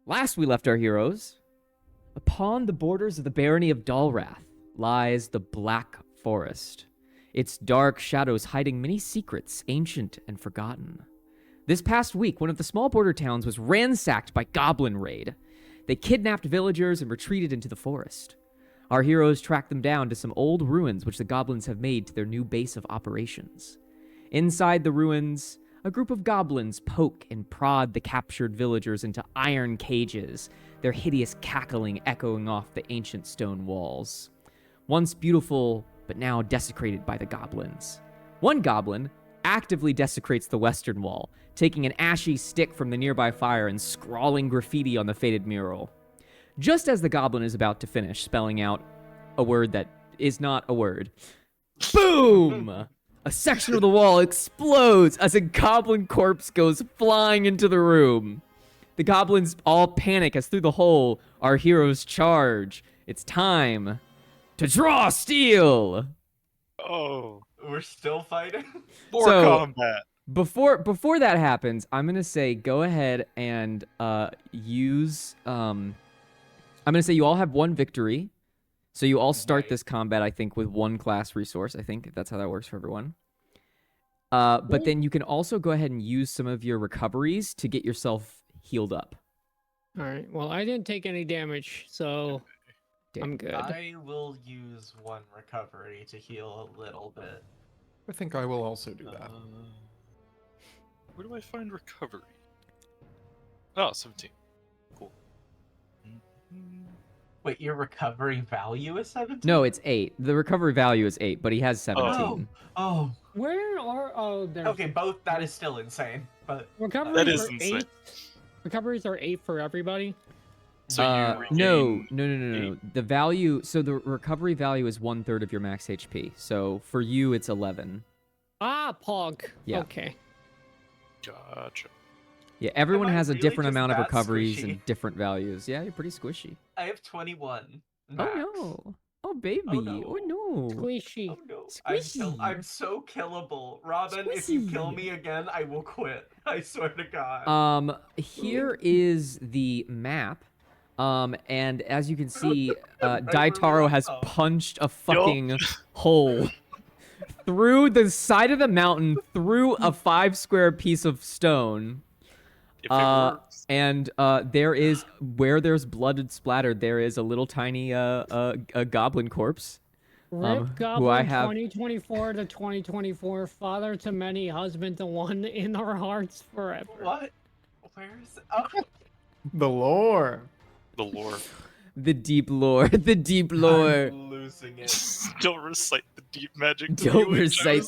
Last we left our heroes, upon the borders of the barony of Dalrath lies the Black Forest, its dark shadows hiding many secrets, ancient and forgotten. This past week, one of the small border towns was ransacked by Goblin raid. They kidnapped villagers and retreated into the forest. Our heroes tracked them down to some old ruins which the goblins have made to their new base of operations. Inside the ruins, a group of goblins poke and prod the captured villagers into iron cages, their hideous cackling echoing off the ancient stone walls. Once beautiful, but now desecrated by the goblins. One goblin actively desecrates the western wall, taking an ashy stick from the nearby fire and scrawling graffiti on the faded mural. Just as the goblin is about to finish spelling out a word that is not a word, boom! A section of the wall explodes as a goblin corpse goes flying into the room. The goblins all panic as through the hole, our heroes charge. It's time to draw steel! Oh, We're still fighting? more So- combat. Before that happens, I'm gonna say go ahead and use I'm gonna say you all have one victory, so you all start Right. this combat I think with one class resource. I think that's how that works for everyone. But then you can also go ahead and use some of your recoveries to get yourself healed up. All right. Well, I didn't take any damage, so I'm good. I will use one recovery to heal a little bit. I think I will also do that. Where do I find recovery? Oh, 17. Cool. Wait, your recovery value is 17? No, it's 8. The recovery value is 8, but he has 17. Oh, Where are there's okay, both, that is still insane, but... recoveries That is are insane. 8? Recoveries are 8 for everybody. So you No. regain The value, so the recovery value is 1/3 of your max HP. So for you, it's 11. Ah, pog. Yeah. Okay. Gotcha. Yeah, everyone I has a really different just amount of that recoveries squishy? and different values. Yeah, you're pretty squishy. I have 21 max. Oh no. Oh baby. no. Oh no. Squishy. Oh no, Squishy. I'm so killable. Robin, if you kill Squishy. me again, I will quit. I swear to God. Here is the map. And as you can see, where we Daitaro went. has Oh. punched a fucking hole through the side of the mountain, through a 5-square piece of stone. If it works. And there is, where there's blood splattered, there is a little tiny a goblin corpse. Rip who Goblin I have- 2024 to 2024, father to many, husband to one, in our hearts forever. What? Where is it? Oh, The lore. The lore. The deep lore, the deep lore. I'm losing it. Don't recite the deep magic. To Don't me, recite.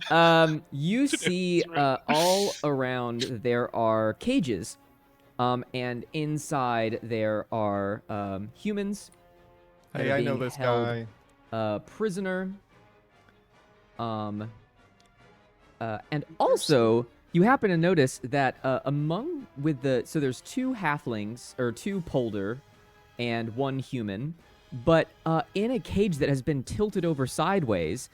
Jones. You see all around there are cages, and inside there are humans. that Hey, are I know being this held, guy. Prisoner. And also you happen to notice that so there's 2 halflings or 2 polder and 1 human, but in a cage that has been tilted over sideways,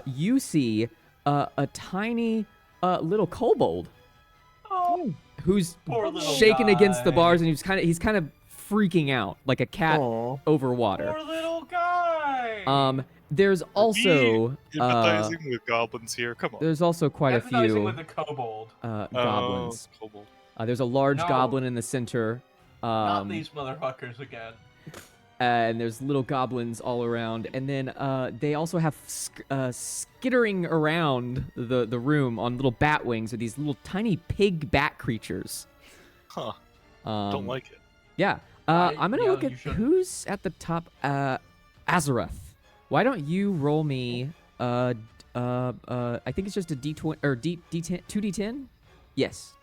you see a tiny little kobold Oh, who's poor little shaking against the guy. bars, and he's kind of freaking out like a cat Aw. over water. Poor little guy. There's also Empathizing with goblins here. Come on. there's also quite a Empathizing few with the kobold. goblins. Oh, kobold. There's a large No. goblin in the center. Not these motherfuckers again. And there's little goblins all around, and then they also have skittering around the room on little bat wings with these little tiny pig bat creatures. Huh. Um, Don't like it. Yeah. I- I'm gonna yeah, look at you shouldn't. who's at the top. Azarath. Why don't you roll me? I think it's just a D20 or D10, 2D10. Yes.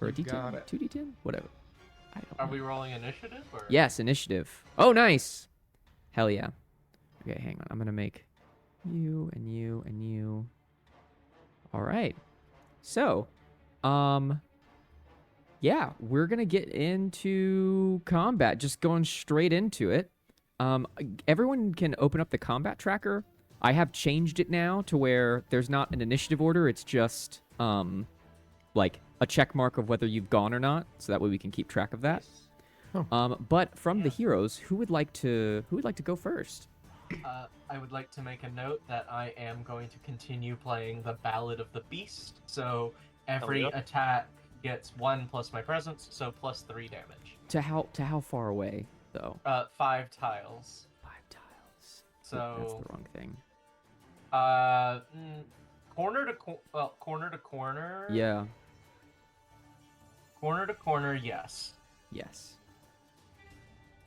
Or a You D10, got it. 2D10, whatever. I don't Are know. we rolling initiative? Or? Yes, initiative. Oh, nice. Hell yeah. Okay, hang on. I'm gonna make you and you and you. All right. So, yeah, we're gonna get into combat. Just going straight into it. Everyone can open up the combat tracker. I have changed it now to where there's not an initiative order. It's just like a check mark of whether you've gone or not, so that way we can keep track of that. But from the heroes, who would like to go first? I would like to make a note that I am going to continue playing the Ballad of the Beast. So every yeah. attack gets 1 plus my presence, so plus 3 damage. To how far away though? 5 tiles. 5 tiles. So That's the wrong thing. Corner to corner to corner. Yeah. Corner to corner, yes. Yes.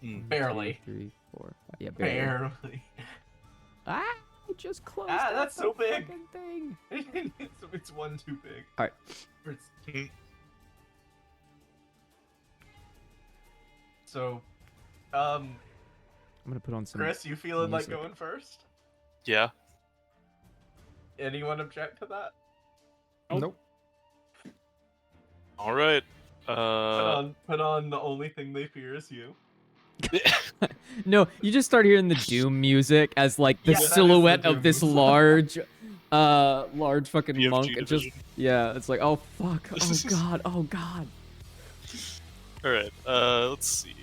Barely. 2, 3, 4, 5. Yeah, barely. Barely. Ah! I just closed. Ah, out that's the so big. fucking thing. it's 1 too big. All right. Or it's two. So, I'm gonna put on some. Chris, you feeling like music. going first? Yeah. Anyone object to that? Nope. All right. Put on the only thing they fear is you. No, you just start hearing the doom music as like the Yeah, that is the silhouette of doom this music. large fucking BFG monk. It just division. yeah, it's like oh fuck, oh god. All right. Let's see.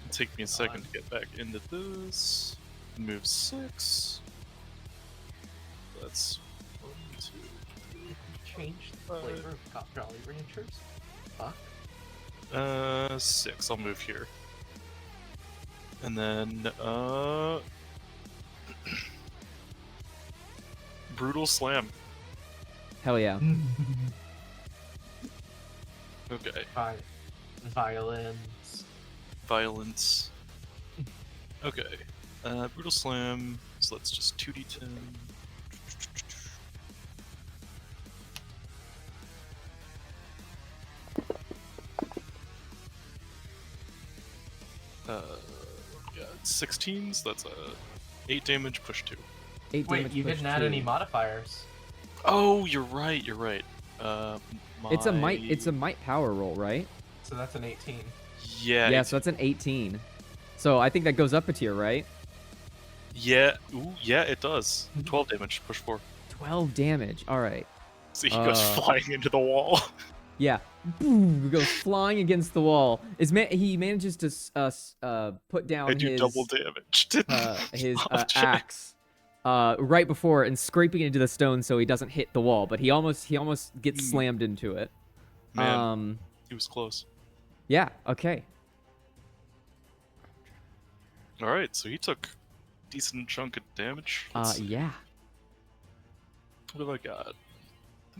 It'll take me a second to get back into this. Move 6. That's 1, 2, 3. Change the flavor of Cop Jolly Ranchers. Fuck. 6. I'll move here. And then, Brutal Slam. Hell yeah. Okay. Violence. Violence. Okay. Brutal Slam. So that's just 2d10. Yeah, 16s. That's 8 damage, push 2. 8 Wait, damage you push didn't add 2. any modifiers. Oh, you're right. You're right. It's a might power roll, right? So that's an 18. Yeah. Yeah, so that's an 18. So I think that goes up a tier, right? Yeah. Ooh, yeah, it does. 12 damage, push 4. 12 damage. All right. So he goes flying into the wall. Yeah. Boom! He goes flying against the wall. He manages to put down I do his double damage. his Object. axe right before and scraping it into the stone so he doesn't hit the wall, but he almost gets slammed into it. Man, he was close. Yeah. Okay. All right, so he took a decent chunk of damage. Let's see. Yeah. What have I got?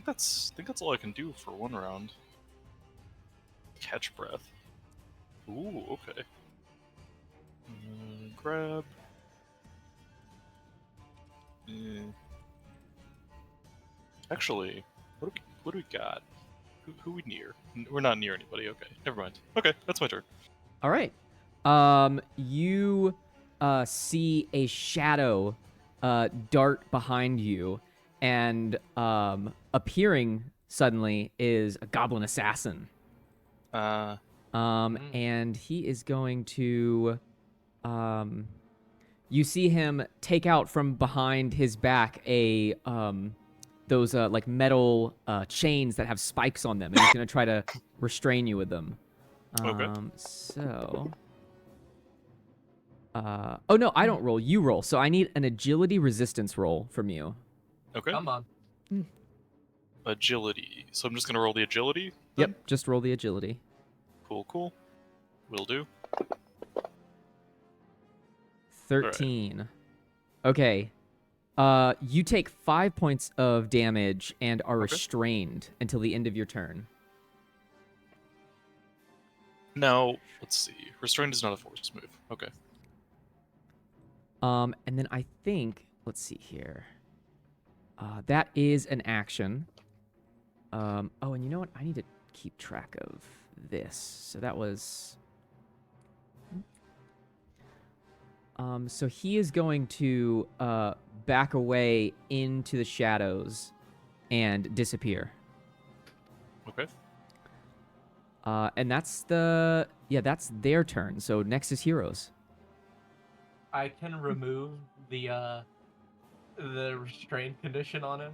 I think that's all I can do for one round. Catch breath. Ooh, okay. Grab. Actually, what do we got? Who we near? We're not near anybody. Okay, never mind. Okay, that's my turn. All right. You see a shadow dart behind you, and appearing suddenly is a goblin assassin. And he is going to you see him take out from behind his back a those like metal chains that have spikes on them, and he's going to try to restrain you with them. Okay. So oh no, I don't roll, you roll. So I need an agility resistance roll from you. Okay. Come on. Agility. So I'm just gonna roll the agility. Yep, just roll the agility. Cool. Will do. 13. Okay. You take 5 points of damage and are Okay. restrained until the end of your turn. Now, let's see. Restrained is not a force move. Okay. And then I think, let's see here. That is an action. Oh, and you know what? I need to keep track of this. So that was... so he is going to back away into the shadows and disappear. Okay. And that's that's their turn. So next is heroes. I can remove the restraint condition on him.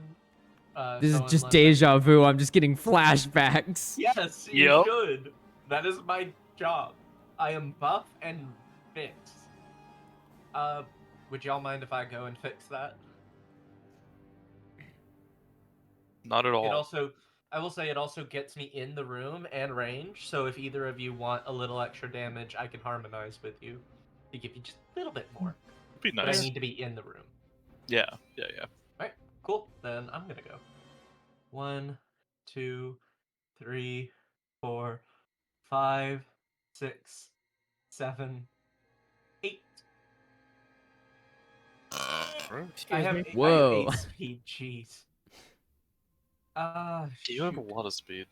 This is so just unless deja vu. I'm just getting flashbacks. Yes, you Yep. should. That is my job. I am buff and fixed. Would y'all mind if I go and fix that? Not at all. It also, I will say, it also gets me in the room and range. So if either of you want a little extra damage, I can harmonize with you to give you just a little bit more. It'd be But I nice. need to be in the room. Yeah. Alright, cool. Then I'm gonna go. 1, 2, 3, 4, 5, 6, 7, 8. Alright. I have, Excuse me. I have Whoa. 8 speed, jeez. You have a Shoot. lot of speed.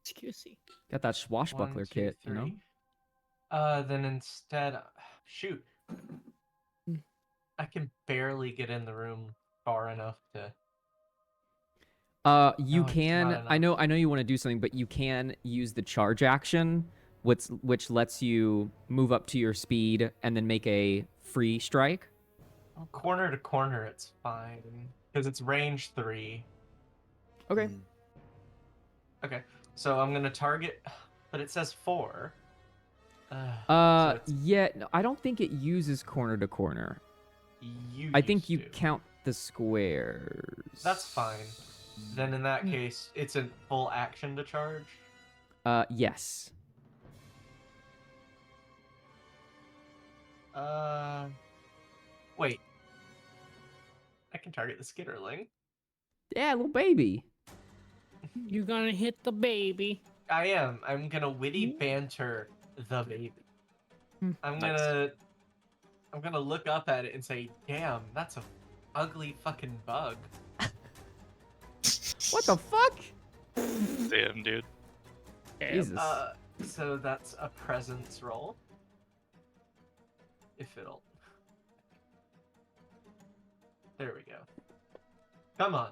Excuse me. Got that swashbuckler 1, 2, kit, you know? 3. Then instead, shoot. I can barely get in the room far enough to. You No, it's not can. I enough. know you want to do something, but you can use the charge action, which lets you move up to your speed and then make a free strike. Corner to corner, it's fine because it's range 3. Okay. Mm. Okay, so I'm gonna target, but it says 4. So it's Yeah. No, I don't think it uses corner to corner. I think you used to. count the squares. That's fine. Then in that case, it's a full action to charge. Yes. Wait. I can target the skitterling. Yeah, little baby. You're gonna hit the baby. I am. I'm gonna witty banter the baby. I'm Nice. gonna look up at it and say, "Damn, that's a ugly fucking bug." What the fuck? Damn, dude. Jesus. So that's a presence roll. If it'll. There we go. Come on.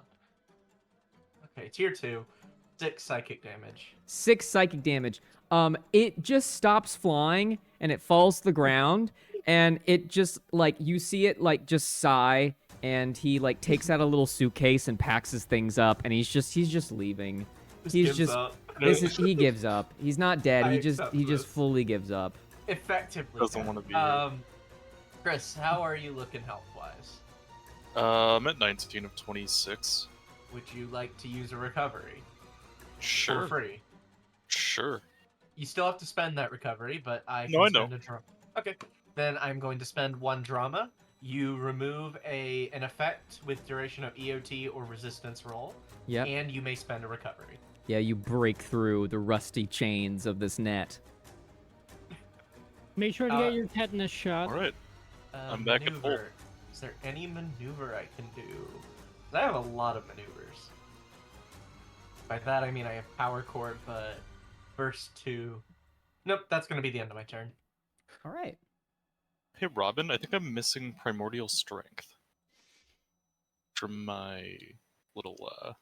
Okay, tier 2. 6 psychic damage. 6 psychic damage. It just stops flying and it falls to the ground, and it just like you see it like just sigh, and he like takes out a little suitcase and packs his things up, and he's just leaving. He's gives just up. he gives up. He's not dead. I He just accept just this. fully gives up. Effectively. Doesn't dead. wanna be here. Chris, how are you looking health-wise? I'm at 19 of 26. Would you like to use a recovery? Sure. For free. Sure. You still have to spend that recovery, but I can No, I spend know. a drama. Okay. Then I'm going to spend 1 drama. You remove an effect with duration of EOT or resistance roll, Yep. and you may spend a recovery. Yeah, you break through the rusty chains of this net. Make sure to get your tetanus shot. Alright. I'm back at full. Maneuver. Is there any maneuver I can do? 'Cause I have a lot of maneuvers. By that I mean I have power chord, but burst 2. Nope, that's going to be the end of my turn. All right. Hey, Robin, I think I'm missing primordial strength from my little,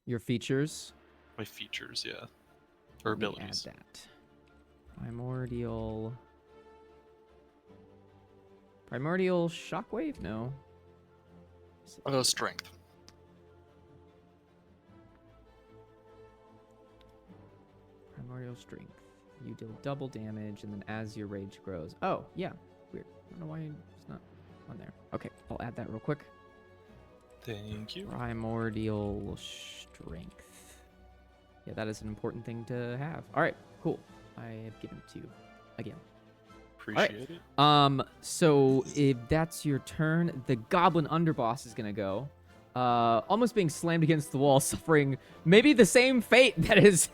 Your features. my features, yeah. Or Let me abilities. Add that. Primordial shockwave? No. Strength. Primordial strength. You deal double damage, and then as your rage grows. Oh, yeah. Weird. I don't know why it's not on there. Okay, I'll add that real quick. Thank you. Primordial strength. Yeah, that is an important thing to have. All right, cool. I have given it to you again. Appreciate it. So if that's your turn, the goblin underboss is gonna go. Almost being slammed against the wall, suffering maybe the same fate that is.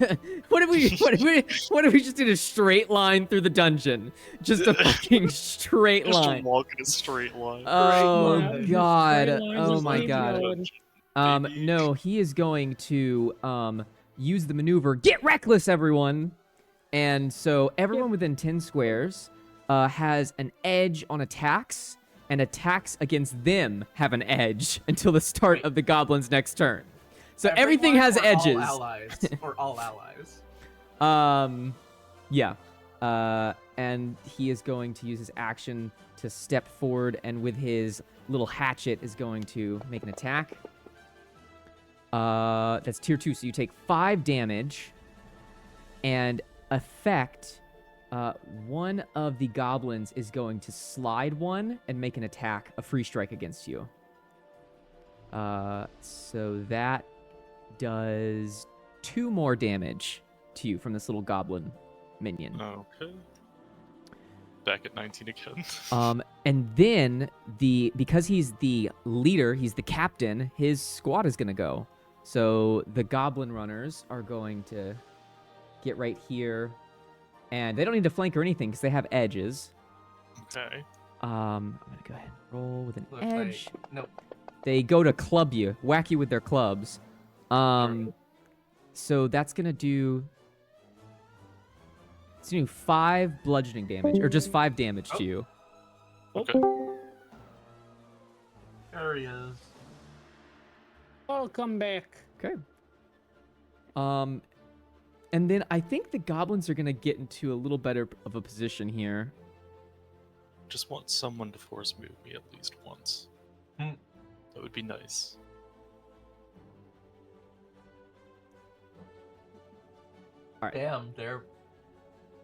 What if we just did a straight line through the dungeon? Just a fucking straight Just line. walk in a straight line. Oh Yeah, just god. straight lines Oh just my keep god. going. Baby. No, he is going to use the maneuver. Get reckless, everyone. And so everyone within 10 squares has an edge on attacks, and attacks against them have an edge until the start of the goblin's next turn. So everything has Everyone or edges. All allies. Or all allies. Yeah. And he is going to use his action to step forward, and with his little hatchet is going to make an attack. That's tier 2, so you take 5 damage. And effect, one of the goblins is going to slide one and make an attack, a free strike against you. So that does 2 more damage to you from this little goblin minion. Okay. Back at 19 again. And then because he's the leader, he's the captain, his squad is gonna go. So the goblin runners are going to get right here, and they don't need to flank or anything because they have edges. Okay. I'm gonna go ahead and roll with an Looks edge. like... Nope. They go to club you, whack you with their clubs. So that's gonna do. It's gonna do 5 bludgeoning damage, or just 5 damage to you. Okay. There he is. Welcome back. Okay. And then I think the goblins are gonna get into a little better of a position here. Just want someone to force move me at least once. Hmm. That would be nice. Damn,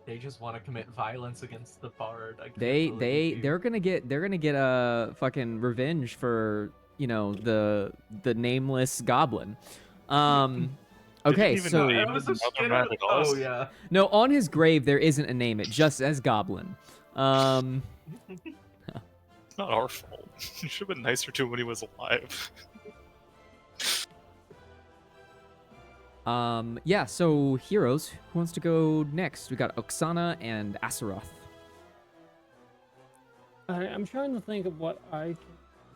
they just want to commit violence against the bard. I can't They're believe you. gonna get a fucking revenge for the nameless goblin. Okay, even so name I was him so scared Mother of- Maddox. Oh yeah. no, on his grave there isn't a name. It just says goblin. It's not our fault. You should have been nicer to him when he was alive. Yeah. So heroes, who wants to go next? We got Oksana and Asaroth. I'm trying to think of what I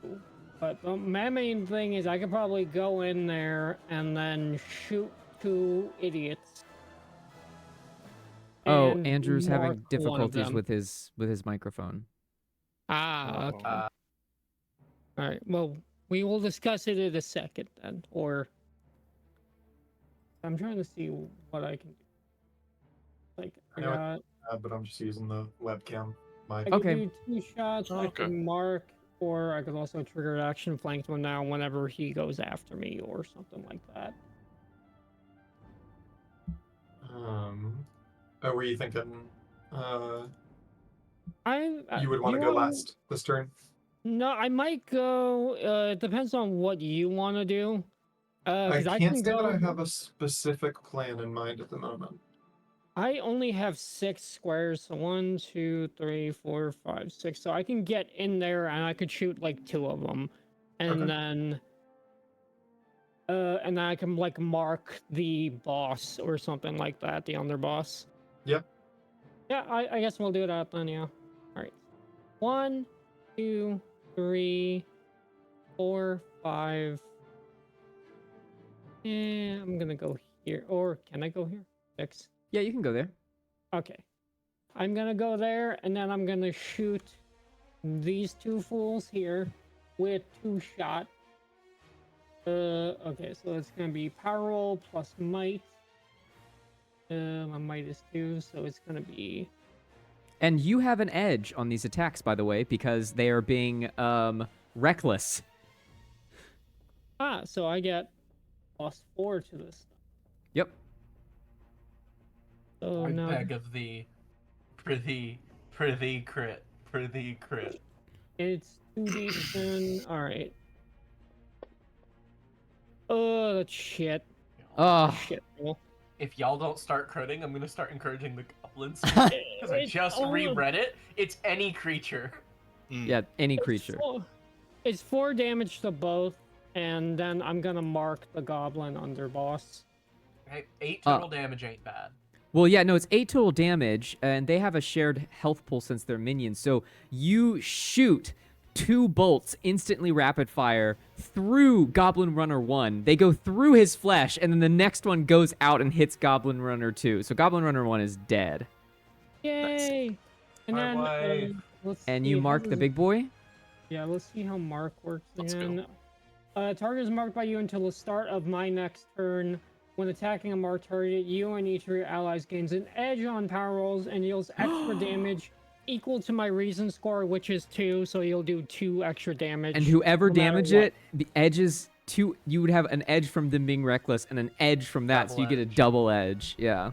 can do. But my main thing is I could probably go in there and then shoot 2 idiots. Oh, and Andrew's mark having one of difficulties them. with his microphone. Ah, okay. Uh, All right. Well, we will discuss it in a second then. Or I'm trying to see what I can do. Like, I I know got. but I'm just using the webcam. I My could Okay. do 2 shots. I Okay. can mark, or I could also trigger action flank him now whenever he goes after me, or something like that. Oh, were you thinking I you would want to go last this turn? No, I might go. It depends on what you want to do. I Because I can't can say go. that I have a specific plan in mind at the moment. I only have 6 squares, so 1, 2, 3, 4, 5, 6. So I can get in there and I could shoot like 2 of them, and Okay. then I can like mark the boss or something like that, the underboss. Yep. Yeah, I guess we'll do that then. Yeah. All right. 1, 2, 3, 4, 5. And I'm gonna go here, or can I go here? 6. Yeah, you can go there. Okay. I'm gonna go there, and then I'm gonna shoot these 2 fools here with 2 shot. Okay, so it's gonna be power roll plus might. My might is 2, so it's gonna be. And you have an edge on these attacks, by the way, because they are being reckless. So I get +4 to this. Yep. So I now beg of thee, prithee crit. it's 2d10. All right. Oh, that's shit. Oh, Shit. Well, If y'all don't start critting, I'm gonna start encouraging the goblins. Because I it's just all- reread it. It's any creature. yeah, any creature. It's 4 damage to both, and then I'm gonna mark the goblin underboss. Okay, 8 total damage ain't bad. Well, yeah, no, it's 8 total damage, and they have a shared health pool since they're minions. So you shoot 2 bolts instantly rapid fire through Goblin Runner 1. They go through his flesh, and then the next one goes out and hits Goblin Runner 2. So Goblin Runner 1 is dead. Yay! And My then wife. let's And see, you how mark the does- big boy? Yeah, let's see how mark works Let's go. again. Target is marked by you until the start of my next turn. When attacking a marked target, you and each of your allies gains an edge on power rolls and deals extra damage equal to my reason score, which is 2. So you'll do 2 extra damage. And whoever no matter damage what. it, the edges two. You would have an edge from them being reckless and an edge from that, so you get a Double double edge. Yeah.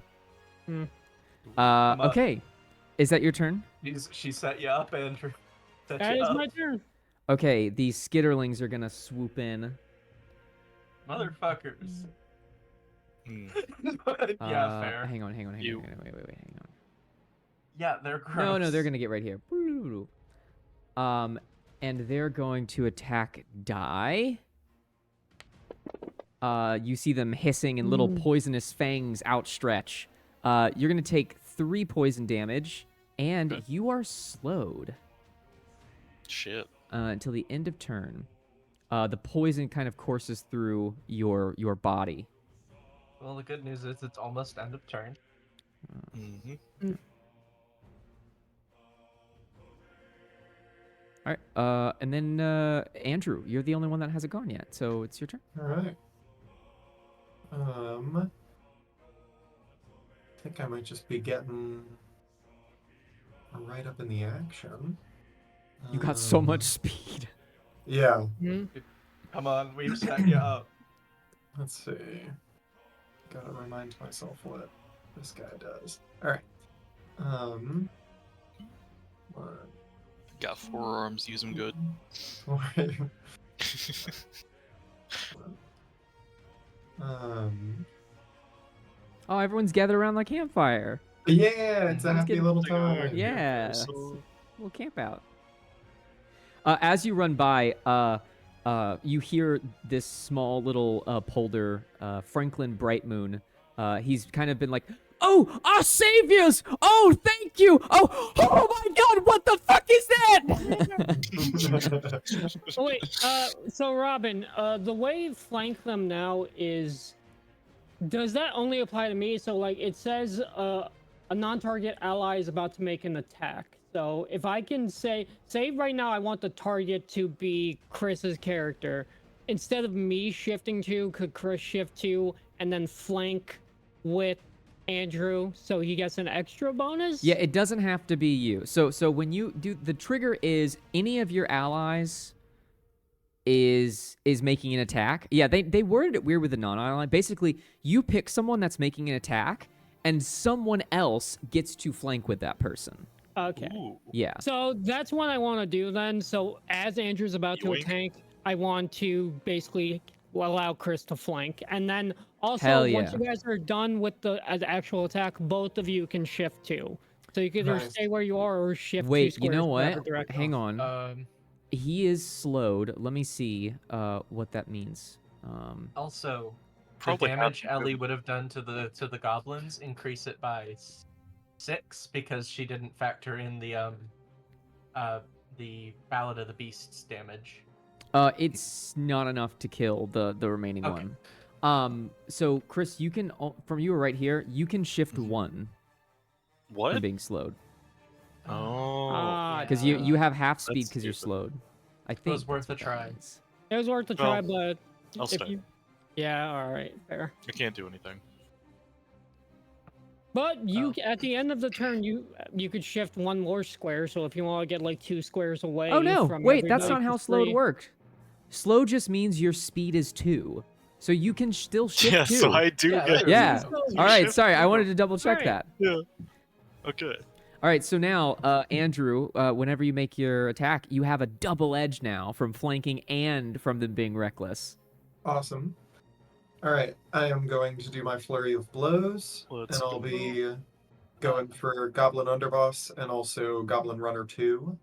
Hmm. I'm up. Okay. Is that your turn? She set you up, Andrew. Set That you is up. my turn. Okay, these skitterlings are gonna swoop in. Motherfuckers. Hmm. Yeah, fair. Hang on. Wait. Hang on. Yeah, they're gross. No, they're gonna get right here. And they're going to attack Die. You see them hissing and little poisonous fangs outstretch. You're gonna take 3 poison damage, and Okay. you are slowed Shit. until the end of turn. The poison kind of courses through your body. Well, the good news is it's almost end of turn. Mm-hmm. All right. And then Andrew, you're the only one that hasn't gone yet, so it's your turn. All right. I think I might just be getting right up in the action. You got so much speed. Yeah. Hmm? Come on, we've set you up. Let's see. Gotta remind myself what this guy does. All right. One, Got 4 arms. Use them good. Alright. Um. Oh, everyone's gathered around the campfire. Yeah, it's a Let's happy get- little Take a time. Yeah. So, We'll camp out. As you run by, you hear this small little polder, Franklin Brightmoon. He's kind of been like, "Oh, our saviors! Oh, thank you! Oh my God! What the fuck is that?" Oh, wait, so Robin, the way flank them now is, does that only apply to me? So like it says a non-target ally is about to make an attack. So if I can say right now I want the target to be Chris's character, instead of me shifting to, could Chris shift to and then flank with Andrew so he gets an extra bonus? Yeah, it doesn't have to be you. So when you do, the trigger is any of your allies is making an attack. Yeah, they worded it weird with the non-ally. Basically, you pick someone that's making an attack, and someone else gets to flank with that person. Okay. ooh. Yeah. So that's what I want to do then. So as Andrew's about to Yoink. attack, I want to basically allow Chris to flank. And then also, Hell once yeah. you guys are done with the actual attack, both of you can shift too. So you can either Nice. stay where you are or shift 2 Wait, squares you know whatever what? direction. Hang on. He is slowed. Let me see what that means. Also, Probably the damage have to. Ellie would have done to the goblins, increase it by 6 because she didn't factor in the Ballad of the Beasts damage. It's not enough to kill the remaining Okay. one. So Chris, you can from you right here, you can shift Mhm. 1 What? from being slowed Oh. because Yeah. you have half speed That's because you're stupid. slowed. I think was worth that's a what that try. means. It was worth a Well, try, but I'll if stay. you... Yeah, alright, fair. I can't do anything. But you Oh. at the end of the turn, you could shift 1 more square. So if you want to get like 2 squares away. Oh no! from Wait, that's not everybody how for slowed free. worked. Slow just means your speed is 2, so you can still shift Yeah, 2. so I do Yeah, get. there Yeah. we go. All right. shift Sorry, I two. wanted to double check Right. that. Yeah. Okay. All right, so now, Andrew, whenever you make your attack, you have a double edge now from flanking and from them being reckless. Awesome. All right, I am going to do my flurry of blows, Let's and I'll go. be going for Goblin Underboss and also Goblin Runner 2.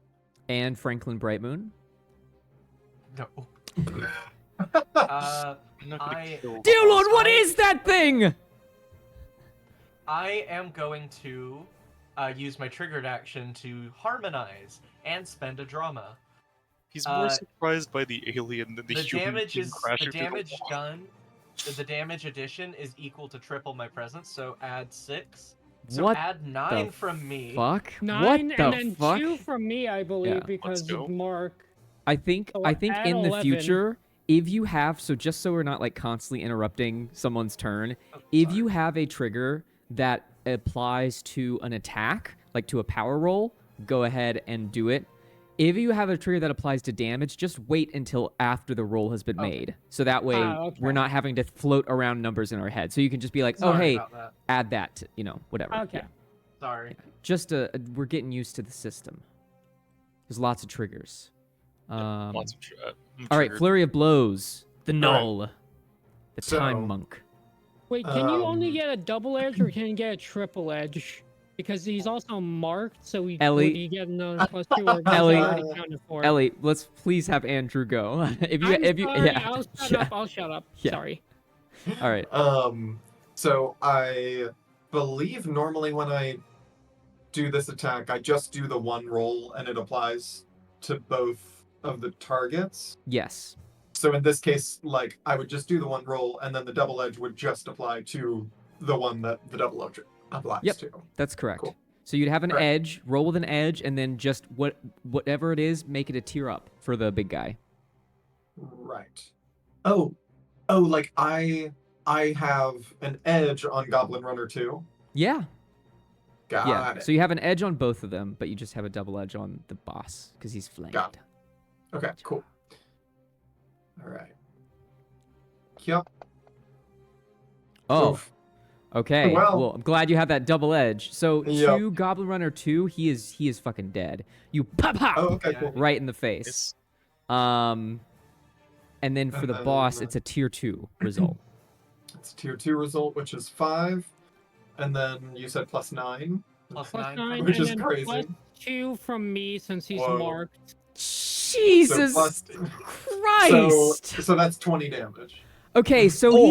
And Franklin Brightmoon. No. I'm not gonna I- kill. Dear the Lord, boss. what is that thing? I am going to use my triggered action to harmonize and spend a drama. He's more surprised by the alien than the The human damage being is the crashing through damage wall. done. The damage addition is equal to triple my presence, so add 6. So What add 9 from me. fuck? 9 what and the then fuck? 2 from me, I believe, Yeah. because Let's go. of Mark. I think So in add the 11. future, if you have just so we're not like constantly interrupting someone's turn, Oh, if sorry. you have a trigger that applies to an attack, like to a power roll, go ahead and do it. If you have a trigger that applies to damage, just wait until after the roll has been Okay. made. So that way okay. we're not having to float around numbers in our head. So you can just be like, oh, Sorry hey, about that. add that to, whatever. Okay. Yeah. Sorry. Just we're getting used to the system. There's lots of triggers. Lots of All right, triggered. flurry of blows. The All right. null. The So- time monk. Wait, can you only Um, get a double edge or can you get a triple edge? Because he's also marked, so Ellie- would you get another +2 or Ellie- already counted for? Ellie, let's please have Andrew go. if you, I'm if you, sorry, yeah, I'll shut yeah. up. I'll shut up. Yeah. Sorry. All right. So I believe normally when I do this attack, I just do the one roll and it applies to both of the targets. Yes. So in this case, like, I would just do the one roll and then the double edge would just apply to the one that the double edge applies Yep. to. That's correct. Cool. So you'd have an Right. edge, roll with an edge, and then just whatever it is, make it a tier up for the big guy. Right. Oh, like I have an edge on Goblin Runner too. Yeah. Got Yeah. it. So you have an edge on both of them, but you just have a double edge on the boss because he's flanked. Got it. Okay, cool. All right. Yep. Oh. Oof. Okay. Well- Well, I'm glad you have that double edge. So Yep. to Goblin Runner 2, he is fucking dead. You pop pop Oh, okay, Yeah. cool. right in the face. It's And then for And the boss, then- it's a tier 2 result. It's tier 2 result, which is 5. And then you said +9. Plus +9, 9. Which and is then crazy. +2 from me since he's Whoa. marked. Jesus plus- Christ! So that's 20 damage. Okay, so Oh.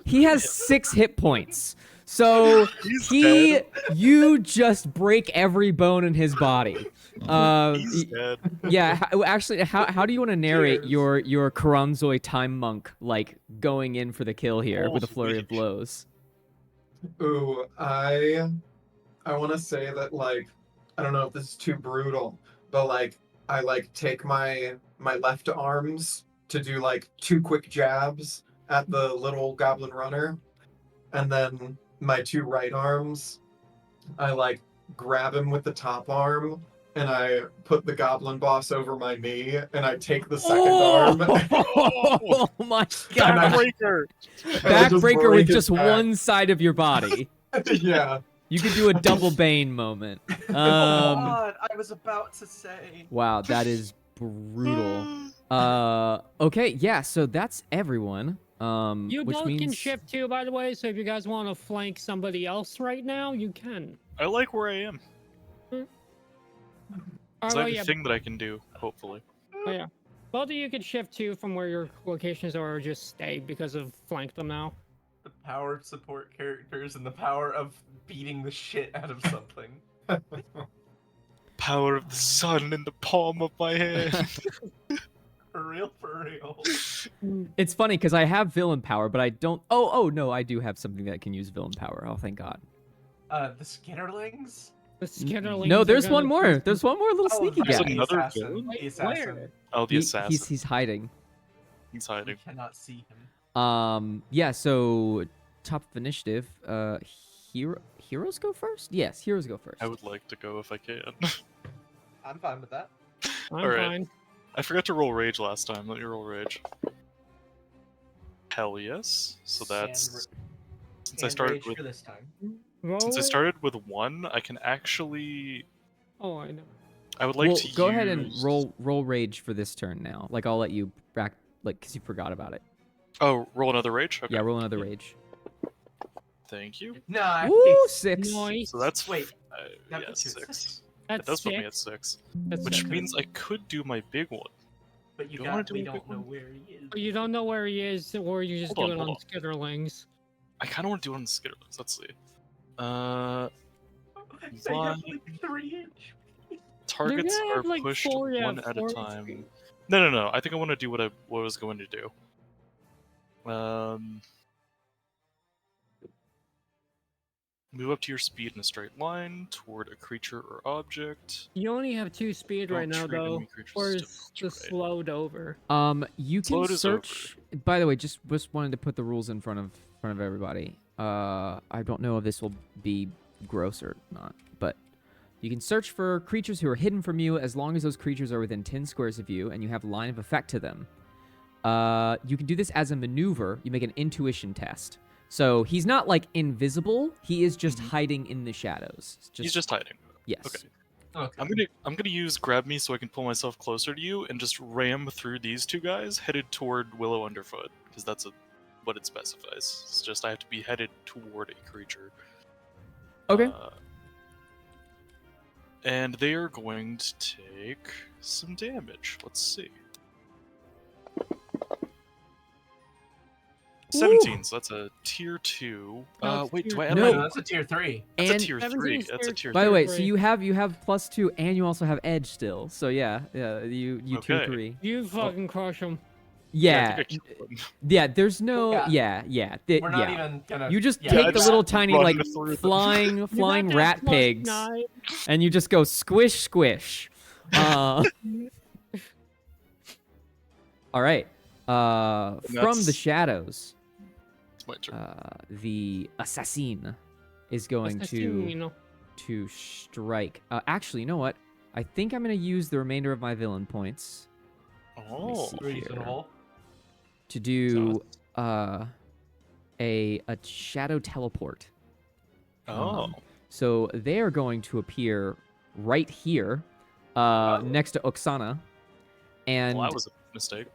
he has 6 hit points. So He's he dead. you just break every bone in his body. He's dead. Yeah, actually, how do you want to narrate Cheers. your Karanzoi time monk like going in for the kill here with a flurry of Holy blows? Ooh, I want to say that, like, I don't know if this is too brutal, but like I like take my left arms to do like 2 quick jabs at the little goblin runner, and then my 2 right arms, I like grab him with the top arm and I put the goblin boss over my knee and I take the second arm. Oh my And god! I- Backbreaker. and I just Backbreaker break with his just back. one side of your body. Yeah. You could do a double Bane moment. God, I was about to say. Wow, that is brutal. Okay, yeah, so that's everyone. You Which both means can shift too, by the way, so if you guys want to flank somebody else right now, you can. I like where I am. Oh, So I have yeah, a thing that I can do, hopefully. both of you could shift too from where your locations are, or just stay because of flank them now. The power of support characters and the power of beating the shit out of something. Power of the sun in the palm of my hand. For real, for real. it's funny because I have villain power, but I don't. Oh no, I do have something that can use villain power. Oh, thank God. The Skitterlings? The Skitterlings. No, are there's gonna one more. There's one more little sneaky there's guy. the another assassin. villain? The Wait, assassin. where? Oh, the assassin. He's hiding. He's You hiding. cannot see him. Yeah. So top of initiative. Heroes go first. Yes, heroes go first. I would like to go if I can. I'm fine with that. I'm Alright. fine. I forgot to roll rage last time. Let me roll rage. Hell yes. So that's since I And started rage with for this time. since I Roll- started with 1, I can actually. Oh, I know. I would like Well, to go ahead and use- roll rage for this turn now. Like I'll let you back, like because you forgot about it. Oh, roll another rage. Okay. Yeah, roll another rage. Thank you. Nice. Woo, 6. Nice. So that's Wait, yeah, that puts you at 6. six. That That's does put me at 6. 6, That's which six. means I could do my big one. But you Do I wanna got, do we a don't big know one? where he is. You don't know where he is, or you just Hold do on, it on hold Skitterlings. I kind of want to do it on the Skitterlings. Let's see. They have One- like 3 HP. Targets gonna are have, like, pushed 4, yeah, 1 at 4 a time. No. I think I want to do what I was going to do. Move up to your speed in a straight line toward a creature or object. You only have 2 speed right Don't now, treat though. enemy creatures Or as is difficult to the trade. slowed over? You can Slowed is over. search. By the way, just wanted to put the rules in front of everybody. I don't know if this will be gross or not, but You can search for creatures who are hidden from you as long as those creatures are within 10 squares of you and you have line of effect to them. You can do this as a maneuver. You make an intuition test. So he's not like invisible. He is just hiding in the shadows. He's just hiding. Yes. Okay. Okay. I'm gonna use grab me so I can pull myself closer to you and just ram through these two guys headed toward Willow Underfoot because that's what it specifies. It's just I have to be headed toward a creature. Okay. And they are going to take some damage. Let's see. 17, so that's a tier 2. No, it's Wait, tier do I add No. my... No, that's a tier 3. That's And a tier 3. 17 is That's a tier tier by 3. the way, three. so you have +2 and you also have edge still. So yeah, you tier Okay. 3. You fucking crush him. Yeah. I think I killed him. Yeah, there's no Yeah. We're We're not even gonna. You just yeah, take I the just little tiny run like through them. flying You flying got that rat plus pigs 9. and you just go squish squish. All right. From the that's- shadows, It's my turn. the assassin is going Assassino. to strike. Actually, you know what? I think I'm going to use the remainder of my villain points Oh. see. Reasonable. to do a shadow teleport. Oh. So they are going to appear right here, next to Oksana, and Well, that was a mistake.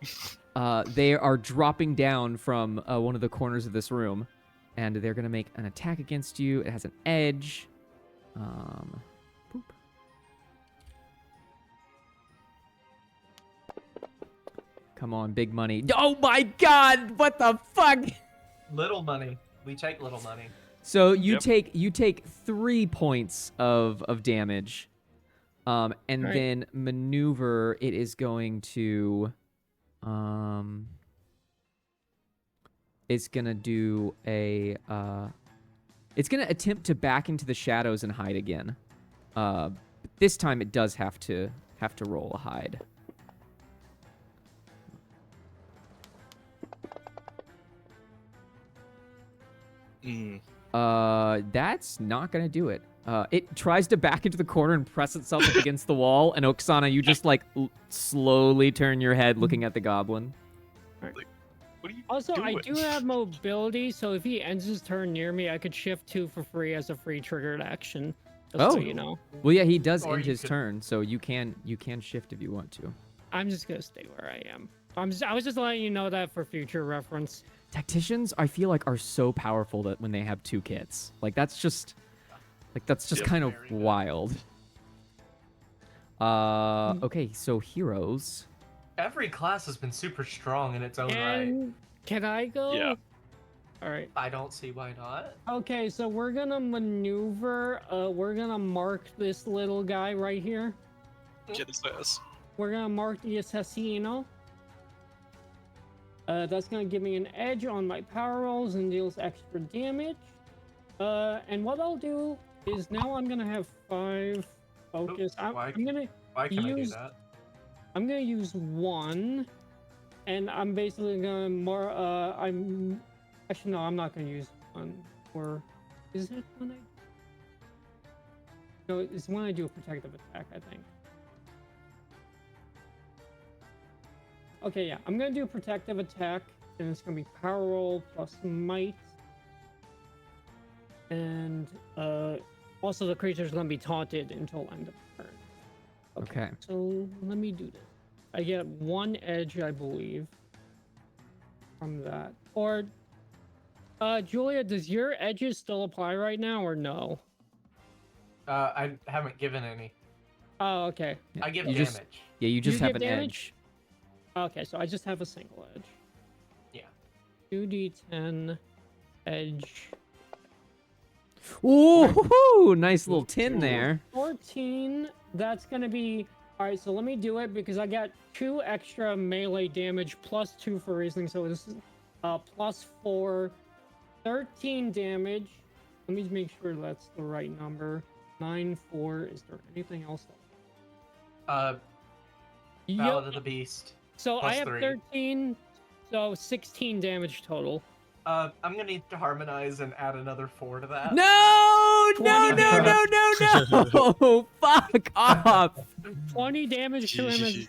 they are dropping down from one of the corners of this room, and they're going to make an attack against you. It has an edge. Boop. Come on, big money. Oh my god, what the fuck? Little money. We take little money. So you Yep. take 3 points of damage. And Right. then maneuver, it is going to it's gonna do a it's gonna attempt to back into the shadows and hide again. But this time it does have to roll a hide. Mm. That's not gonna do it. It tries to back into the corner and press itself up against the wall, and Oksana, you just like slowly turn your head looking at the goblin. What are you Also, doing? I do have mobility, so if he ends his turn near me, I could shift 2 for free as a free triggered action. Just Oh. so you know. Well, yeah, he does Or end you his could- turn, so you can shift if you want to. I'm just gonna stay where I am. I was just letting you know that for future reference. Tacticians, I feel like, are so powerful that when they have 2 kits, that's just Yep. kind of Very good. wild. Okay, so heroes. Every class has been super strong in its own right. And can I go? Yeah. All right. I don't see why not. Okay, so we're gonna maneuver. We're gonna mark this little guy right here. Get his ass. We're gonna mark the assassino. That's gonna give me an edge on my power rolls and deals extra damage. And what I'll do is now I'm gonna have 5 focus. I'm why- gonna Why can I do Use- that? I'm gonna use 1, and I'm basically gonna I'm actually no, I'm not gonna use 1. Or is it when I? No, it's when I do a protective attack, I think. Okay, yeah, I'm gonna do a protective attack, and it's gonna be power roll plus might, and also the creature's gonna be taunted until end of turn. Okay. So let me do this. I get 1 edge, I believe, from that. Or, Julia, does your edges still apply right now, or no? I haven't given any. Oh, okay. I give You damage. just- Yeah, you just You have give an damage? edge. Okay, so I just have a single edge. Yeah. 2d10 edge. Ooh, nice little tin Ooh. there. 14, that's gonna be... Alright, so let me do it because I got 2 extra melee damage plus 2 for reasoning, so this is plus 4, 13 damage. Let me make sure that's the right number. 9, 4, is there anything else? Ballad Yep. of the Beast. So I plus have 3. 13, so 16 damage total. I'm gonna need to harmonize and add another 4 to that. No, no, 20 no, no, no, No! Fuck off! 20 damage to him is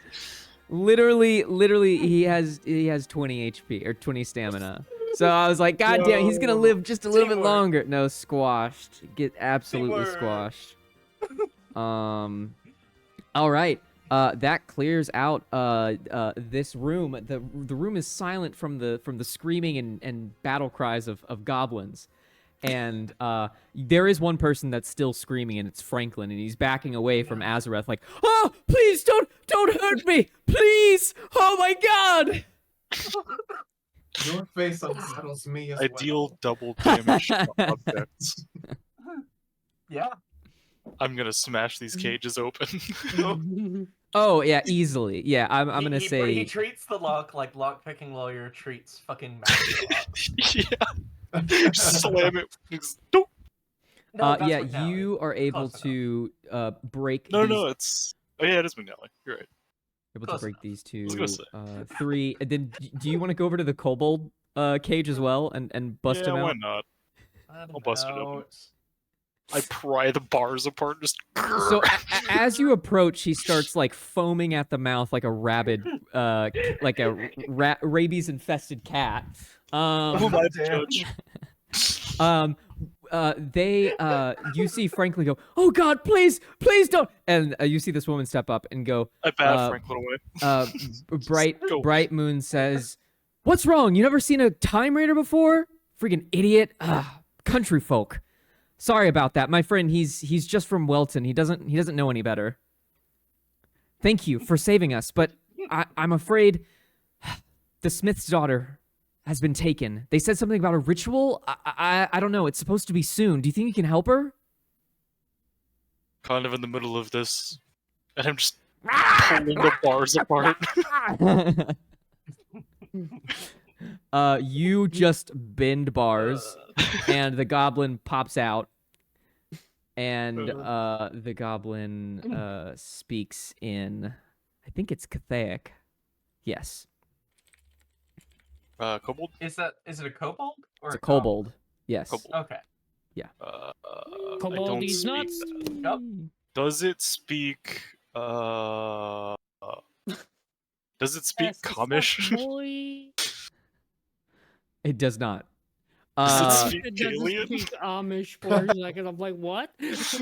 Literally, he has 20 HP or 20 stamina. So I was like, God damn, he's gonna live just a little bit Teamwork. longer. No, squashed. Get absolutely Teamwork. squashed. All right. That clears out this room. The room is silent from the screaming and battle cries of goblins. And there is one person that's still screaming, and it's Franklin, and he's backing away from Azareth, like, "Oh, please don't hurt me, please! Oh my God!" Your face unsettles me as I well. deal double damage to objects. Yeah. I'm gonna smash these cages open. Oh yeah, easily. Yeah, I'm gonna he say. treats the lock like lock-picking lawyer treats fucking master lock. Yeah. Just slam it. Just, doop. No, that's Yeah, McNally. you are able Close to break. No, these, no, it's. Oh yeah, it is McNally. You're right. able close to break enough. these two. was gonna say. 3. And then, do you want to go over to the kobold cage as well and bust Yeah, him why out? not? I don't I'll bust it know. open. I pry the bars apart. Just. So as you approach, he starts like foaming at the mouth like a rabid, like a rabies-infested cat. Who am I to Damn. judge? You see Franklin go, "Oh God, please don't!" And you see this woman step up and go, I bat Franklin away. Go. Bright Moon says, "What's wrong? You never seen a time raider before? Freaking idiot! Country folk. Sorry about that, my friend. He's just from Welton. He doesn't know any better. Thank you for saving us, but I'm afraid the Smith's daughter has been taken. They said something about a ritual. I don't know. It's supposed to be soon. Do you think you can help her?" Kind of in the middle of this, and I'm just pulling the bars apart. You just bend bars, and the goblin pops out, and the goblin speaks in, I think it's Cathaic. Yes, Kobold? Is it a kobold or it's a goblin? kobold. Yes. Kobold. Okay. I Kobold, don't he's speak. nuts. Nope. Does it speak? Does it speak Yes, it's Comish? that boy. It does not. Does it Uh, speak It doesn't alien? speak Amish for a second. I'm like, what?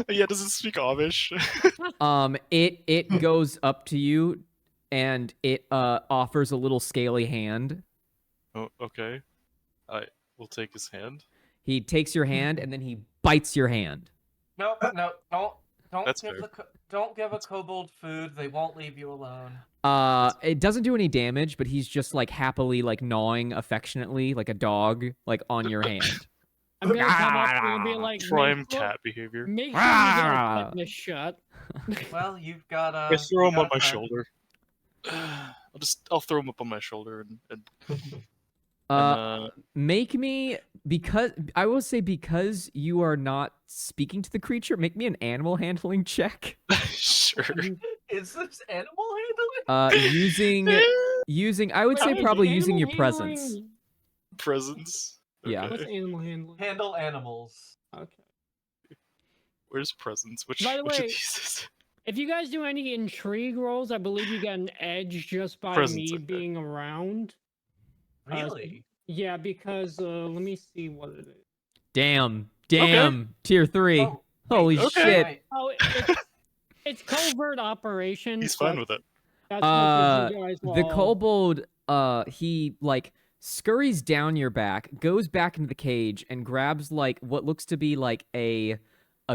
Yeah, does it speak Amish? it goes up to you, and it offers a little scaly hand. Oh, okay. I will take his hand. He takes your hand, and then he bites your hand. No, don't That's give fair. don't give a kobold food. They won't leave you alone. It doesn't do any damage, but he's just like happily like gnawing affectionately like a dog like on your hand. I'm gonna come up and be like, Prime make sure, cat behavior. make sure you don't get this shut. Well, you've got I throw you him on got a my friend. shoulder. I'll throw him up on my shoulder and Make me, because I will say, because you are not speaking to the creature, make me an animal handling check. sure. Is this animal handling? Using I would say Wait, probably animal using your handling- presence. Presence. Yeah. What's animal handling? Handle animals. Okay. Where's presence? Which By the which of way, these is? If you guys do any intrigue rolls, I believe you get an edge just by Presence, me okay. being around. Really? Yeah, because let me see what it is. Damn. Tier 3. Oh, Holy okay. shit. Right. Oh, it's covert operations. He's fine but with it. That's what you guys The all- kobold, he like scurries down your back, goes back into the cage, and grabs like what looks to be like a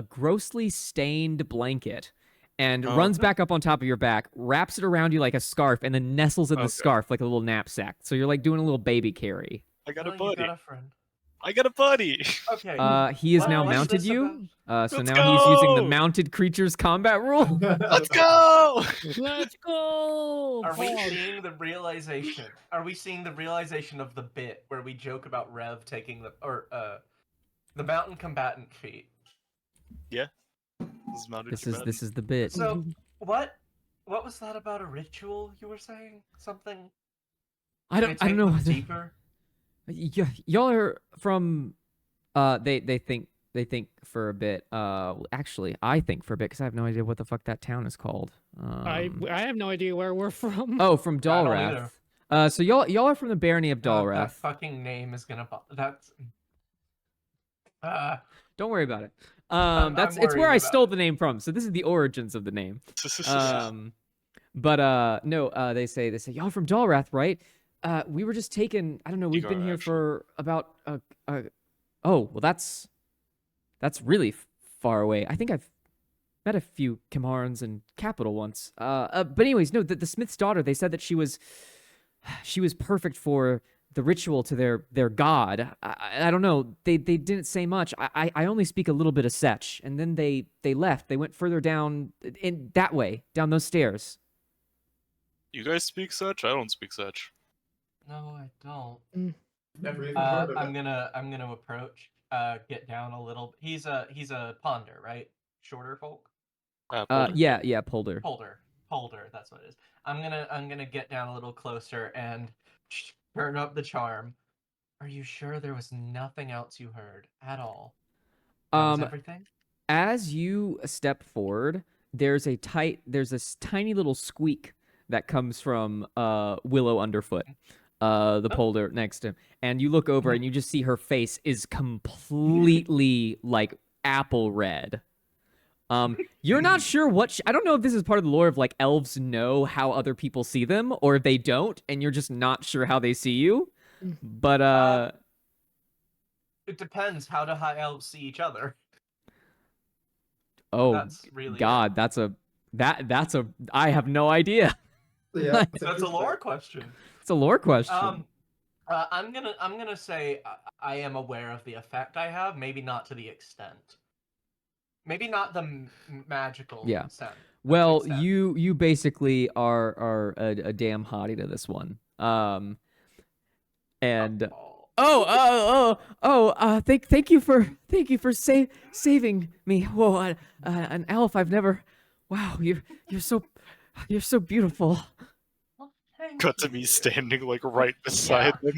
grossly stained blanket, and Oh. runs back up on top of your back, wraps it around you like a scarf, and then nestles in the Okay. scarf like a little knapsack. So you're like doing a little baby carry. I got Well, a you buddy. got a friend. I got a buddy. Okay. He is What- now what's mounted this you. So Let's now he's using the go! mounted creatures combat rule. Let's go! Let's go! Are we Pog. seeing the realization? Are we seeing the realization of the bit where we joke about Rev taking the mountain combatant feat? This is mounted This is the bit. So what was that about a ritual you were saying? Something? I Can don't know. take them deeper. Y'all are from they think They think for a bit. Actually, I think for a bit because I have no idea what the fuck that town is called. I have no idea where we're from. Oh, from I don't Dalrath. So y'all are from the barony of That Dalrath. fucking name is gonna. That's. Don't worry about it. I'm It's worried where I about stole it. the name from. So this is the origins of the name. Yeah. But no, they say y'all from Dalrath, right? We were just taken. I don't know. We've been are, here actually. for about oh, well, that's really far away. I think I've met a few Kimharans in Capital once. But anyways, no, the Smith's daughter. They said that she was perfect for the ritual to their god. I don't know. They didn't say much. I only speak a little bit of Setch, and then they left. They went further down in that way, down those stairs. You guys speak such? I don't speak such. No, I don't. Never even heard of I'm it. gonna approach. Get down a little. He's a ponder, right? Shorter folk. Polder. Yeah, Polder. Polder. That's what it is. I'm gonna get down a little closer and turn up the charm. Are you sure there was nothing else you heard at all? That was everything. As you step forward, there's this tiny little squeak that comes from Willow Underfoot, the polder next to him, and you look over and you just see her face is completely like apple red. You're not sure what I don't know if this is part of the lore of like elves know how other people see them or if they don't, and you're just not sure how they see you. But it depends. How do high elves see each other? oh That's really God, that's a I have no idea. Yeah, That's a lore question. It's a lore question. I'm gonna say I am aware of the effect I have. Maybe not to the extent. Maybe not the magical Yeah. sense. Well, extent. you basically are a damn hottie to this one. And thank you for saving me. Whoa, an elf I've never. Wow, you're so beautiful. Well, thank Cut to me you. standing like right beside them.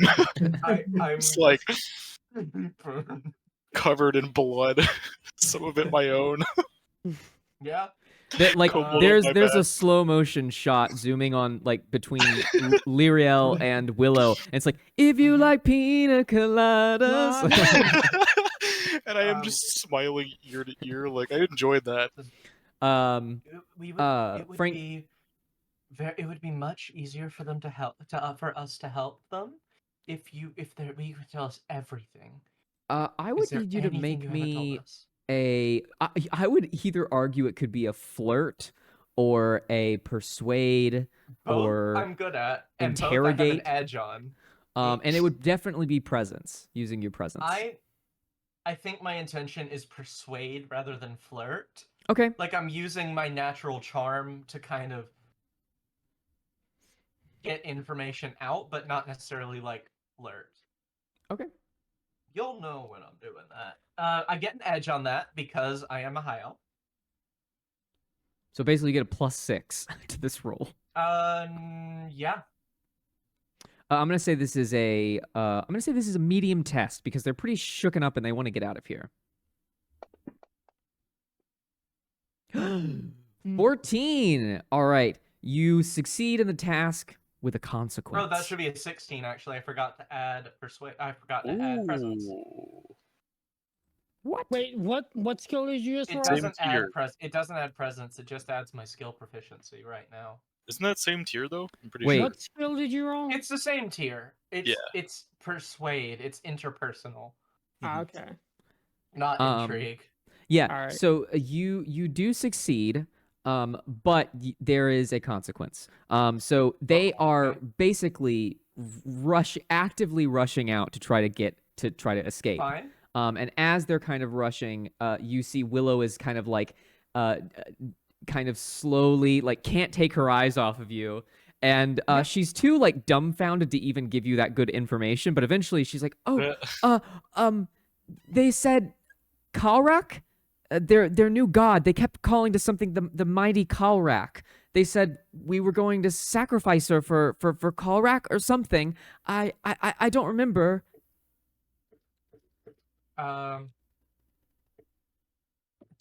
I'm It's like covered in blood. Some of it my own. yeah. Like Kobold there's on my a back. slow motion shot zooming on like between Lyriel and Willow, and it's like if you like pina coladas. And I am just smiling ear to ear, like I enjoyed that. Frank. It would be much easier for them to help for us to help them if we could tell us everything. I Is would there need you to anything make you haven't told me us? I would either argue it could be a flirt or a persuade Both or I'm good at, and interrogate. both I have an edge on. And it would definitely be presence, using your presence. I think my intention is persuade rather than flirt. Okay. Like I'm using my natural charm to kind of get information out, but not necessarily like flirt. Okay. You'll know when I'm doing that. I get an edge on that because I am a high elf. So basically, you get a +6 to this roll. Yeah. I'm gonna say this is a medium test because they're pretty shooken up and they want to get out of here. 14. All right, you succeed in the task with a consequence. Oh, that should be a 16. Actually, I forgot to add persuade. I forgot to add presence. What? Wait, what skill did you just It roll? doesn't add tier. It doesn't add presence. It just adds my skill proficiency right now. Isn't that same tier though? I'm pretty Wait. sure. What skill did you roll? It's the same tier. It's Yeah. it's persuade. It's interpersonal, Okay. not intrigue. Yeah. All right. So you do succeed, but there is a consequence. So they are basically actively rushing out to try to escape. Fine. And as they're kind of rushing, you see Willow is kind of like, kind of slowly, like can't take her eyes off of you. And she's too like dumbfounded to even give you that good information. But eventually she's like, they said Kalrak, their new god. They kept calling to something the mighty Kalrak. They said we were going to sacrifice her for Kalrak or something. I don't remember.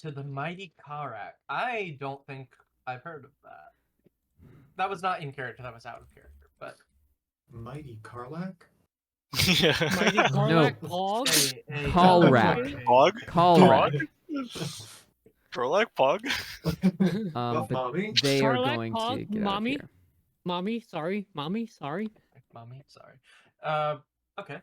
to the mighty Karak. I don't think I've heard of that. That was not in character. That was out of character. But Mighty Karlak? Yeah. Mighty Karlak Pog. Kalrak. Pog? Kalrak. Krolak Pog? Buff But mommy? they are Charlotte going to Pog, get out of mommy? here. Mommy, sorry. Mommy, sorry. mommy, sorry. Okay.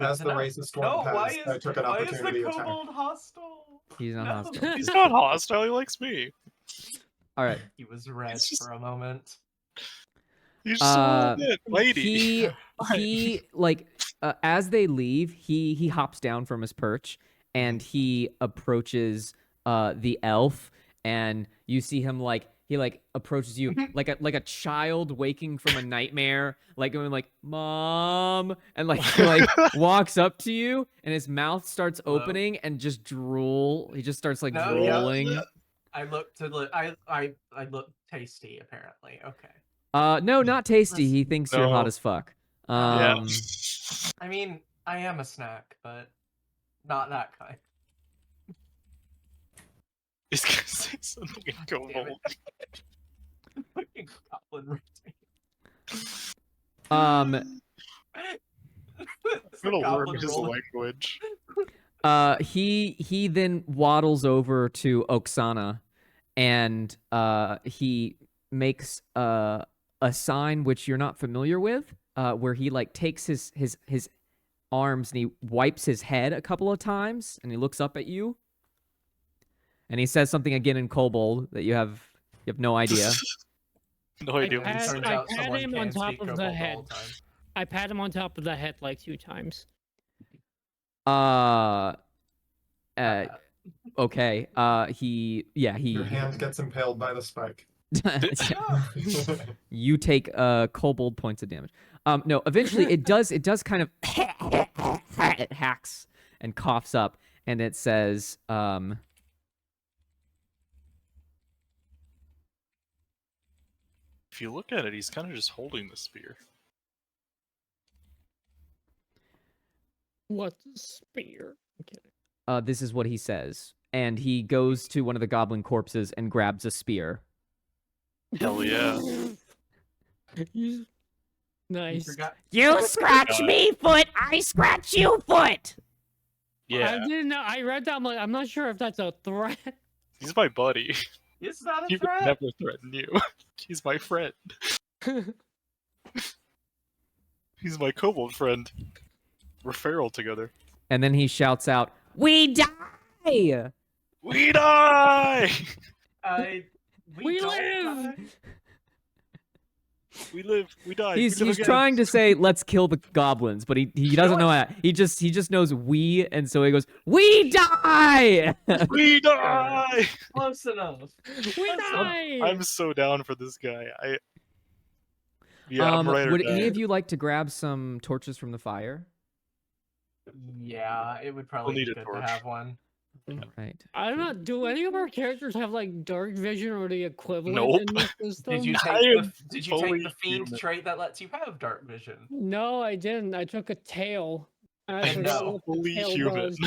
As to the know. racist No, one why passed, is I took an why is the opportunity attack. kobold hostile? He's not No. hostile. He's not hostile, he likes me. All right. He was red It's just- for a moment. He's just a Uh, little bit lady. He like as they leave, he hops down from his perch and he approaches the elf, and you see him he approaches you like a child waking from a nightmare, like going like mom, and he walks up to you and his mouth starts Hello? opening and just drool. He just starts No, yeah. drooling. I look tasty apparently. Okay. No, not tasty. Listen. He thinks you're hot No. as fuck. Yeah. I mean, I am a snack, but not that kind. He's gonna say something and go Damn it. bold. Fucking goblin I'm gonna learn his language. He then waddles over to Oksana, and he makes a sign which you're not familiar with, where he takes his arms and he wipes his head a couple of times, and he looks up at you, and he says something again in Kobold that you have no idea. No idea what I he's had- saying. Turns out pat someone him can on top speak of the kobold the head. whole time. I pat him on top of the head like 2 times. Okay. Your hand gets impaled by the spike. You take kobold points of damage. No, eventually it does kind of it hacks and coughs up, and it says If you look at it, he's kind of just holding the spear. What's a spear? I'm kidding. this is what he says, and he goes to one of the goblin corpses and grabs a spear. Hell yeah. You- Nice. Forgot. You scratch me, foot. I scratch you, foot. Yeah, I didn't know. I read that. I'm like, I'm not sure if that's a threat. he's my buddy. Is that He a would threat? never threaten you. He's my friend. He's my kobold friend. We're feral together. And then he shouts out, "We die!" We die! We We don't live! die. We live, we die. He's we live again. trying to say, "Let's kill the goblins," but he doesn't know that. He just knows "we," and so he goes, "We die!" We die! Close enough. We die! I'm so down for this guy. I'm right or Would die. any of you like to grab some torches from the fire? Yeah, it would probably need be a good torch. to have one. Right. I don't know. Do any of our characters have dark vision or the equivalent Nope. in this system? Did you I take am the fully fiend human. trait that lets you have dark vision? No, I didn't. I took a tail. I I forgot know. what the Fully tail human. does.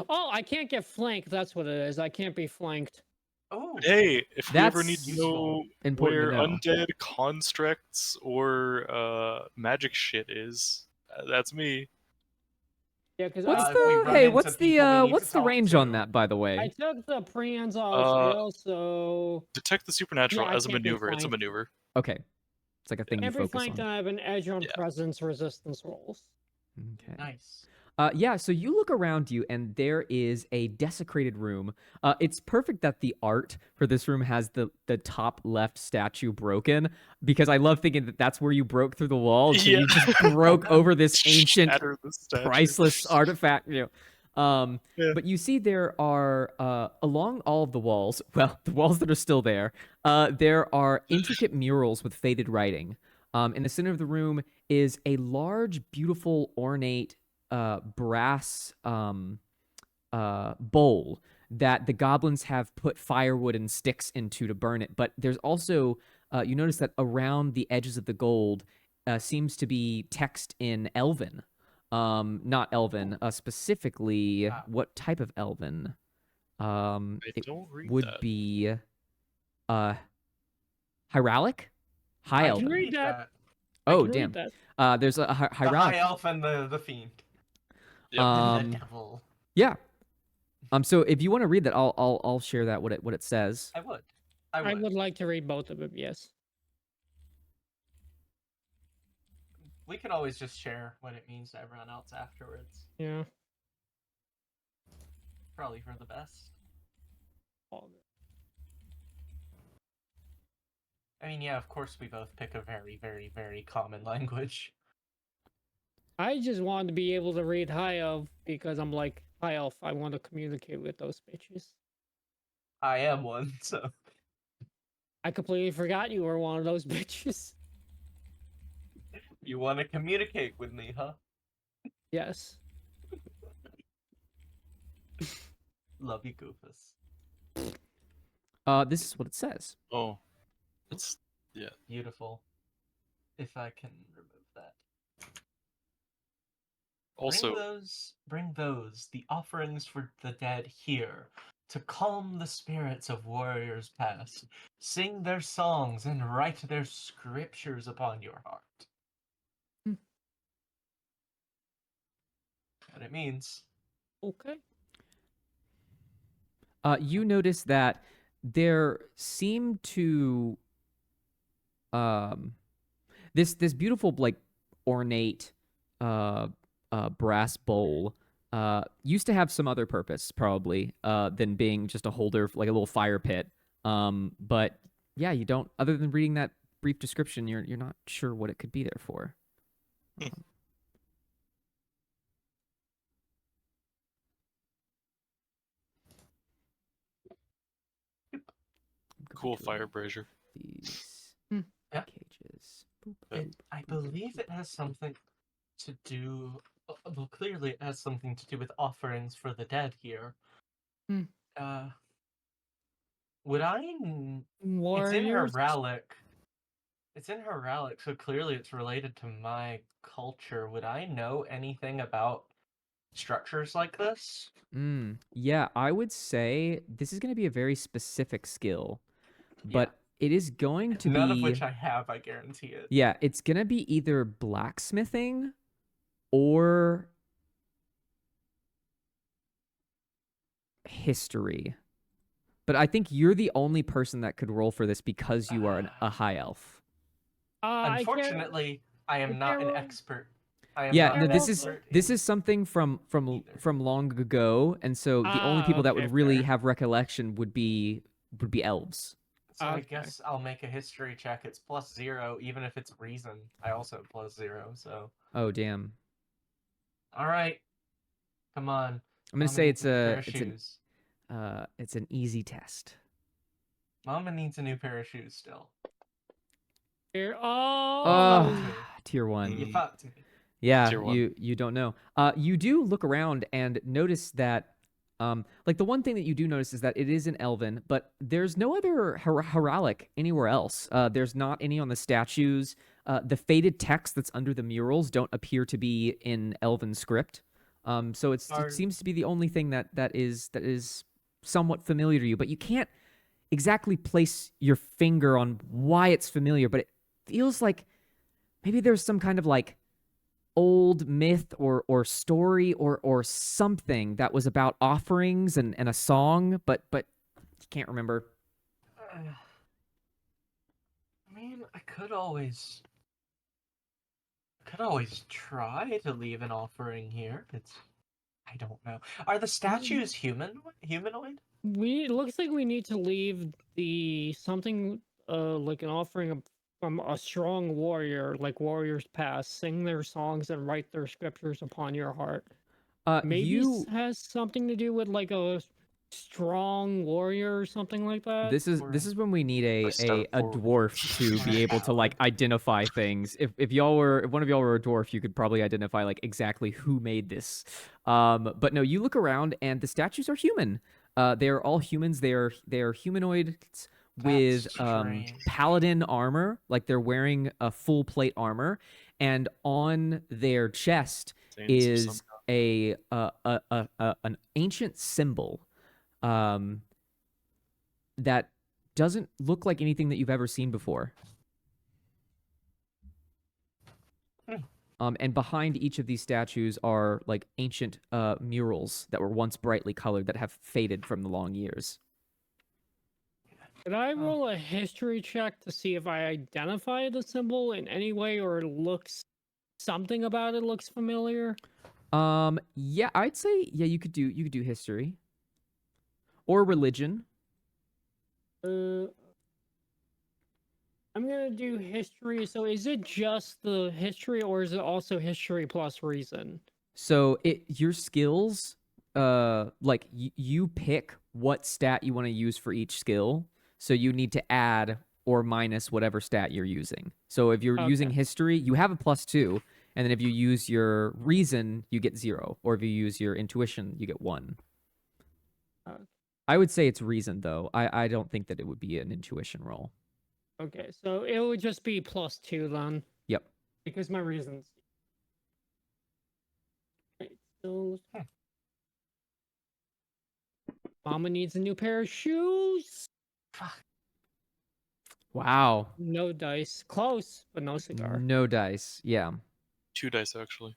Oh, I can't get flanked. That's what it is. I can't be flanked. Oh, Hey, if we ever need That's to know important where to know. undead constructs or magic shit is, that's me. Yeah, because What's if we the run hey? into What's people we need what's to the talk range on to. that, by the I way? took the prehensile Uh, scale, so Detect the supernatural Yeah, I as a can't be maneuver. It's a flanked. maneuver. Okay, it's like a thing you every focus flank on. I have an edge on Yeah. presence resistance rolls. Okay. nice. Yeah, so you look around you, and there is a desecrated room. It's perfect that the art for this room has the top left statue broken, because I love thinking that that's where you broke through the wall. So Yeah. you just broke over this ancient, Shatter the statue. priceless artifact. Yeah. Yeah. But you see there are, along all of the walls, well, the walls that are still there, there are intricate murals with faded writing. In the center of the room is a large, beautiful, ornate brass bowl that the goblins have put firewood and sticks into to burn it. But there's also, you notice that around the edges of the gold seems to be text in Elven. Not Elven, specifically, Ah. what type of Elven? It don't read would that. be Hieralic? High I Elven. can read read that. that. I Oh, can read damn. that. There's a The Hieralic. high elf and the fiend. Yep. And the devil. Yeah. So if you want to read that, I'll share that what it says. I would. I would like to read both of them. Yes. We could always just share what it means to everyone else afterwards. Yeah. Probably for the best. I mean, yeah, of course we both pick a very, very, very common language. I just wanted to be able to read High Elf because I'm like, High Elf, I want to communicate with those bitches. I am one, so. I completely forgot you were one of those bitches. You want to communicate with me, huh? Yes. Love you, Goofus. This is what it says. Oh, it's Beautiful. If I can remove that. also Bring those, the offerings for the dead here, to calm the spirits of warriors past. Sing their songs and write their scriptures upon your heart. What it means. Okay. You notice that there seem to this beautiful like ornate brass bowl used to have some other purpose probably than being just a holder like a little fire pit. But yeah, you don't, other than reading that brief description, you're not sure what it could be there for. cool fire brazier. These Yeah. cages. Boop, boop, I boop, believe boop. it has something to do. Well, clearly it has something to do with offerings for the dead here. Hmm. Would I? It's in Warriors. Heraldic. It's in Heraldic, so clearly it's related to my culture. Would I know anything about structures like this? Yeah, I would say this is going to be a very specific skill, Yeah. but it is going to None be of which I have, I guarantee it. yeah, it's going to be either blacksmithing or history. But I think you're the only person that could roll for this because you are a high elf. Unfortunately, I am not an expert. I am Yeah, not no, an this expert is something from either. long ago, and so the only people that okay, would really fair. have recollection would be elves. So I Okay. guess I'll make a history check. It's +0, even if it's reason. I also have +0, so. Oh damn! All right, come on. I'm gonna Mama say needs a new pair of shoes. it's an easy test. Mama needs a new pair of shoes still. Here. Oh, fucked me. tier 1. You fucked me. Yeah, Tier 1. you don't know. You do look around and notice that, like the one thing that you do notice is that it is an elven, but there's no other heraldic anywhere else. There's not any on the statues. The faded text that's under the murals don't appear to be in elven script. So it seems to be the only thing that is somewhat familiar to you, but you can't exactly place your finger on why it's familiar, but it feels like maybe there's some kind of like old myth or story or something that was about offerings and a song, but you can't remember. I mean, I could always try to leave an offering here. I don't know. Are the statues humanoid? It looks like we need to leave the something like an offering from a strong warrior, like warriors past, sing their songs and write their scriptures upon your heart. Maybe You has something to do with like a strong warrior or something like that. this is when we need a step forward. dwarf to be able to like identify things. If one of y'all were a dwarf, you could probably identify like exactly who made this. But no, you look around and the statues are human. They are all humans. They are humanoids with strange. paladin armor, like they're wearing a full plate armor, and on their chest Saints of is some kind. an ancient symbol. that doesn't look like anything that you've ever seen before. And behind each of these statues are like ancient murals that were once brightly colored that have faded from the long years. Could I roll a history check to see if I identify the symbol in any way, or it looks something about it looks familiar? Yeah, I'd say you could do history or religion. I'm gonna do history. So is it just the history, or is it also history plus reason? So your skills, like you pick what stat you want to use for each skill. So you need to add or minus whatever stat you're using. So if you're using history, you have a +2, and then if you use your reason, you get 0, or if you use your intuition, you get 1. I would say it's reason though. I don't think that it would be an intuition roll. Okay, so it would just be +2 then. Yep. Because my reasons. Right, so Mama needs a new pair of shoes. Wow. No dice. Close, but no cigar. No dice. Yeah. 2 dice actually.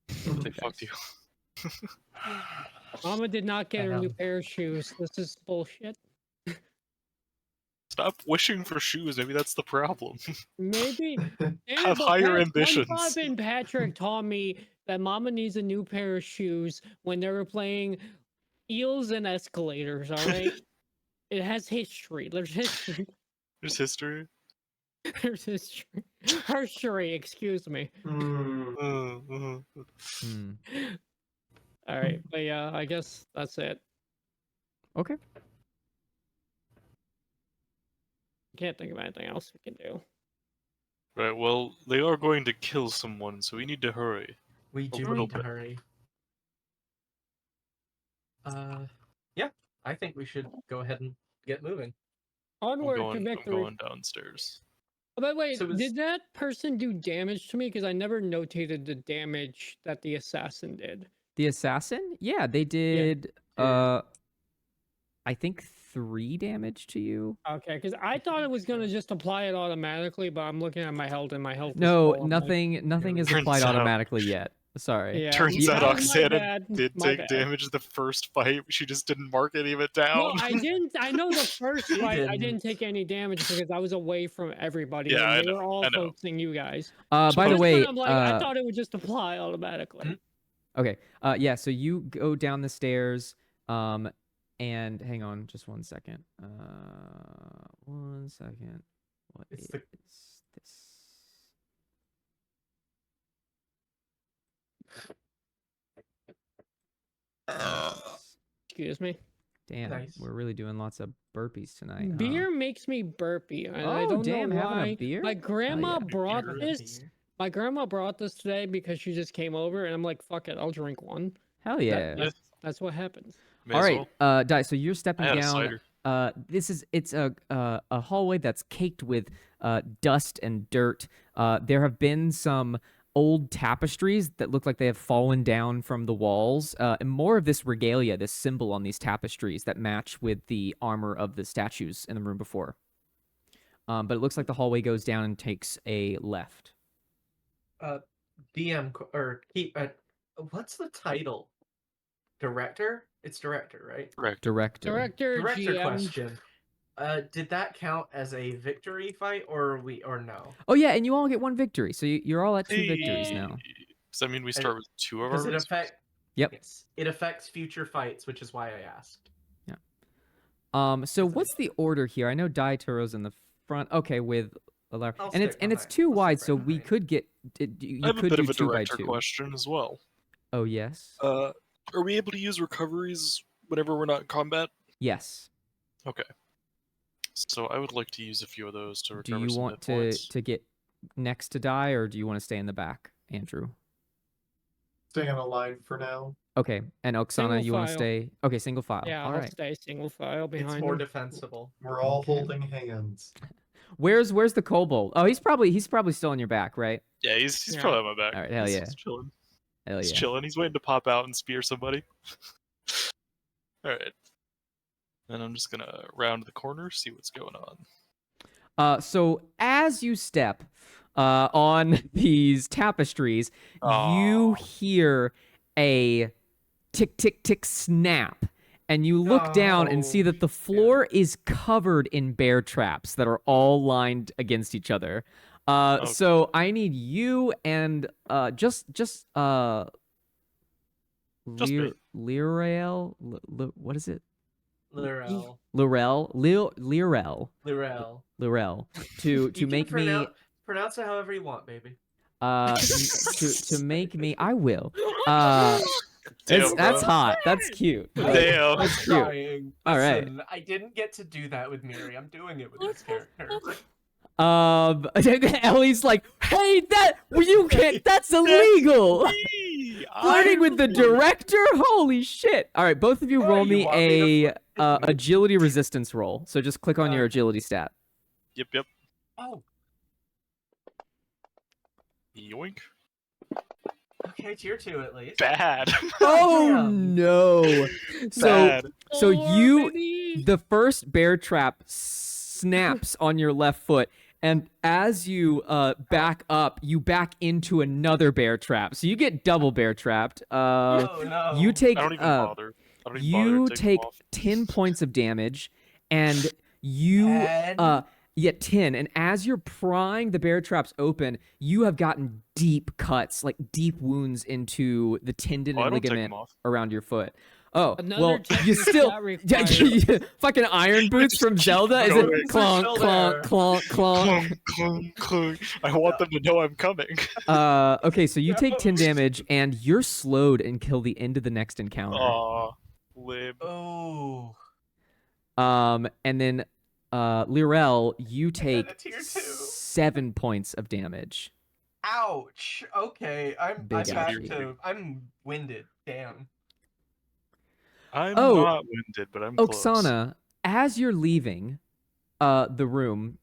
They fucked you. Mama did not get I her new know. pair of shoes. This is bullshit. Stop wishing for shoes. Maybe that's the problem. Maybe. Have higher ambitions. SpongeBob and Patrick taught me that Mama needs a new pair of shoes when they were playing Eels and Escalators, alright? It has history. There's history. There's history. There's history. Herstory, excuse me. Alright, but yeah, I guess that's it. Okay. Can't think of anything else we can do. Right, well, they are going to kill someone, so we need to hurry. We do little need to bit. hurry. Yeah, I think we should go ahead and get moving. Onward to I'm victory. going downstairs. Oh, but wait, So is- did that person do damage to me? Because I never notated the damage that the assassin did. The assassin? Yeah, they did. I think 3 damage to you. Okay, because I thought it was gonna just apply it automatically, but I'm looking at my health and my health. is No, full. I'm like, nothing is Turns applied out- automatically yet. Sorry. yeah, Turns that out was my Oksana bad, did my take bad. damage the first fight. She just didn't mark any of it down. No, I didn't. I know the first She fight I didn't. didn't take any damage because I was away from everybody. Yeah, and I they know, were all I know. focusing you guys. By the This way, one, I'm like, I thought it would just apply automatically. okay. Yeah, so you go down the stairs, and hang on just 1 second. 1 second. What It's is the- this? Excuse me. Damn, Nice. we're really doing lots of burpees tonight. huh? Beer makes me burpy, and I Oh, don't damn, know having a why. beer? My Hell grandma yeah. brought Beer, this. beer. My grandma brought this today because she just came over, and I'm like, "Fuck it, I'll drink one." Hell yeah. That's what happens. May All as right, well. Di, so you're I stepping had a down. cider. It's a hallway that's caked with dust and dirt. There have been some old tapestries that look like they have fallen down from the walls, and more of this regalia, this symbol on these tapestries that match with the armor of the statues in the room before. But it looks like the hallway goes down and takes a left. DM or keep. What's the title? Director? It's director, right? Correct. Director. Director GM. Question. Did that count as a victory fight, or no? Oh yeah, and you all get 1 victory, so you're all at 2 victories now. Does that mean we start with 2 of our Does it races? affect? Yep. Yes, it affects future fights, which is why I asked. So what's the order here? I know Daituro's in the front. Okay, with Alara. I'll And it's stick and it's behind. 2 I'll wide, stick so right we behind. could get you I have a could bit do of a 2 by director 2. question as well. Oh yes. Are we able to use recoveries whenever we're not in combat? Yes. Okay. So I would like to use a few of those to Do recover you some want hit to points. get next to die, or do you want to stay in the back, Andrew? Staying on a line for now. Okay, and Oksana, Single you want to file. stay? Okay, single file. Yeah, All I'll right. stay single file behind It's more him. defensible. We're all Okay. holding hands. Where's the kobold? Oh, he's probably still on your back, right? Yeah, he's Yeah. probably on my back. All right, hell He's yeah. just chilling. Hell He's yeah. chilling. He's waiting to pop out and spear somebody. All right. And I'm just gonna round the corner, see what's going on. So as you step on these tapestries, you Aw. hear a tick, tick, tick snap. And you look down and see that the floor is covered in bear traps that are all lined against each other. Okay. So I need you and just Just me. Lirael, what is it? Lirel. Lirel to You make can me pronounce it however you want, baby. to make me I will. Damn, That's bro. hot. That's cute. Damn. That's cute. Trying. All right. Listen, I didn't get to do that with Miri. I'm doing it with this character. Ellie's like, hey, you can't. That's illegal. Flirting with the director? Holy shit! All right, both of you Oh, roll you me want me to a agility resistance roll. So just click on your agility stat. Yep. Oh, Yoink. okay, tier 2 at least. Bad. Oh Damn. no! So Bad. the first bear trap snaps on your left foot, and as you back up, you back into another bear trap. So you get double bear trapped. Oh no. You take I don't even bother. I don't even bother you to take them off. 10 points of damage, and you 10? 10. And as you're prying the bear traps open, you have gotten deep cuts, like deep wounds into the tendon Oh, I and don't take ligament them off. around your foot. Oh, Another well, technique you still not required. fucking iron boots from Zelda. Is going. it clonk, Still clonk, there. clonk, clonk? Clunk, clunk, clunk. I want them to know I'm coming. Okay, so you take 10 damage, and you're slowed until the end of the next encounter. Aw, lib. Oh. And then Lirel, you a take tier 2. 7 points of damage. Ouch. Okay, I'm Big back ouchie. to. I'm winded. Damn. I'm Oh, not winded, but I'm close. Oksana, as you're leaving the room,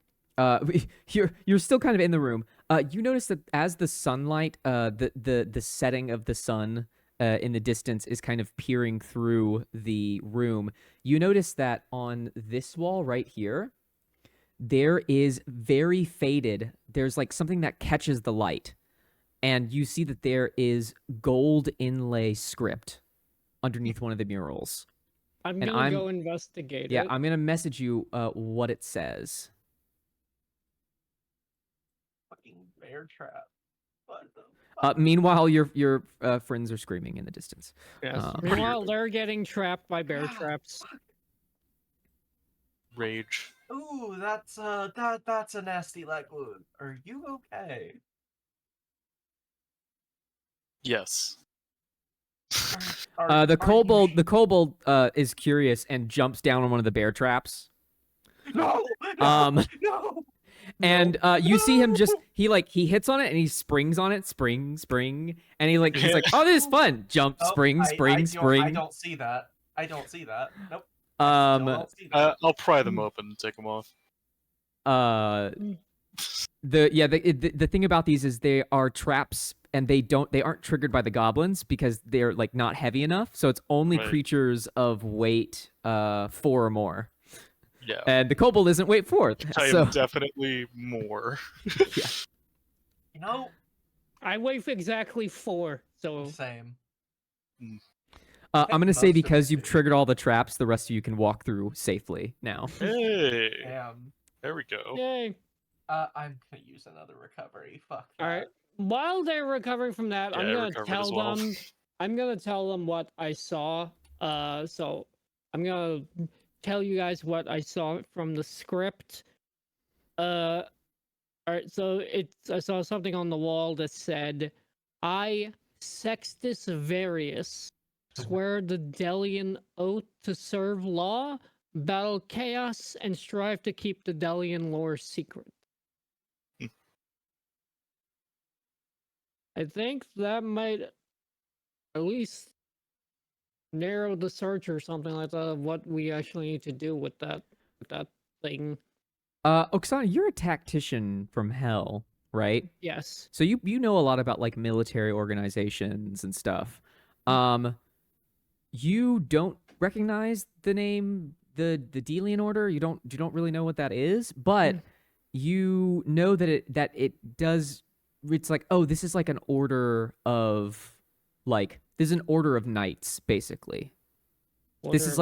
you're still kind of in the room. You notice that as the sunlight, the setting of the sun in the distance is kind of peering through the room. You notice that on this wall right here, there is very faded. There's like something that catches the light, and you see that there is gold inlay script underneath one of the murals. I'm And gonna go investigate Yeah, it. I'm gonna message you what it says. Fucking bear trap. What the fuck? Meanwhile, your friends are screaming in the distance. Yes. Meanwhile, they're getting trapped by bear traps. Rage. Ooh, that's that's a nasty leg wound. Are you okay? Yes. The kobold is curious and jumps down on one of the bear traps. No! Um, No! And you see him just he hits on it and he springs on it, spring, and he's like, oh, this is fun. Jump, Oh, spring. I don't see that. I don't see that. Nope. I still don't see that. I'll pry them open and take them off. The thing about these is they are traps and they aren't triggered by the goblins because they're like not heavy enough. So it's only Right. creatures of weight 4 or more. Yeah. And the kobold isn't weight 4. I So am definitely more. yeah. You know, I weigh exactly 4, so same. I'm gonna say most of because it you've is. triggered all the traps, the rest of you can walk through safely now. Hey. Damn. There we go. yay. I'm gonna use another recovery. Fuck that. All right. While they're recovering from that, Yeah, I'm I gonna recovered tell as well. them. I'm gonna tell them what I saw. So I'm gonna tell you guys what I saw from the script. All right. So I saw something on the wall that said, "I, Sextus Varius, swear the Delian oath to serve law, battle chaos, and strive to keep the Delian lore secret." I think that might at least narrow the search or something like that of what we actually need to do with that thing. Oksana, you're a tactician from hell, right? Yes. So you know a lot about like military organizations and stuff. You don't recognize the name the Delian Order. You don't really know what that is, but you know that it does. It's like, oh, this is like an order of this is an order of knights, basically. This is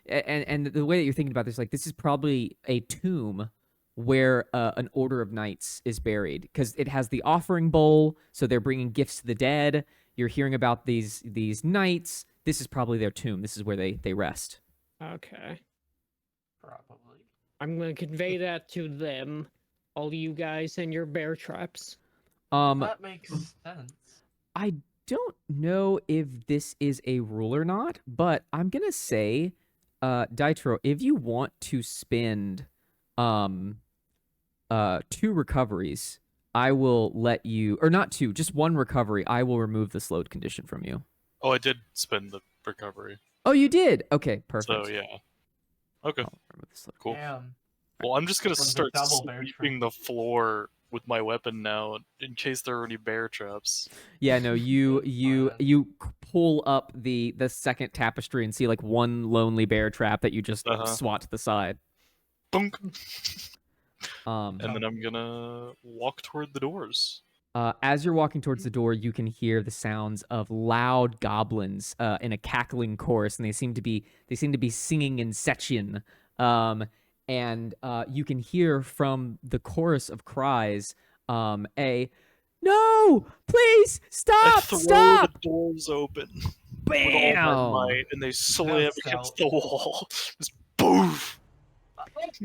and the way that you're thinking about this, like, this is probably a tomb where an order of knights is buried, because it has the offering bowl, so they're bringing gifts to the dead. You're hearing about these knights. This is probably their tomb. This is where they rest. Okay. Probably. I'm gonna convey that to them, all you guys and your bear traps. That makes sense. I don't know if this is a rule or not, but I'm gonna say, Daitro, if you want to spend 2 recoveries, I will let you, or not 2, just 1 recovery. I will remove the slowed condition from you. Oh, I did spend the recovery. Oh, you did? Okay, perfect. So yeah. Okay. I'll remove the slowed. Cool. Damn. Well, I'm just gonna Was it start double bear sweeping the floor with my weapon now, in case there are any bear traps. Yeah, no, you pull up the second tapestry and see like one lonely bear trap that you just swat to the side. Bunk. And And then I'm gonna walk toward the doors. as you're walking towards the door, you can hear the sounds of loud goblins in a cackling chorus, and they seem to be singing in Sechian. And you can hear from the chorus of cries, a "No, please I stop, throw stop!" the doors open Bam! with all my might, and they slam That's against the wall. Just boof.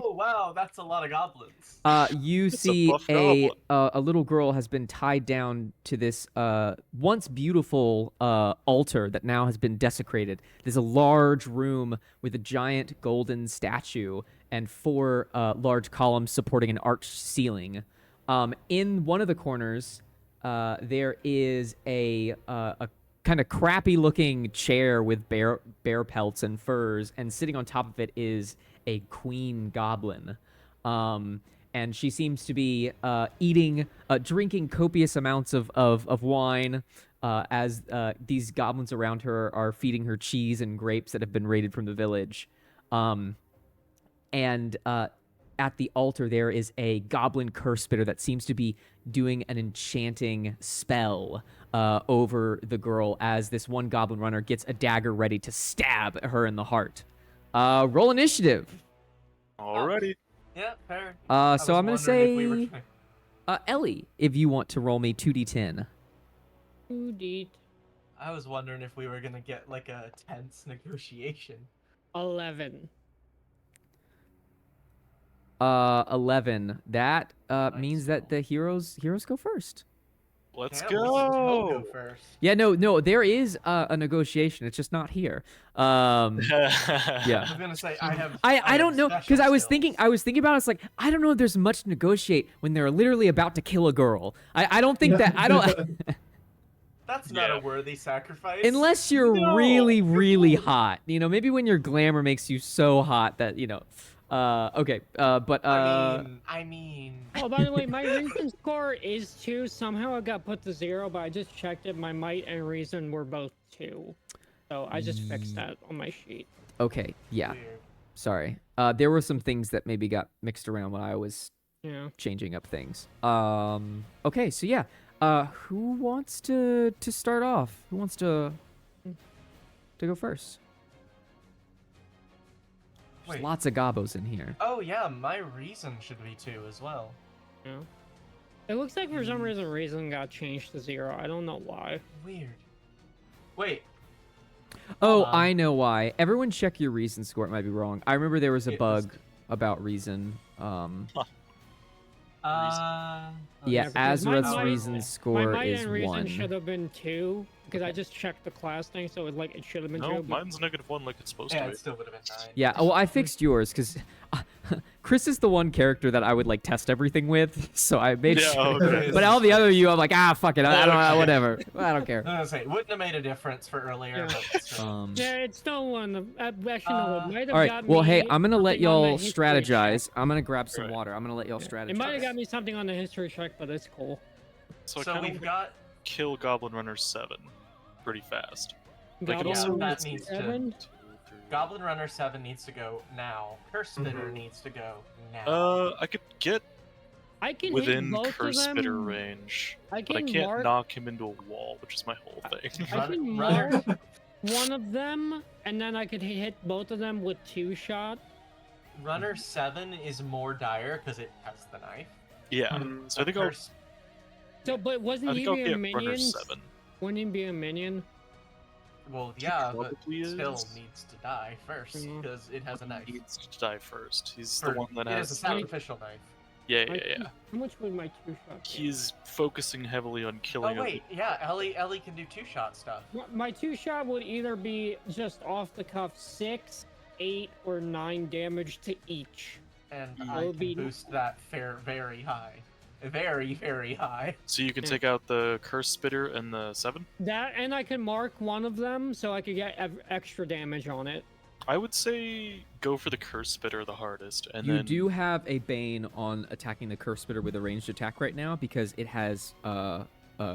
Oh wow, that's a lot of goblins. You It's a see buff a little girl has been tied down to this once beautiful altar that now has been desecrated. There's a large room with a giant golden statue and 4 large columns supporting an arched ceiling. In one of the corners, there is a kind of crappy-looking chair with bear pelts and furs, and sitting on top of it is a queen goblin. And she seems to be drinking copious amounts of wine, as these goblins around her are feeding her cheese and grapes that have been raided from the village. And at the altar, there is a goblin curse spitter that seems to be doing an enchanting spell over the girl, as this one goblin runner gets a dagger ready to stab her in the heart. Roll initiative. Alrighty. Yeah, fair. So I'm gonna say, If we were trying- Ellie, if you want to roll me 2d10. 2d I was wondering if we were gonna get like a tense negotiation. 11. 11. That Nice means that roll. the heroes go first. Let's Yeah, we'll go. first. Yeah, no, there is a negotiation. It's just not here. I Yeah. was gonna say I have. I have don't know, special because I was skills. thinking about it. It's like, I don't know if there's much to negotiate when they're literally about to kill a girl. I don't think that I don't That's not Yeah. a worthy sacrifice. unless you're No. really really hot. Maybe when your glamour makes you so hot that okay. But I mean. Oh, by the way, my reason score is 2. Somehow it got put to 0, but I just checked it. My might and reason were both 2. So I just fixed that on my sheet. okay, yeah. Weird. Sorry. There were some things that maybe got mixed around when I was Yeah. changing up things. Okay, so yeah. Who wants to start off? Who wants to go first? There's Wait. lots of gobos in here. Oh yeah, my reason should be 2 as well. Yeah. It looks like for some reason got changed to 0. I don't know why. Weird. Wait. Oh, on. I know why. Everyone check your reason score. It might be wrong. I remember there was a It was- bug about reason. Yeah, because my Azrath's might- reason My score might is and reason 1. should have been 2 because I just checked the class thing, so it should have been 2. No, but- mine's -1 like it's supposed Yeah, to it be. still would have been 9. Yeah, well, I fixed yours because Chris is the one character that I would like test everything with, so I made Yeah, sure. okay. But all the other you, I'm like, fuck it, I don't know, Okay. whatever, I don't care. I was gonna say, it wouldn't have made a difference for earlier, Yeah. but still. Yeah, it's still one. Actually, no, it might have All right, got well, me hey, I'm gonna let something on the y'all history strategize. check. I'm gonna grab some Right. water. I'm gonna let y'all strategize. It might have got me something on the history check, but it's cool. So I So kind we've of got. kill Goblin Runner 7 pretty fast. Like, Goblin yeah, also, that it's needs to- 7? 2, 3, Goblin Runner 7 needs to go now. Curse Spitter Mhm. needs to go now. I could get I can hit within both Curse of Spitter them. range, I but I can can't mark. knock him into a wall, which is my whole thing. I can Runner. mark one of them, and then I could hit both of them with 2-shot. Runner 7 is more dire because it has the knife. Yeah, Mm, so I think I'll Curse. So, but wasn't he I'll be a get Runner minion? 7. Wouldn't he be a minion? Well, He yeah, but probably still is. needs to die first Mhm. because it has a knife. He needs to die first. He's Or the one that it has a has. sacrificial knife. Yeah, My yeah, yeah. How much would my 2-shot be? He's focusing heavily on Oh killing. wait, yeah, Ellie can do 2-shot stuff. My 2-shot would either be just off the cuff 6, 8, or 9 damage to each. And Mm. I It'll can be- boost that very high. Very, very high. So you can Yeah. take out the Curse Spitter and the 7. That, and I can mark one of them so I could get extra damage on it. I would say go for the Curse Spitter the hardest, and You then do have a Bane on attacking the Curse Spitter with a ranged attack right now because it has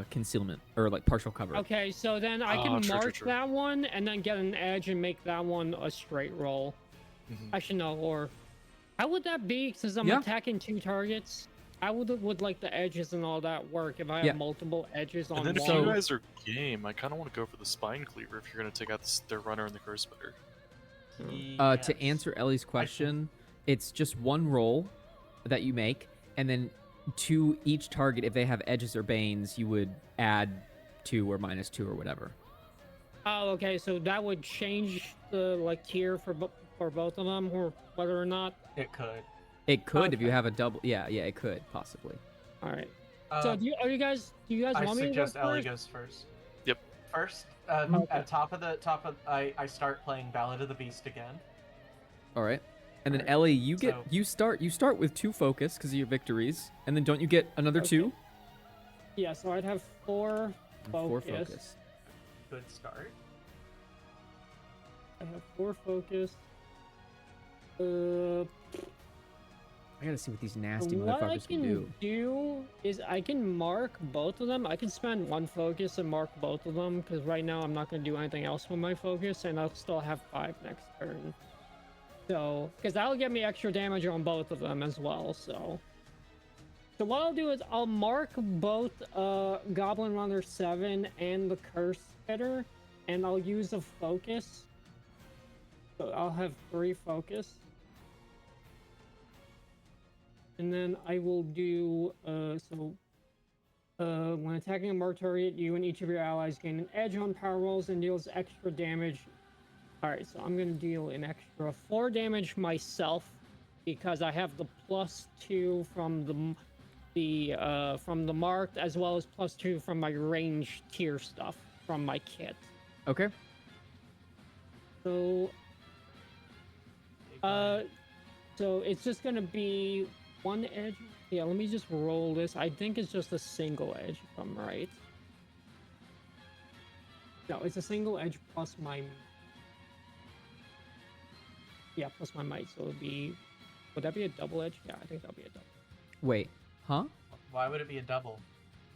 concealment or like partial cover. Okay, so then I Ah, can true, mark true. that one and then get an edge and make that one a straight roll. Mhm. I should know, or how would that be? Since I'm Yeah. attacking 2 targets, I would like the edges and all that work if I have Yeah. multiple edges on And then if one. you guys are game, I kind of want to go for the Spine Cleaver if you're going to take out their Runner and the Curse Spitter. To Yes. answer Ellie's question, it's just one roll that you make, and then to each target, if they have edges or banes, you would add 2 or -2 or whatever. Oh, okay, so that would change the tier for both of them, or whether or not. It could. It could if you Okay. have a double. Yeah, it could possibly. All right. So Uh, do you guys I want me to go suggest Ellie first? goes first. Yep. First, Okay. at top of, I start playing Ballad of the Beast again. All right. And then Alright, Ellie, you so- start with 2 focus because of your victories, and then don't you get another Okay. 2? Yeah, so I'd have 4 And 4 focus. focus. Good start. I have 4 focus. I gotta see what these nasty What I motherfuckers can do. is I can mark both of them. I can spend 1 focus and mark both of them because right now I'm not going to do anything else with my focus, and I'll still have 5 next turn. So, because that'll get me extra damage on both of them as well. So what I'll do is I'll mark both Goblin Runner 7 and the Curse Spitter, and I'll use a focus. So I'll have 3 focus. And then I will do, when attacking a marked target, you and each of your allies gain an edge on power rolls and deals extra damage. Alright, so I'm going to deal an extra 4 damage myself because I have the +2 from the marked as well as +2 from my range tier stuff from my kit. Okay. So, so it's just going to be 1 edge. Yeah, let me just roll this. I think it's just a single edge, if I'm right. No, it's a single edge plus my... Yeah, plus my might. So it would be... Would that be a double edge? Yeah, I think that'll be a double. Wait. Huh? Why would it be a double?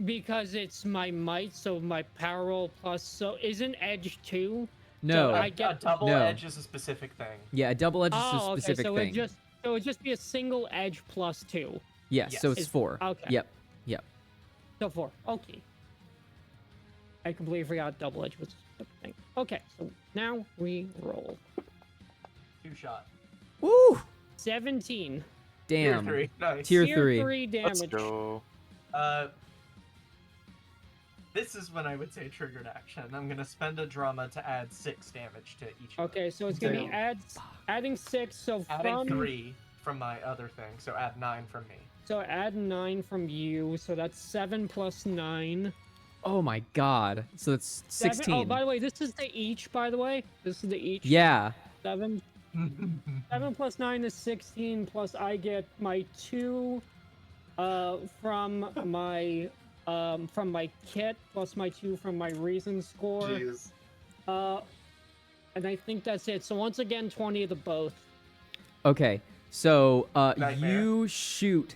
Because it's my might, so my power roll plus... So isn't edge 2? No. I A get... double No. edge is a specific thing. Yeah, a double edge is Oh, a okay, specific so thing. it would just be a single edge plus 2. Yes, so Yes. it's 4. Okay. Yep. So 4. Okay. I completely forgot double edge was a thing. Okay, so now we roll. 2-shot. Woo! 17. Tier Damn. 3. Nice. Tier Tier 3. 3 Let's damage. go. This is when I would say triggered action. I'm gonna spend a drama to add 6 damage to each. of them. Okay, so it's gonna be Damn. adding 6. So Adding from 3 from my other thing, so add 9 from me. so add 9 from you. So that's 7 plus 9. Oh my god. So it's 16. Oh, by the way, this is the each. By the way, this is the each. Yeah. 7 plus 9 is 16. Plus I get my 2 from my kit, plus my 2 from my reason score. Jeez. And I think that's it. So once again, 20 of the both. Okay. So Nightmare. you shoot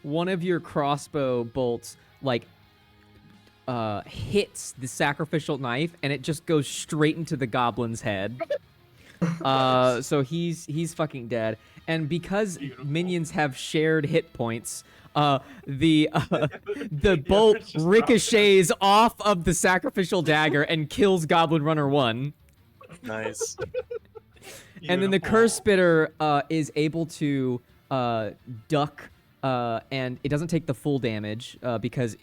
one of your crossbow bolts like hits the sacrificial knife, and it just goes straight into the goblin's head. So he's fucking dead. And because Beautiful. minions have shared hit points, the bolt just dropped ricochets off of the sacrificial dagger and kills Goblin Runner 1. Nice. And then the Beautiful. curse spitter is able to duck, and it doesn't take the full damage because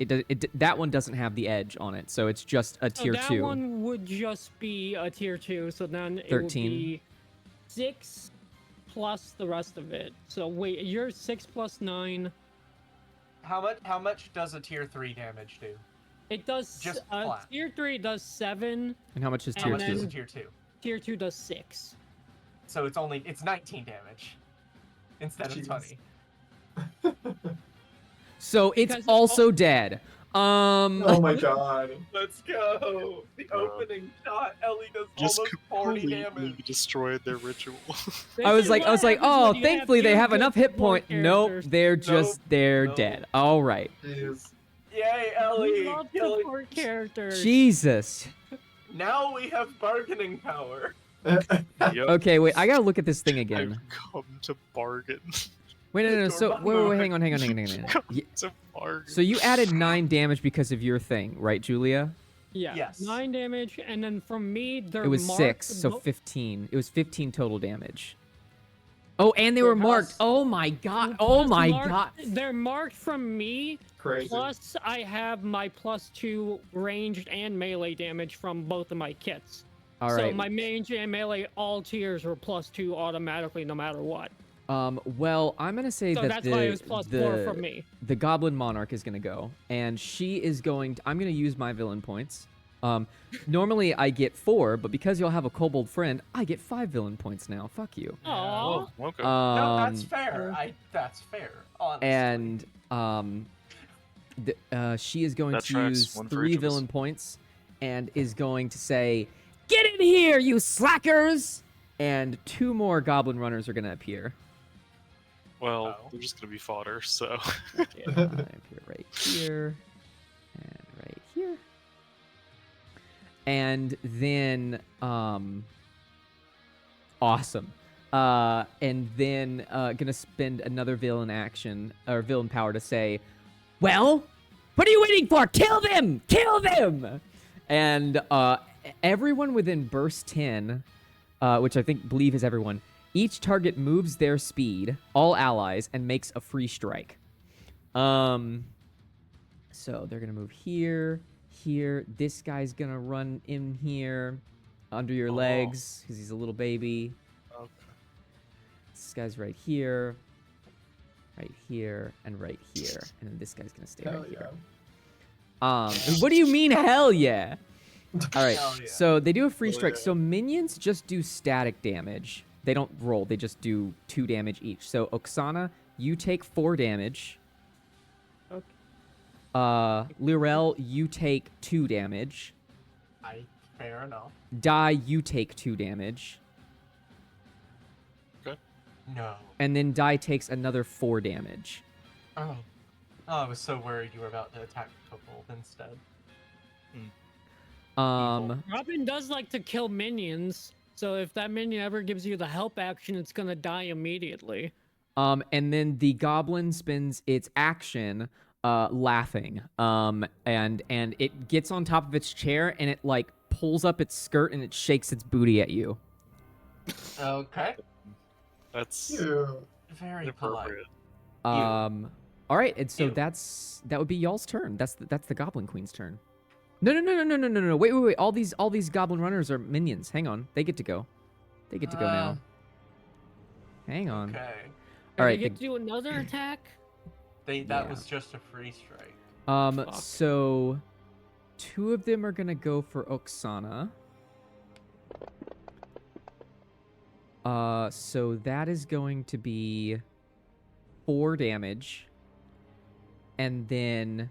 that one doesn't have the edge on it, so it's just a tier that 2. one would just be a tier 2, so then it 13. would be 6 plus the rest of it. So wait, you're 6 plus 9. How much does a tier 3 damage do? It does Just flat. tier 3 does 7, And how much is And tier How much then- does a 2? tier 2? tier 2 does 6. So it's 19 damage instead of Jeez. 20. So it's Because- also dead. Oh my god. Let's go. The Bro. opening shot, Ellie does Just almost 40 completely damage. destroyed their ritual. I was like, oh, thankfully they have enough hit point. point. Nope, they're Nope. dead. All right. Jeez. Yay, We Ellie! love Killing- support characters. Jesus. Now we have bargaining power. Yep. Okay, wait. I gotta look at this thing again. I've come to bargain. Wait, no. Your So wait. Hang on. Yeah, to bargain. so you added 9 damage because of your thing, right, Julia? Yeah. Yes. 9 damage, and then from me, they're It was marked 6, so bo- 15. It was 15 total damage. Oh, and they So were plus- marked. Oh my god. Oh plus my marked- god. They're marked from me. Crazy. Plus, I have my +2 ranged and melee damage from both of my kits. All so right. my range and melee, all tiers were +2 automatically, no matter what. Well, I'm gonna say So that that's why it was +4 from me. the Goblin Monarch is gonna go, and she is going. I'm gonna use my villain points. Normally I get 4, but because you'll have a kobold friend, I get 5 villain points now. Fuck you. Aww. Oh, okay. No, that's Um, fair. That's fair. Honestly. and she is going That to tracks, use one for 3 each of us. villain points, and is going to say, "Get in here, you slackers!" And 2 more Goblin Runners are gonna appear. Well, Oh. they're just gonna be fodder, so. Yeah, appear right here, and right here. And then, awesome. And then, gonna spend another villain action, or villain power to say, well, what are you waiting for? Kill them! Kill them! And, everyone within burst 10, which I believe is everyone, each target moves their speed, all allies, and makes a free strike. So they're gonna move here, here. This guy's gonna run in here, under your Oh. legs, because he's a little baby. Okay. This guy's right here, and right here, and then this guy's gonna stay Hell right yeah. here. What do you mean, hell yeah? All right, Hell yeah. so they do a free Hell strike. yeah. So minions just do static damage. They don't roll. They just do 2 damage each. So Oksana, you take 4 damage. Okay. Lirel, you take 2 damage. Fair enough. Dai, you take 2 damage. No. And then Dai takes another 4 damage. Oh. Oh, I was so worried you were about to attack Kobold instead. Robin does like to kill minions, so if that minion ever gives you the help action, it's gonna die immediately. And then the goblin spends its action laughing. And it gets on top of its chair and it like pulls up its skirt and it shakes its booty at you. Okay. That's Ew. Very polite. inappropriate. All right, and so Ew. that would be y'all's turn. That's the Goblin Queen's turn. No. Wait. All these Goblin Runners are minions. Hang on, they get to go. They get to go now. Hang on. Okay. All right. They get to do another attack. That Yeah. was just a free strike. Fuck. So 2 of them are gonna go for Oksana. So that is going to be 4 damage. And then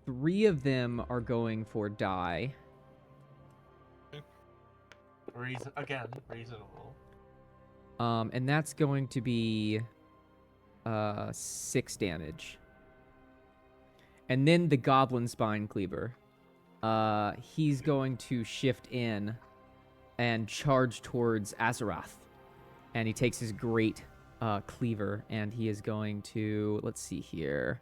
3 of them are going for Dai. Reasonable. And that's going to be 6 damage. And then the Goblin Spine Cleaver. He's going to shift in and charge towards Azeroth. And he takes his great cleaver, and he is going to, let's see here.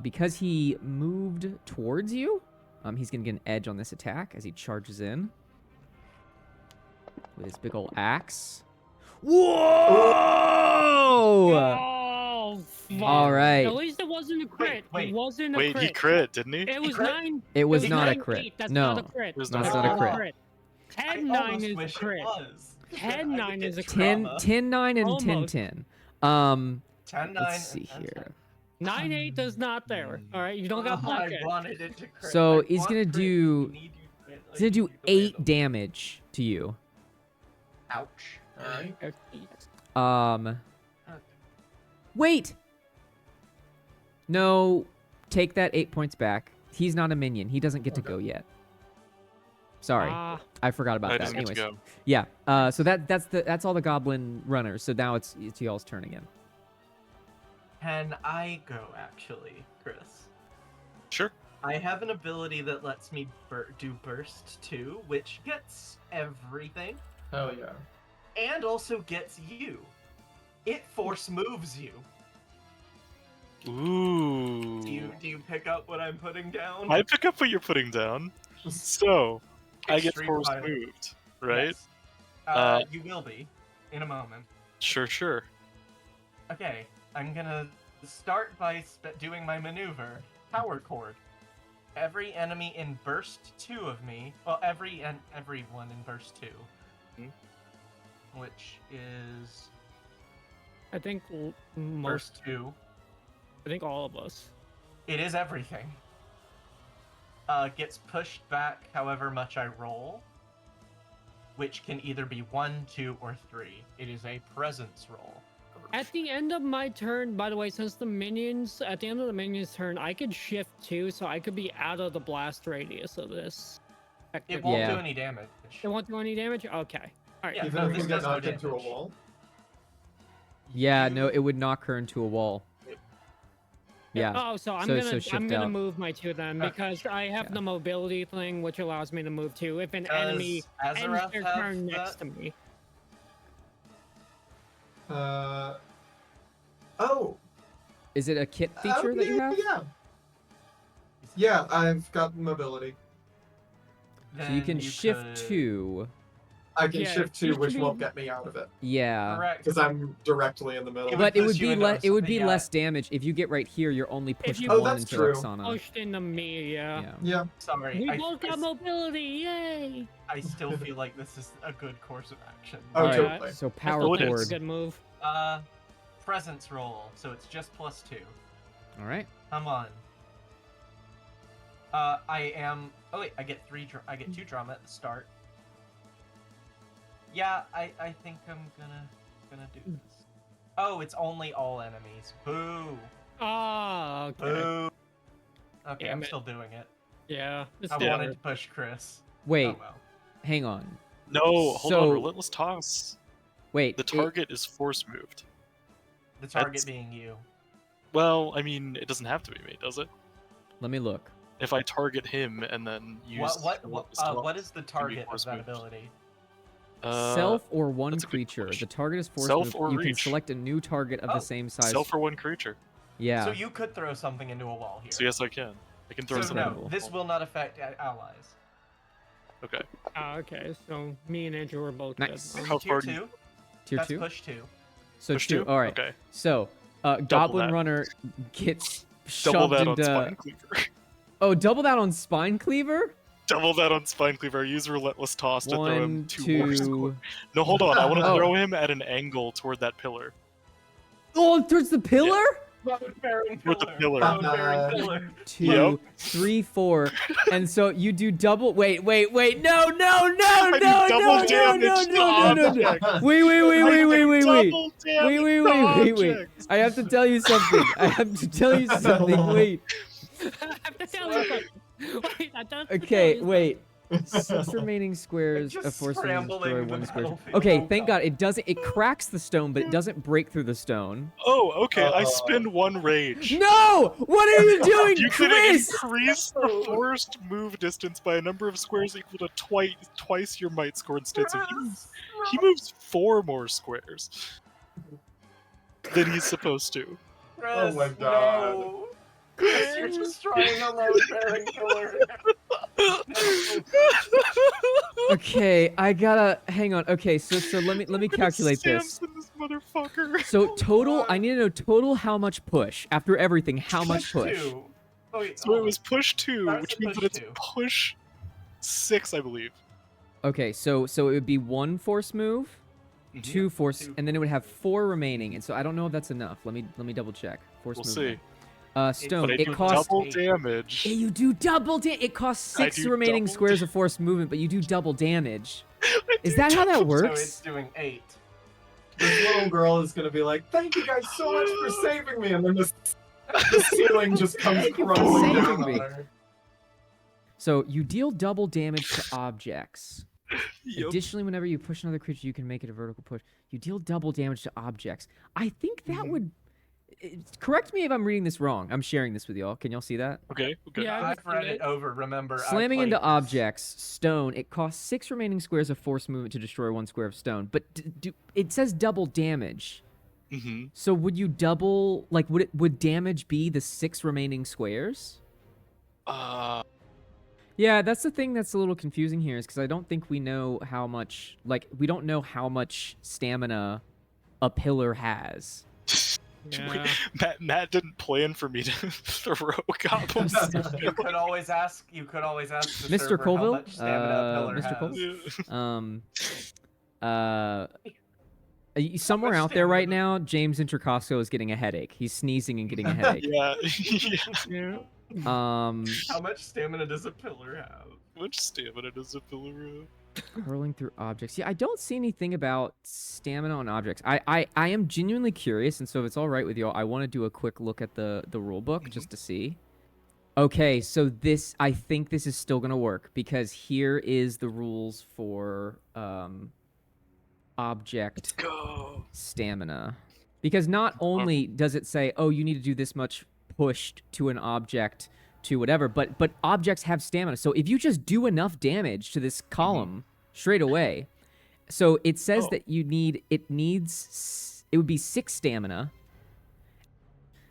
Because he moved towards you, he's going to get an edge on this attack as he charges in with his big old axe. Whoa! Oh, fuck. All right. At least it wasn't a crit. Wait, It wasn't a Wait, crit. he crit, didn't he? It was crit? 9. It was not a 9-8. crit. That's No. not a crit. It was That's not not a a crit. crit. 10-9 almost is a wish it crit. was. 10-9 is a 10, drama. 10-9 and Almost. 10-10. 10-9 Let's see and 10-10. here. 9-8 is not there. All right, you don't got Oh, black. I wanted it to crit. So I he's want gonna crit. do- You need you crit. He's going to do Like, you need 8 to damage to you. Ouch. Alright. Wait! No, take that 8 points back. He's not a minion. He doesn't get to go yet. Sorry, I forgot about I that. doesn't get to Anyways, go. yeah. So that's all the goblin runners. So now it's y'all's turn again. Can I go, actually, Chris? Sure. I have an ability that lets me do Burst 2, which gets everything, Hell yeah. and also gets you. It force moves you. Ooh. Do you pick up what I'm putting down? I pick up what you're putting down. So, I get Extreme force pilot. moved, right? Yes. You will be in a moment. Sure. Okay, I'm gonna start by doing my maneuver. Power Chord. Every enemy in Burst 2 of me, well, everyone in Burst 2, which is I think most. Burst 2. I think all of us. It is everything. Gets pushed back however much I roll, which can either be 1, 2, or 3. It is a presence roll. At the end of my turn, by the way, since the minions, at the end of the minion's turn, I could shift too, so I could be out of the blast radius of this. It won't Yeah. do any damage. It won't do any damage? Okay. Alright. Yeah, Even no, if this you get does no knocked into a damage. wall. Yeah, no, it would knock her into a wall. Yeah. Oh, so I'm So gonna shift out. move my 2 then, Okay. because I have Yeah. the mobility thing, which allows me to move 2 if an enemy Does ends Azeroth their have turn next that? to me. Oh. Is it a kit feature that you have? Yeah. Yeah, I've got mobility. So you Then can shift could- 2. I can Yeah, shift you 2, should which be- won't get me out of it. Yeah. Correct. Because I'm directly in the middle. It But it push would you be into it would be yeah. less damage if you get right here. You're only pushed you- Oh, one that's into true. Roxana. Pushed into me, yeah. Yeah. Yeah. Sorry, We I, both got mobility, yay! I still feel like this is a good course of action. Oh, Alright, totally. So I power still What think is? it's a chord. good move. Presence roll, so it's just +2. All right. Come on. I am. Oh wait, I get 2 drama at the start. Yeah, I think I'm gonna do this. Oh, it's only all enemies. Boo. Ah, okay. Boo. Okay, Damn I'm it. still doing it. Yeah. It's I still- wanted to push Chris. Wait. Oh well. Hang on. No, hold So- on. Relentless toss. Wait. The target is force moved. The target That's- being you. Well, I mean, it doesn't have to be me, does it? Let me look. If I target him and then use What Relentless Toss, what is the can be target of force that moved. ability? Self or one that's a good creature. The question. target is force Self moved. or You can reach. select a new target of Oh, the same size. Self or one creature. Yeah. So you could throw something into a wall here. So yes, I can. I can throw So That's something. no, incredible. this will not affect allies. Okay. Ah, okay, so me and Andrew are both Nice. good. How Tier far do you- 2. Tier That's 2. push 2. So Push 2. two? All right. Okay. So, Goblin that. Runner gets Double shoved that on into. Spine Cleaver. Oh, double that on Spine Cleaver. Double that on Spine Cleaver. Use Relentless Toss to throw him 1, 2 more 2. squares. No, hold on. I want to Oh. throw him at an angle toward that pillar. Oh, towards the pillar. Load-bearing With the pillar. Load-bearing pillar. 2, Yep. 3, 4, and so you do double. Wait. No. I do double damage to objects. Wait. Double damage Wait. to objects. I have to tell you something. Wait. I have to tell you something. Wait, I have to tell Okay, you wait. 6 remaining squares Just of force to scrambling destroy the 1 square. battlefield. Okay, Oh, thank God. God. It doesn't. It cracks the stone, but it doesn't break through the stone. Oh, okay. I spend 1 rage. No! What are you doing, You can Chris? increase the forced move distance by a number of squares equal to twice your might score instead. So he moves 4 more squares than he's supposed to. Chris, Oh my God. No. Chris, you're destroying a load-bearing pillar. Okay, I gotta hang on. Okay, so let me calculate this. Samson, this motherfucker. So total, God. I need to know total how much push after everything. How much push? 2. Oh, wait, So it hold was push 2, Starts which at means push that it's 2. push 6, I believe. Okay, so it would be 1 force move, Mhm. 2 force, 2. and then it would have 4 remaining. And so I don't know if that's enough. Let me double check. Force We'll movement. see. Stone. But I It do costs. double 8. damage. Yeah, you do double damage. It costs I 6 do remaining double squares of force movement, but you do double damage. I Is do that how that double- So works? it's doing 8. This little girl is gonna be like, "Thank you guys so much for saving me," and then the ceiling just comes Thank you for crumbling saving down me. on her. So you deal double damage to objects. Yup. Additionally, whenever you push another creature, you can make it a vertical push. You deal double damage to objects. I think that would. Correct me if I'm reading this wrong. I'm sharing this with y'all. Can y'all see that? Okay. Yeah, I've read it over, remember. I Slamming played into this. objects, stone. It costs 6 remaining squares of force movement to destroy 1 square of stone. But it says double damage. Mm-hmm. So would you double? Like, would damage be the 6 remaining squares? Yeah, that's the thing that's a little confusing here, is because I don't think we know how much. Like, we don't know how much stamina a pillar has. Yeah. Matt didn't plan for me to throw goblins. You could always ask. You could always ask the Mr. server how Colville? much stamina a pillar Mr. has. Colville? Somewhere much out there right stamina? now, James Intercosco is getting a headache. He's sneezing and getting a headache. Yeah. Yeah. How much stamina does a pillar have? How much stamina does a pillar have? Hurling through objects. Yeah, I don't see anything about stamina on objects. I am genuinely curious, and so if it's all right with y'all, I want to do a quick look at the rule book just to see. Okay, so I think this is still gonna work, because here is the rules for object Go. stamina. Because not only does it say, oh, you need to do this much pushed to an object to whatever, but objects have stamina. So if you just do enough damage to this column straight away, so it says that it would be 6 stamina.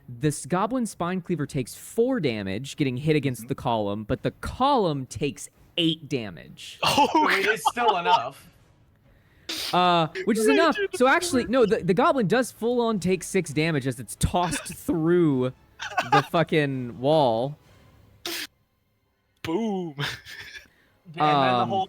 This goblin spine cleaver takes 4 damage getting hit against the column, but the column takes 8 damage. I Oh, mean, it's still enough. Which is enough. So actually, no, the goblin does full on take 6 damage as it's tossed through the fucking wall. boom. Yeah, and then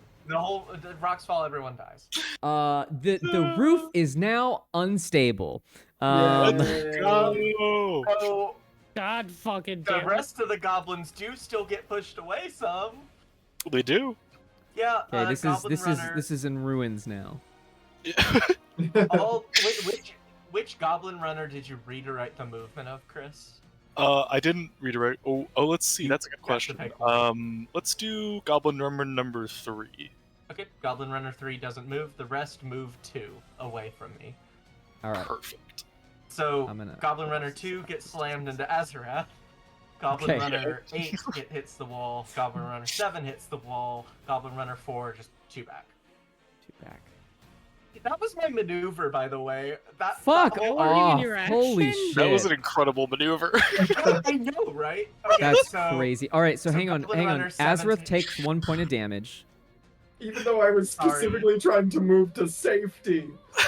the rocks fall, everyone dies. The roof is now unstable. Go. So God fucking the damn it. rest of the goblins do still get pushed away some. They do. Yeah. Okay, this Goblin is Runner, in ruins now. which goblin runner did you redirect the movement of, Chris? I didn't redirect. Oh, let's see. That's a good Got to question. pick one. Let's do Goblin number 3. Okay, Goblin Runner 3 doesn't move. The rest move 2 away from me. All right. Perfect. So I'm gonna- Goblin Runner 2 gets slammed into Azarath. Goblin Okay. Runner 8 hits the wall. Goblin Runner 7 hits the wall. Goblin Runner 4 just 2 back. 2 back. That was my maneuver, by the way. Fuck that whole- wasn't even off! your Holy action? shit! That was an incredible maneuver. I know, right? Okay, That's so crazy. All right, so so hang on. Goblin Runner Azareth 17. takes 1 point of damage. Even though I was Sorry. specifically trying to move to safety.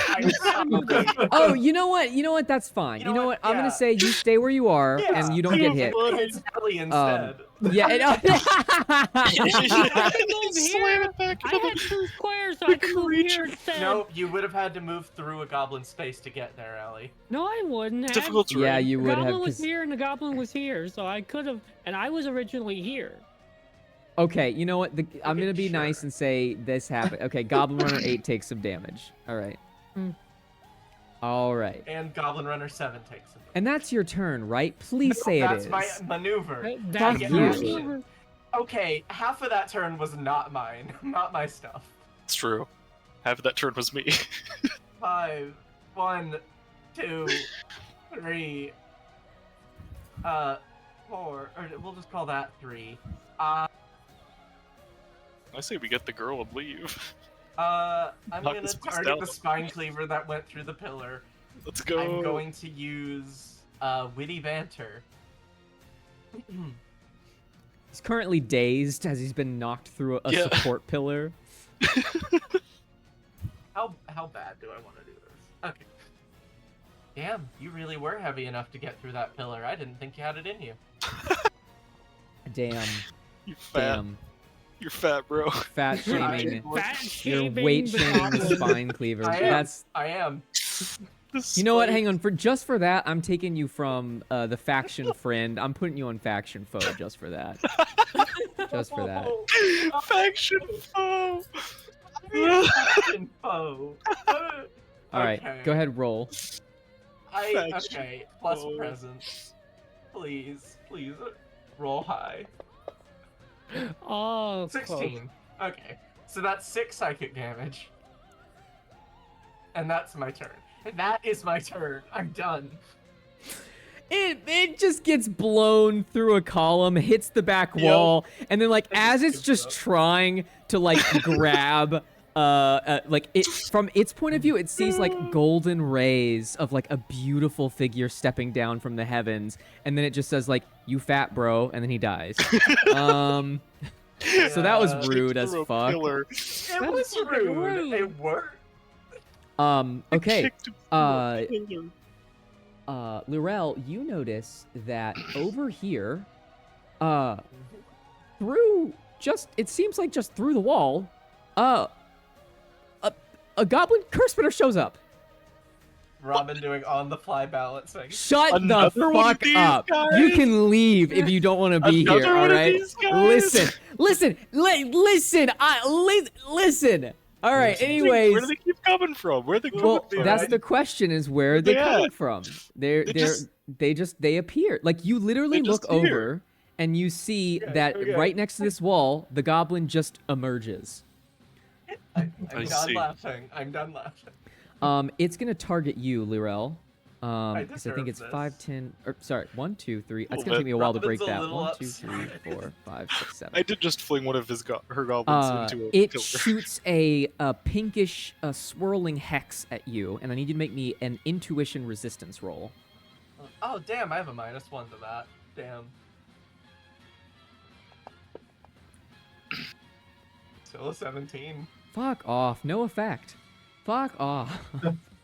I'm sorry. Oh, you know what? You know what? That's fine. You You know know what? what? I'm gonna Yeah. say you stay where you are Yeah. and you don't get hit. It's Ellie instead. Yeah. Slam it back I into had 2 squares, so the I can move here instead. No, you would have had to move through a goblin space to get there, Ellie. No, I wouldn't have. difficult terrain. Yeah, you The would goblin have. was 'Cause... here and the goblin was here, so I could have. And I was originally here. Okay, you know what? I'm Okay, gonna be nice sure. and say this happened. Okay, Goblin Runner 8 takes some damage. All right. Mm. All right. And Goblin Runner 7 takes him. And that's your turn, right? Please say it That's is. my maneuver. That's Fuck your you. maneuver. Okay, half of that turn was not mine, not my stuff. It's true. Half of that turn was me. 5, 1, 2, 3, 4, or we'll just call that 3. I say we get the girl and leave. I'm Knock gonna this place target down. the spine cleaver that went through the pillar. Let's go. I'm going to use witty banter. He's currently dazed as he's been knocked through a Yeah. support pillar. How bad do I want to do this? Okay. Damn, you really were heavy enough to get through that pillar. I didn't think you had it in you. Damn. You fat. Damn. You're fat, bro. Fat shaming. Fat You're shaming weight the shaming the goblin. spine cleaver. I am. That's. I am. You know what? Hang on. Just for that, I'm taking you from the faction friend. I'm putting you on faction foe just for that. Just for that. Faction foe. Faction foe. All right. Okay. Go ahead. Roll. Okay. Faction Plus foe. presence. Please, roll high. Oh, close. 16. Okay. So that's 6 psychic damage. And that's my turn. That is my turn. I'm done. It just gets blown through a column, hits the back wall, and then like as it's just trying to like grab like it from its point of view, it sees like golden rays of like a beautiful figure stepping down from the heavens, and then it just says like, "You fat bro," and then he dies. So that was rude as Through a fuck. pillar. It That was was fucking rude. rude. It worked. Okay. Kicked him through a pillar. Lurel, you notice that over here, through it seems like just through the wall, a goblin curse spitter shows up. Robin doing on-the-fly balancing. Shut Another the one of fuck these up. guys? You can leave if you don't want to be Another here, all one of right? these guys? Listen. Listen. All right, Where anyways. do they keep coming from? Where are they coming Well, from? that's the question: is where are they Yeah. coming from? They appear. Like you literally They look just appear. over and you see Okay, that okay. right next to this wall, the goblin just emerges. I'm I done see. laughing. I'm done laughing. It's gonna target you, Lirel. I 'Cause I think it's deserve 5, 10, or sorry, 1, 2, 3. It's Little gonna take bit. me a while to break Robin's a that. little 1, 2, 3, upset. 4, 5, 6, 7. I did just fling one of her goblins into a It pillar. shoots a pinkish swirling hex at you, and I need you to make me an intuition resistance roll. Oh, damn, I have a -1 to that. Damn. Still a 17. Fuck off. No effect. Fuck off.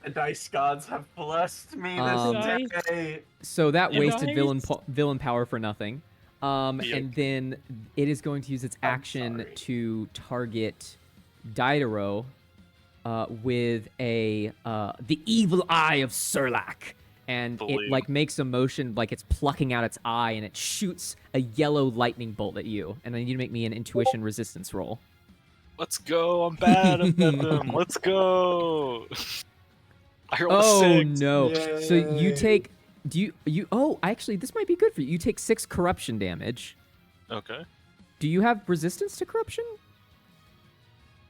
The dice gods have blessed me Um, this day. So that You wasted guys- villain power for nothing. Yeah. And then it is going to use its I'm action sorry. to target Diderot with the evil eye of Surlak. And it Believe. like makes a motion like it's plucking out its eye, and it shoots a yellow lightning bolt at you. And I need you to make me an intuition resistance roll. Let's go. I'm bad at them. Let's go. I rolled a Oh 6. no! So you Yay. take. Do you? Oh, actually, this might be good for you. You take 6 corruption damage. Okay. Do you have resistance to corruption?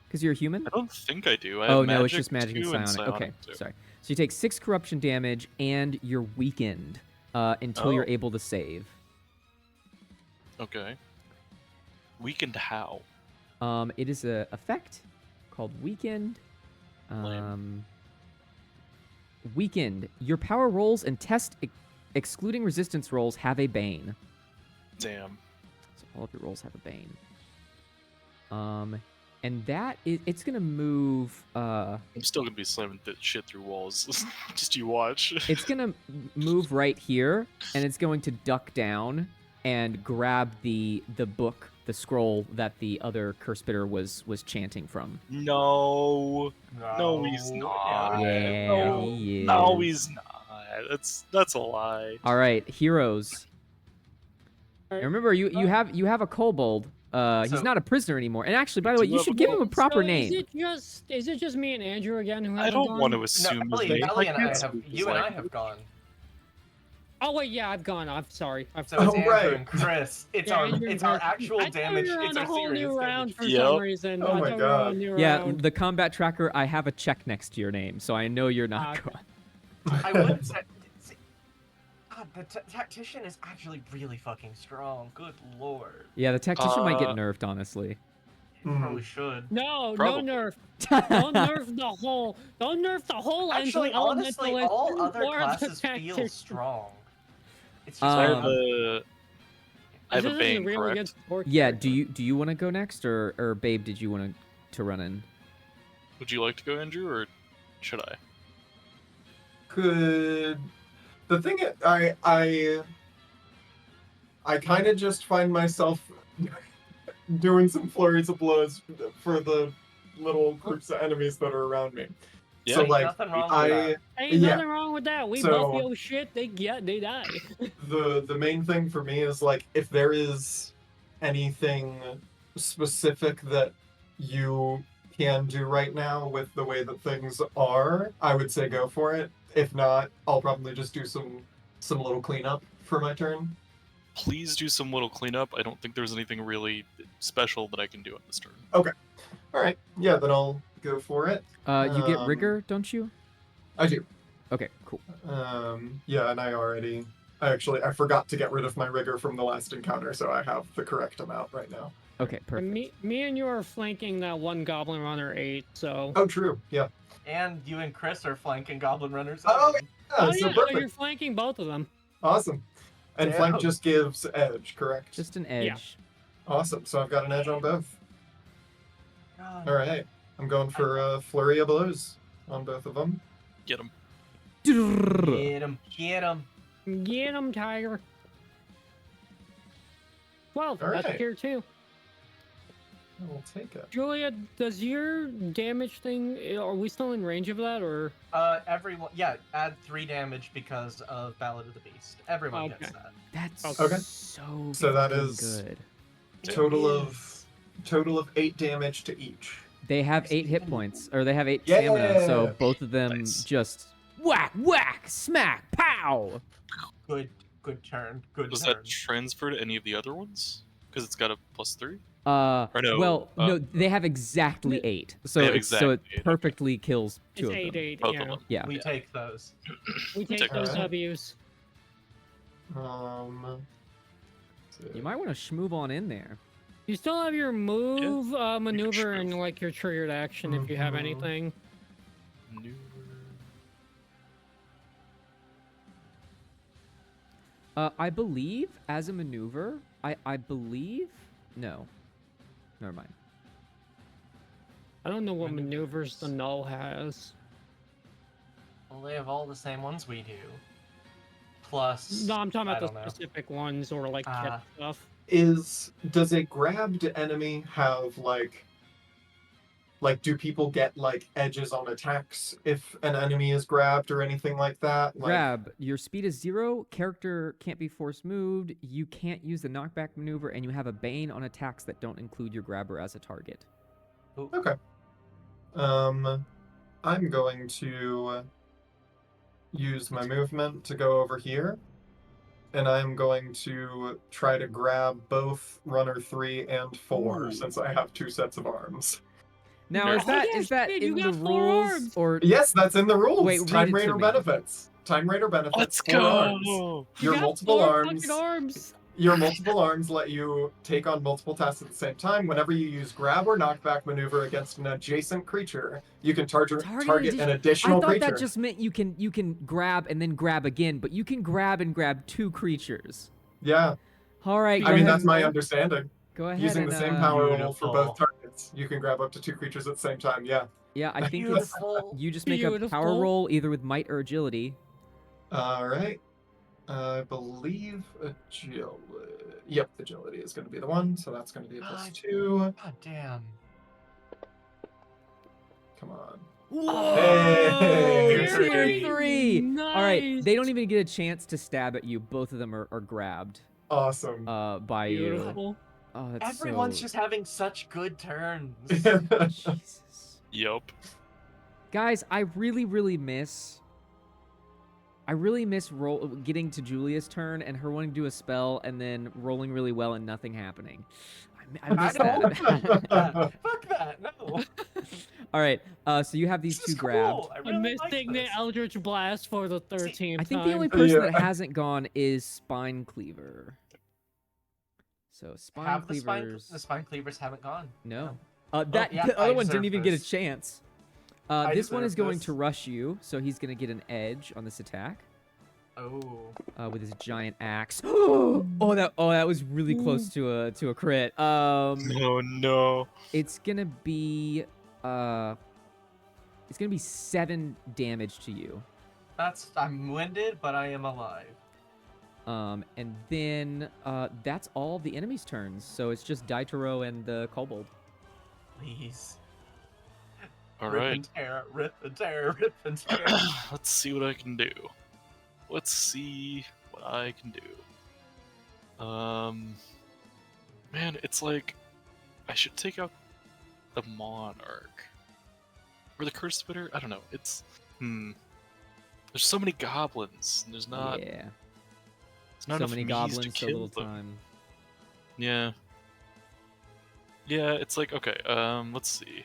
Because you're a human? I don't think I do. I Oh have no, it's magic just magic and 2 psionic. psionic Okay, 2. sorry. So you take 6 corruption damage, and you're weakened until you're Oh. able to save. Okay. Weakened how? It is a effect called weakened. Lame. Weakened. Your power rolls and test excluding resistance rolls have a bane. Damn. So all of your rolls have a bane. And that is, it's gonna move. I'm still gonna be slamming that shit through walls. Just you watch. It's gonna move right here, and it's going to duck down and grab the book, the scroll that the other curse spitter was chanting from. No. No, he's not. Yeah, no, he is. No, he's not. That's a lie. All right, heroes. Alright. Remember, you have a kobold. He's So- not a prisoner anymore. And actually, by the way, Do you have should a give him a kobold? proper So name. Is it just me and Andrew again who have I don't want to No, assume his Ellie, name. Ellie and I can't have. speak his You and I language. have gone. Oh wait, yeah, I've gone. I'm sorry. So it's Oh, Andrew right. and Chris. It's Yeah, our Andrew and it's our Chris. actual I thought damage. we were It's on our a whole serious new round damage. for Yep. some reason. Oh I my thought we were on a God. new Yeah, round. the combat tracker, I have a check next to your name, so I know you're not Okay. going. I wouldn't say. God, the tactician is actually really fucking strong. Good lord. Yeah, the tactician might get Uh, nerfed, honestly. Probably should. No, Probably. no nerf. Don't nerf the whole. Don't nerf the whole Actually, entry honestly, elementalist all other or the classes feel tactician. strong. It's just I have Um, a I have This a isn't bane, really correct? good sport Yeah, character. do you want to go next, or Babe, did you want to run in? Would you like to go, Andrew, or should I? Could the thing I kind of just find myself doing some flurries of blows for the little groups of enemies that are around me. Yeah. So Ain't like nothing wrong with I that. Ain't yeah. nothing wrong with that. We So- buff your shit. They die. the main thing for me is like if there is anything specific that you can do right now with the way that things are, I would say go for it. If not, I'll probably just do some little cleanup for my turn. Please do some little cleanup. I don't think there's anything really special that I can do on this turn. All right, yeah, then I'll go for it. You get rigor, don't you? I do. Okay, cool. Yeah, and I forgot to get rid of my rigor from the last encounter, so I have the correct amount right now. Okay, perfect. Me and you are flanking that one Goblin Runner 8, so... Oh, true. Yeah. And you and Chris are flanking Goblin Runners. Oh, seven. yeah. Oh So yeah, so perfect. you're flanking both of them. Awesome. And Damn. flank just gives edge, correct? Just an edge. Awesome. So I've got an edge on both. God. All right. I'm going for a flurry of blows on both of them. Get him. Get him. Get him. Get him, Tiger. 12, All that's right. tier 2. I'll take it. Julia, does your damage thing, are we still in range of that, or? Everyone, yeah, add 3 damage because of Ballad of the Beast. Everyone gets Okay. that. That's Okay. so So that fucking is- good. Total It of 8 damage to each. They have Nice 8 hit even. points, or they have 8 stamina, so Yeah. both of them Nice. just whack, whack, smack, pow. Good turn. Good Does turn. that transfer to any of the other ones? Because it's got a +3? Or no, well, no, they have exactly 8, so They have so it exactly 8, okay. perfectly kills 2 It's of them. 8-8, Both yeah. of them. Yeah. We take those. We take Take those those. W's. You might want to schmoove on in there. You still have your move, maneuver, sure. and like your triggered action if you have Mhm. anything. Maneuver. I believe as a maneuver, I believe no, never mind. I don't know what Maneuvers. maneuvers the null has. Well, they have all the same ones we do. Plus, No, I'm talking I about don't the know. specific ones or like Ah. kit stuff. Does a grabbed enemy have like do people get like edges on attacks if an enemy is grabbed or anything like that? Like, Grab. Your speed is 0. Character can't be force moved. You can't use the knockback maneuver, and you have a bane on attacks that don't include your grabber as a target. Ooh, Okay. I'm going to use my movement to go over here, and I'm going to try to grab both runner 3 and 4 Ooh. since I have 2 sets of arms. Now, Very is that cool. is that Shit, you in the got 4 rules arms. or Yes, that's in the rules. Wait, read Time it to Raider me. benefits. Time Raider benefits. Let's 4 arms. go! You Your got multiple 4 arms. fucking arms. Your multiple arms let you take on multiple tasks at the same time. Whenever you use grab or knockback maneuver against an adjacent creature, you can target an additional I thought creature. that just meant you can grab and then grab again, but you can grab and grab 2 creatures. Yeah, All right, I go I mean ahead that's my and- understanding. Go ahead Using and, the same power roll for Beautiful. both targets, you can grab up to 2 creatures at the same time. Yeah. Yeah, I think it's, Beautiful. you just make a power Beautiful. roll either with might or agility. All right. I believe agility. Yep, agility is going to be the one, so that's going to be a +2. God damn. Come on. Whoa! Hey! Tier 3! All right, Nice. they don't even get a chance to stab at you. Both of them are grabbed Awesome. by you. Beautiful. Oh, that's Everyone's so... just having such good turns. Jesus. Yup. Guys, I really, really miss... I really miss getting to Julia's turn and her wanting to do a spell and then rolling really well and nothing happening. I miss that. Fuck that! No. All right. So you have these This two is grabbed. cool. I I'm really like missing the this. Eldritch Blast for the 13th I think time. the only person Yeah. that hasn't gone is Spine Cleaver. So Spine Have the Cleavers. spine cleavers haven't gone. No. Yeah. That yeah, the I other one deserve didn't even get a this. chance. I This one deserve is going this. to rush you, so he's going to get an edge on this attack Oh. with his giant axe. Oh, that was really close to a crit. Oh no. It's gonna be 7 damage to you. I'm winded, but I am alive. And then that's all the enemy's turns. So it's just Daitaro and the kobold. Please. All Rip right. and tear, rip and tear, rip and tear. Let's see what I can do. Let's see what I can do. Man, it's like I should take out the Monarch or the Curse Spitter. I don't know. It's There's so many goblins. And there's not. Yeah. It's not So enough many means goblins, to so kill little them. time. Yeah. Yeah, it's like okay. Let's see.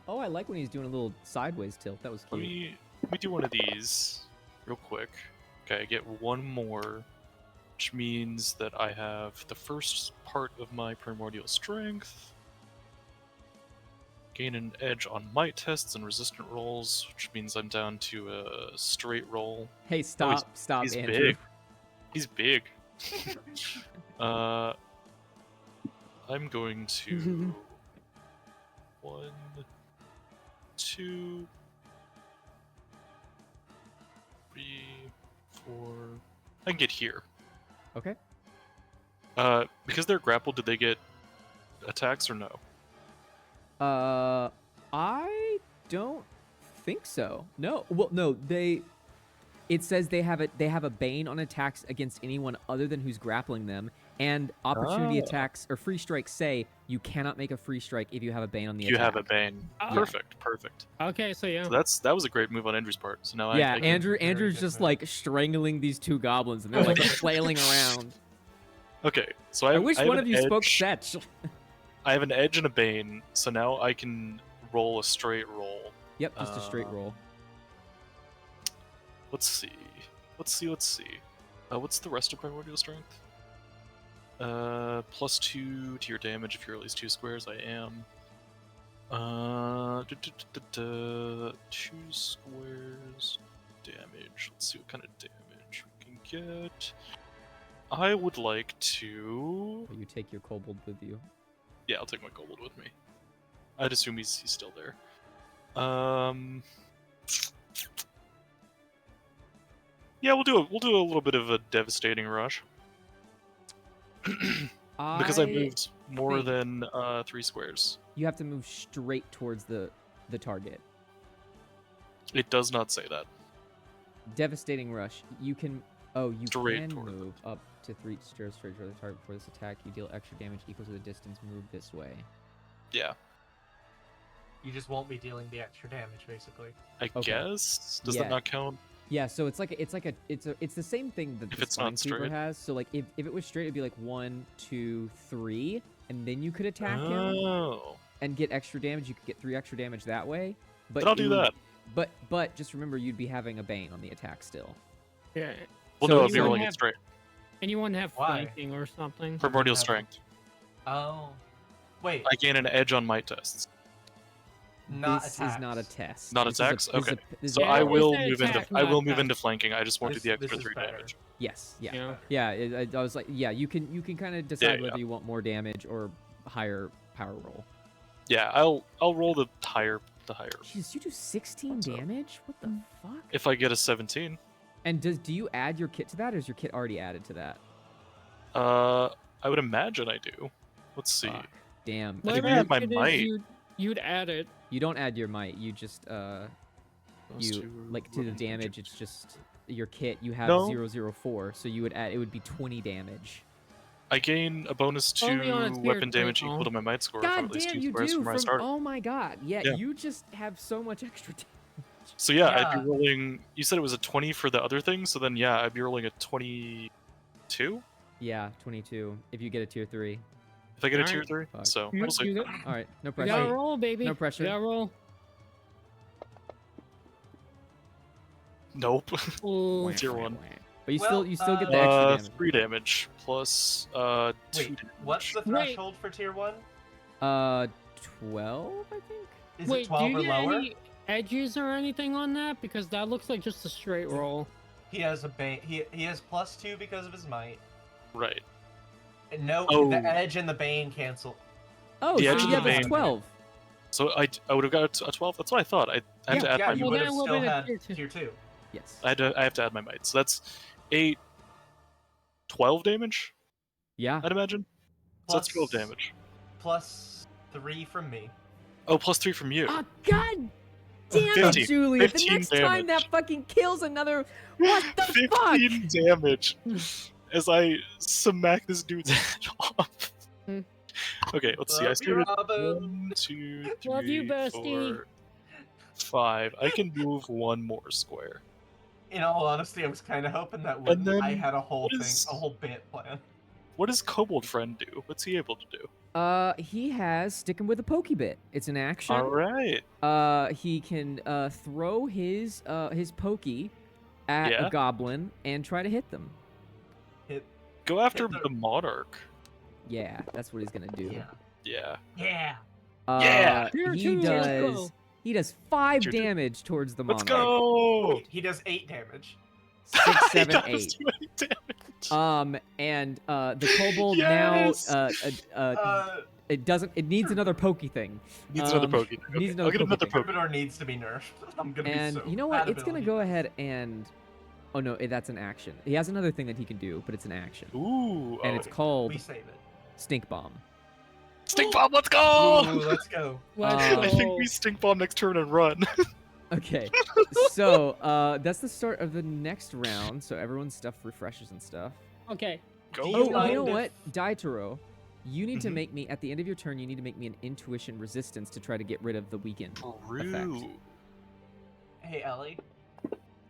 Oh, I like when he's doing a little sideways tilt. That was Let cute. me do one of these real quick. Okay, I get one more, which means that I have the first part of my primordial strength. Gain an edge on might tests and resistant rolls, which means I'm down to a straight roll. Hey, stop, stop, he's Andrew. big. He's big. I'm going to 1, 2, 3, 4. I can get here. Okay. Because they're grappled, did they get attacks or no? I don't think so. No. Well, no. It says they have a bane on attacks against anyone other than who's grappling them, and opportunity Oh. attacks or free strikes say you cannot make a free strike if you have a bane on the You attack. have a bane. Ah. Perfect, perfect. Okay, so yeah. So that was a great move on Andrew's part. So now Yeah, I can, Andrew's Very just good. like strangling these two goblins, and they're like flailing around. Okay, so I wish have one an of you spoke edge- fetch. I have an edge and a bane, so now I can roll a straight roll. Yep, just a straight roll. Let's see. Let's see. What's the rest of primordial strength? +2 to your damage if you're at least 2 squares. I am. 2 squares damage. Let's see what kind of damage we can get. I would like to. You take your kobold with you. Yeah, I'll take my kobold with me. I'd assume he's still there. Yeah, we'll do a little bit of a devastating rush because I moved more think- than 3 squares. You have to move straight towards the target. It does not say that. Devastating rush. You can. Oh, you Straight can toward move up to 3 stairs straight to the target before this attack. You deal extra damage equal to the distance moved this way. Yeah, You just won't be dealing the extra damage, basically. I Okay. guess. Does Yeah. that not count? Yeah, so it's the same thing that If the it's not Spine Cleaver straight. has. So like if it was straight, it'd be like 1, 2, 3, and then you could attack him Oh, and get extra damage. You could get 3 extra damage that way. But then I'll it do would- that. But just remember, you'd be having a bane on the attack still. Yeah. Well, So no, I'll you be would rolling it have- straight. And you wouldn't have Why? flanking or something. Primordial have- strength. Oh. Wait, I gain an edge on might tests. not This attacks. is not a test. Not This is a- attacks? this is a- Okay. this is So a Yeah, I it power. will said move into attack, I will not move into attacks. flanking. I just won't do This- the extra this is 3 better. damage. Yes. Yeah. Yeah. Yeah. I was like, yeah. You can kind of decide yeah. whether you want more damage or higher power roll. Yeah, I'll roll the higher. Jesus, you do 16 What's up? damage? What the fuck? If I get a 17. And do you add your kit to that, or is your kit already added to that? I would imagine I do. Let's see. Fuck. Damn. I think Whatever we have my it is, might. You'd add it. You don't add your might. You just Plus you 2, like to the 11, damage. It's just your kit. You have No. 004, so you would add. It would be 20 damage. I gain a bonus Only on a to tier weapon 3, damage equal though. to my might score if I'm God at least damn, 2 you squares do. from where I started. Oh my god. Yeah, Yeah. you just have so much extra. So yeah, I'd Yeah. be rolling. You said it was a 20 for the other thing, so then yeah, I'd be rolling a 22 Yeah, 22. If you get a tier 3. if I get a Alright. tier 3. Fuck. So You, we'll see. you, All right, no you pressure. gotta roll, baby. No pressure. You gotta roll. Nope. Ooh. Tier 1. But you Well, still get the extra damage. 3 damage plus 2 Wait, damage. what's the Wait. threshold for tier 1? 12, I think. Is Wait, it 12 do or you get lower? any edges or anything on that? Because that looks like just a straight roll. He has a bane. He has +2 because of his might. Right. And no, Oh. the edge and the bane cancel. Oh, The so edge yeah, of the that's bane. 12. So I would have got a 12. That's what I thought. I had to add Yeah, my you well, would then have a little still bit of had tier two. tier 2. Yes. I have to add my might. So that's 8 12 damage, Yeah. I'd imagine. So that's 12 Plus- damage. +3 from me. Oh, plus 3 from you. Oh, god damn it, 15. Julia. The 15 next time that damage. fucking kills another. What the 15 fuck? damage as I smack this dude's head off. Hmm. Okay, let's see. I Love you, started Robin. 1, 2, 3, Love you, bestie. 4, 5. I can move one more square. In all honesty, I was kind of hoping that And wouldn't. then I had a whole what thing, is- a whole bit plan. What does Kobold Friend do? What's he able to do? He has sticking with a pokebit. It's an action. All right. He can throw his pokey at Yeah. a goblin and try to hit them. Go after the- the Monarch. Yeah, that's what he's gonna do. Yeah. Yeah. Yeah. Yeah. Tier He two, let's go. does. He does 5 Tier two. damage towards the Let's monarch. go. Wait, he does 8 damage. 6, He 7, does 8. do any damage. And the kobold Yes! Uh, it doesn't. It needs another pokey thing. Needs another Poke. needs Okay, another I'll get Poke another thing. Poke. Troubadour needs to be nerfed. I'm gonna And be so you know what? bad It's gonna ability. go ahead and. Oh no, that's an action. He has another thing that he can do, but it's an action, Ooh. and oh. it's called We save it. Stink Bomb. Stink Bomb, let's go! Ooh, let's go. Let's I I think go. we Stink Bomb next turn and run. Okay, so that's the start of the next round. So everyone's stuff refreshes and stuff. Okay. Go. Do you Oh, you mind know if- what, Daitaro, you need to Mhm. make me at the end of your turn. You need to make me an intuition resistance to try to get rid of the weakened. True. Hey, Ellie.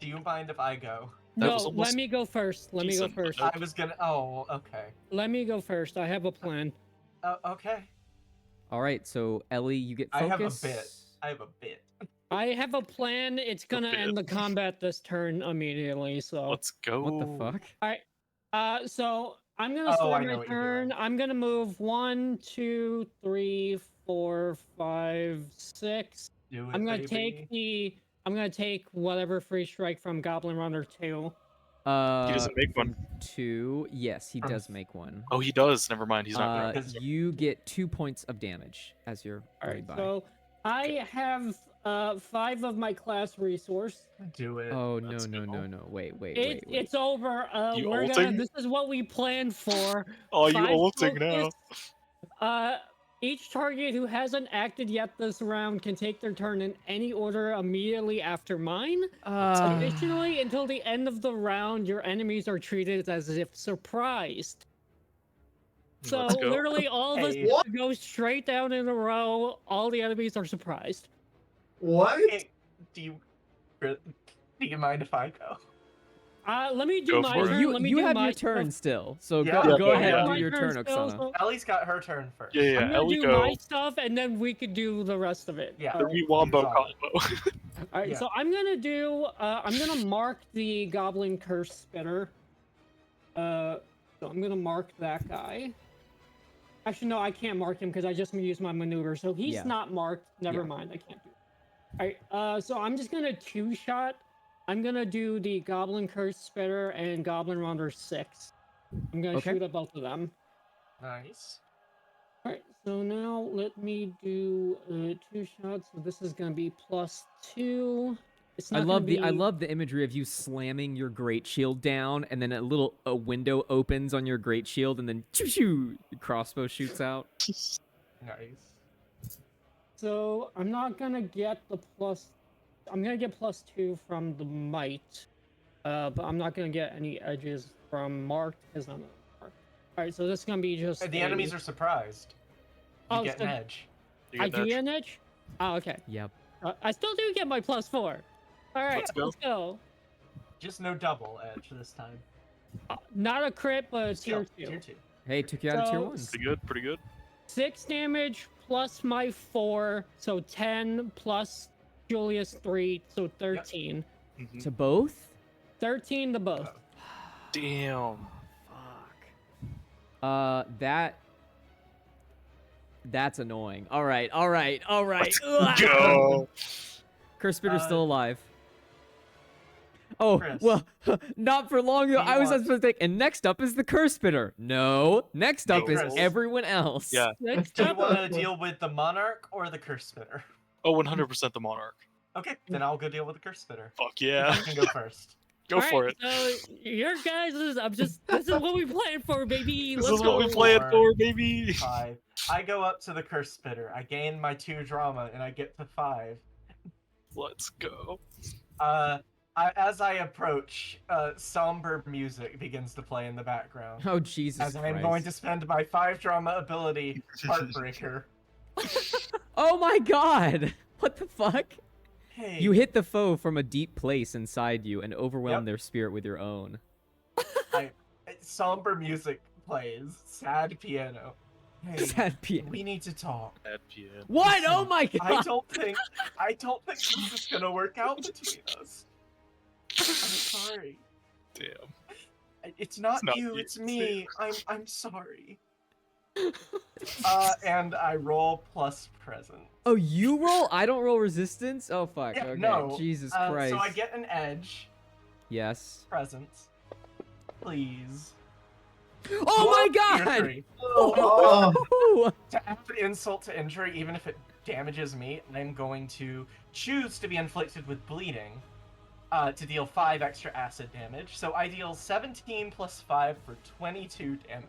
Do you mind if I go? That No, was let almost me go first. Let me go decent, first. but I was gonna. Oh, okay. Let me go first. I have a plan. Okay. All right, so Ellie, you get I have a focus. bit. I have a bit. I have a plan. It's gonna end the bit. combat this turn immediately. So. Let's go. What the fuck? So I'm gonna Oh, start I know my what you're turn. doing. I'm gonna move 1, 2, 3, 4, 5, 6. Do it, I'm gonna baby. take whatever free strike from Goblin Runner 2. He doesn't make from one. 2. Yes, he From does make one. Oh, he does. Never mind. He's not. Because- You get 2 points of damage as your Alright, by. so I have 5 of my class resource. Do it. Oh no Let's no go. no no! Wait. It's over. You We're gonna. ulting? This is what we planned for. Oh, you 5 ulting now. focus. Each target who hasn't acted yet this round can take their turn in any order immediately after mine. Additionally, until the end of the round, your enemies are treated as if surprised. So Let's go. literally, all of us Hey. What? go straight down in a row. All the enemies are surprised. What? Hey, do you mind if I go? Let me do Go my for it. turn. you Let me you do have my your turn stuff. still, so Yeah. go, Yeah, go go ahead ahead. and do My your turn, still, Oksana. so Ellie's got her turn first. Yeah, I'm gonna Ellie do go. my stuff, and then we could do the rest of it. Yeah. The Alright. Wombo Got it. combo. All right, Yeah. so I'm gonna do. I'm gonna mark the Goblin Curse Spitter. So I'm gonna mark that guy. Actually, no, I can't mark him because I just used my maneuver, so he's Yeah. not marked. Never Yeah. mind, I can't do it. All right, so I'm just gonna 2-shot. I'm gonna do the Goblin Curse Spitter and Goblin Runner 6. I'm gonna Okay. shoot at both of them. Nice. Alright, so now let me do 2 shots. So this is gonna be +2. It's I not love gonna the be... love the imagery of you slamming your great shield down, and then a window opens on your great shield, and then choo choo, the crossbow shoots out. Nice. So I'm not gonna get the plus. I'm gonna get +2 from the might, but I'm not gonna get any edges from marked because I'm not marked. All right, so this is gonna be just. The enemies are surprised. You Oh, get so an edge. You I get do that? get an edge. Oh, okay. Yep. I still do get my +4. All right, Let's go. let's go. Just no double edge this time. Not a crit, but a tier Still, 2. Tier 2. Hey, took you out of tier So, 1. Pretty good, pretty good. 6 damage plus my 4, so 10 plus Julius 3, so 13. Mhm. To both? 13 to both. Damn. Fuck. That's annoying. All right. Let's Ugh. go. Curse Spitter's still alive. Oh, Chris. well, not for long though. Do you I was want- supposed to think, and next up is the Curse Spitter. No, next up No. is Chris. everyone else. Yeah. Next Do you up, want to deal with the Monarch or the Curse Spitter? Oh, 100% the Monarch. Okay, then I'll go deal with the Curse Spitter. Fuck yeah. You can go first. Go for it. So your guys is this is what we planned for, baby. This Let's is what we go. planned for- for, baby. 5. I go up to the Curse Spitter. I gain my 2 drama, and I get to 5. Let's go. As I approach, somber music begins to play in the background. Oh Jesus As I am Christ. going to spend my 5 drama ability, Heartbreaker. Oh my God! What the fuck? Hey, You hit the foe from a deep place inside you and overwhelm Yep. their spirit with your own. somber music plays, sad piano. Hey, Sad piano. we need to talk. Bad piano. What? Oh Listen, my God! I don't think this is gonna work out between us. I'm sorry. Damn. It's not not you, you, it's it's me. I'm sorry. And I roll plus present. Oh, you roll? I don't roll resistance? Oh fuck. Yeah, Okay. no, Jesus Christ. So I get an edge. Yes. Present. Please. Oh my Tier God! 3. Oh! To add insult to injury, even if it damages me, I'm going to choose to be inflicted with bleeding to deal 5 extra acid damage. So I deal 17 plus 5 for 22 damage.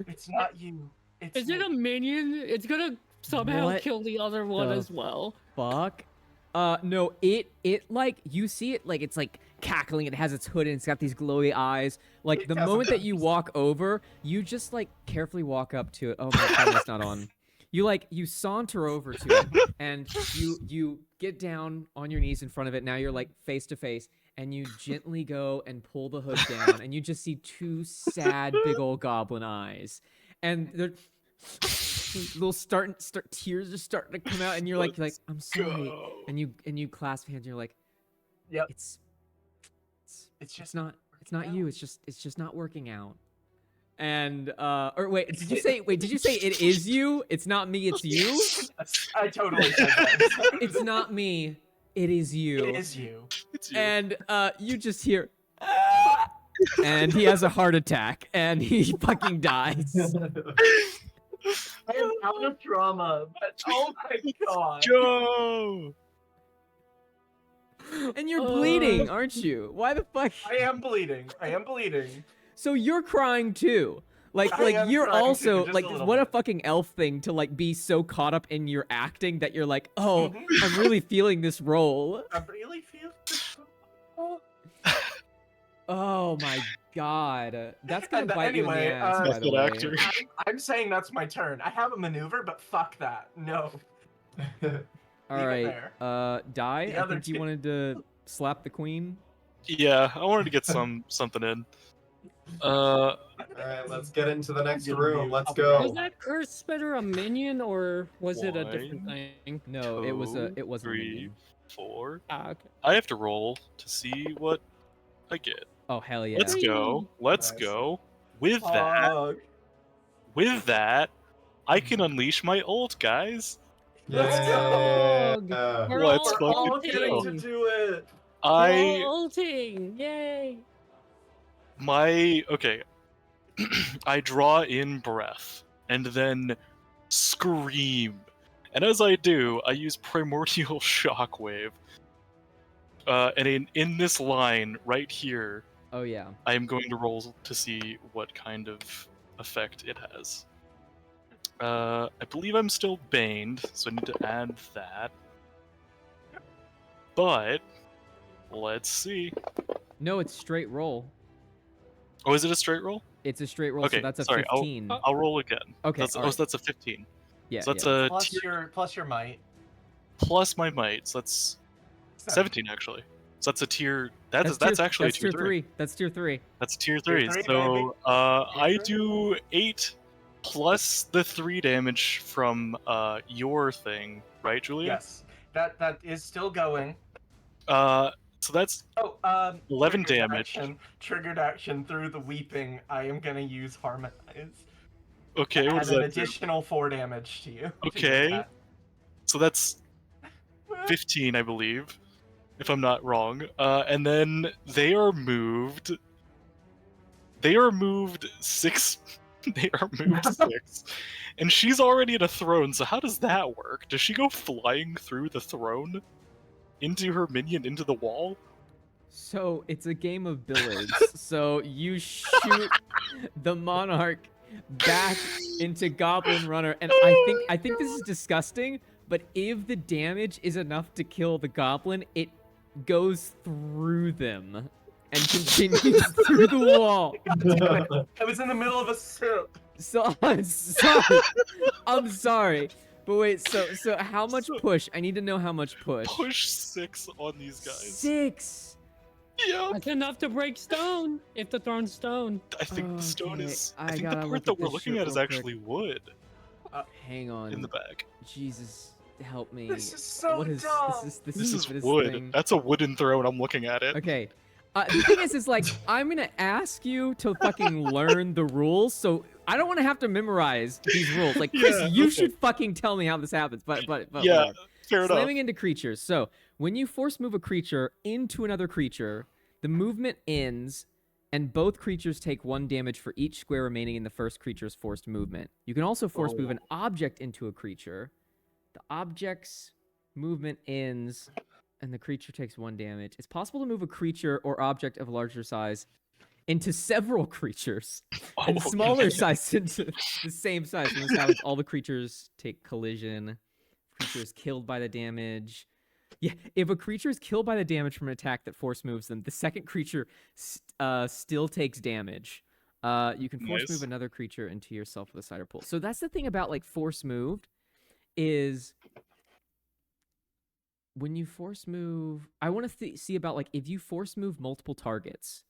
It's not you. It's Is it me. a minion? It's gonna somehow What kill the other one the as well. Fuck. No, it like you see it like it's like cackling. It has its hood and it's got these glowy eyes. Like It the has moment that you eyes. walk over, you just like carefully walk up to it. Oh my God, it's not on. You saunter over to it and you get down on your knees in front of it. Now you're like face to face and you gently go and pull the hood down and you just see 2 sad big old goblin eyes. And they're little tears are starting to come out and you're like I'm sorry. Go. And you clasp hands and you're like, Yep. It's It's just not working you. out. It's just not working out. And or wait, did you say it is you? It's not me, it's you? I totally said that. It's not me, it is you. It is you. It's you. And you just hear "Ah!" and he has a heart attack and he fucking dies. I am out of drama, but oh my god. Go. And you're bleeding, aren't you? Why the fuck? I am bleeding. I am bleeding. So you're crying too. Like I am you're crying too, also just like a little what a bit. fucking elf thing to like be so caught up in your acting that you're like, oh, Mhm. I'm really feeling this role. I really feel. Oh my God, that's gonna And bite you in anyway, the ass. By That's the good way. actor. I'm saying that's my turn. I have a maneuver, but fuck that. No. All Leave it right, there. Die. The I other think you two- wanted to slap the queen. Yeah, I wanted to get something in. All right, let's get into the next Get room. you. Let's Was go. Was that Curse Spitter a minion or was it a different 1, thing? No, it wasn't. A 3, minion. 4. Ah, okay. I have to roll to see what I get. Oh hell yeah! Let's go. Let's Nice. go. With that, I can unleash my ult, guys. Let's Yeah. go. We're Let's all fucking all getting go. to do it. We're I all ulting! Yay! okay. I draw in breath and then scream. And as I do, I use primordial shockwave. And in this line right here, Oh yeah. I am going to roll to see what kind of effect it has. I believe I'm still baned, so I need to add that. But let's see. No, it's straight roll. Oh, is it a straight roll? It's a straight roll, Okay, so that's a sorry, 15. I'll roll again. Okay, That's, alright. so that's a 15. Yeah, So that's yeah. a Plus tier your might. plus my might. So that's 17 actually. So that's a tier. That's actually that's a tier 3. That's tier 3. That's tier Tier 3. three, So baby. I three. do 8 plus the 3 damage from your thing, right, Julia? Yes, that is still going. So that's Oh, 11 triggered damage. Triggered action through the weeping. I am gonna use harmonize. Okay, what Add does an that do? additional 4 damage to you. to your Okay. attack. So that's 15, I believe, if I'm not wrong. And then they are moved. They are moved 6. They are moved 6. And she's already in a throne, so how does that work? Does she go flying through the throne? Into her minion, into the wall? So it's a game of billiards. So you shoot the monarch back into Goblin Runner, and I think this is disgusting. But if the damage is enough to kill the goblin, it goes through them and continues through the wall. I was in the middle of a sip. So I'm sorry. I'm sorry. But wait, so how much push? I need to know how much push. Push 6 on these guys. 6. Yep. That's enough to break stone if the throne's stone. I think the stone Okay, is. I I think the gotta part look that at we're this looking shit at is real quick. actually wood Hang on. in the back. Jesus, help me. This is so What is dumb. this This is stupidest wood. thing. That's a wooden throne. I'm looking at it. Okay. The thing is like I'm gonna ask you to fucking learn the rules, so I don't want to have to memorize these rules. Like Chris, Yeah, you okay. should fucking tell me how this happens. But Yeah, whatever. fair enough. Slamming into creatures. So when you force move a creature into another creature, the movement ends, and both creatures take 1 damage for each square remaining in the first creature's forced movement. You can also force move an object into a creature. The object's movement ends, and the creature takes 1 damage. It's possible to move a creature or object of larger size into several creatures, and Oh, smaller okay. size into the same size. When this happens, all the creatures take collision. Creature is killed by the damage. Yeah, if a creature is killed by the damage from an attack that force moves them, the second creature still takes damage. You can force Nice. move another creature into yourself with a cider pool. So that's the thing about like force moved, is when you force move. I want to see about like if you force move multiple targets,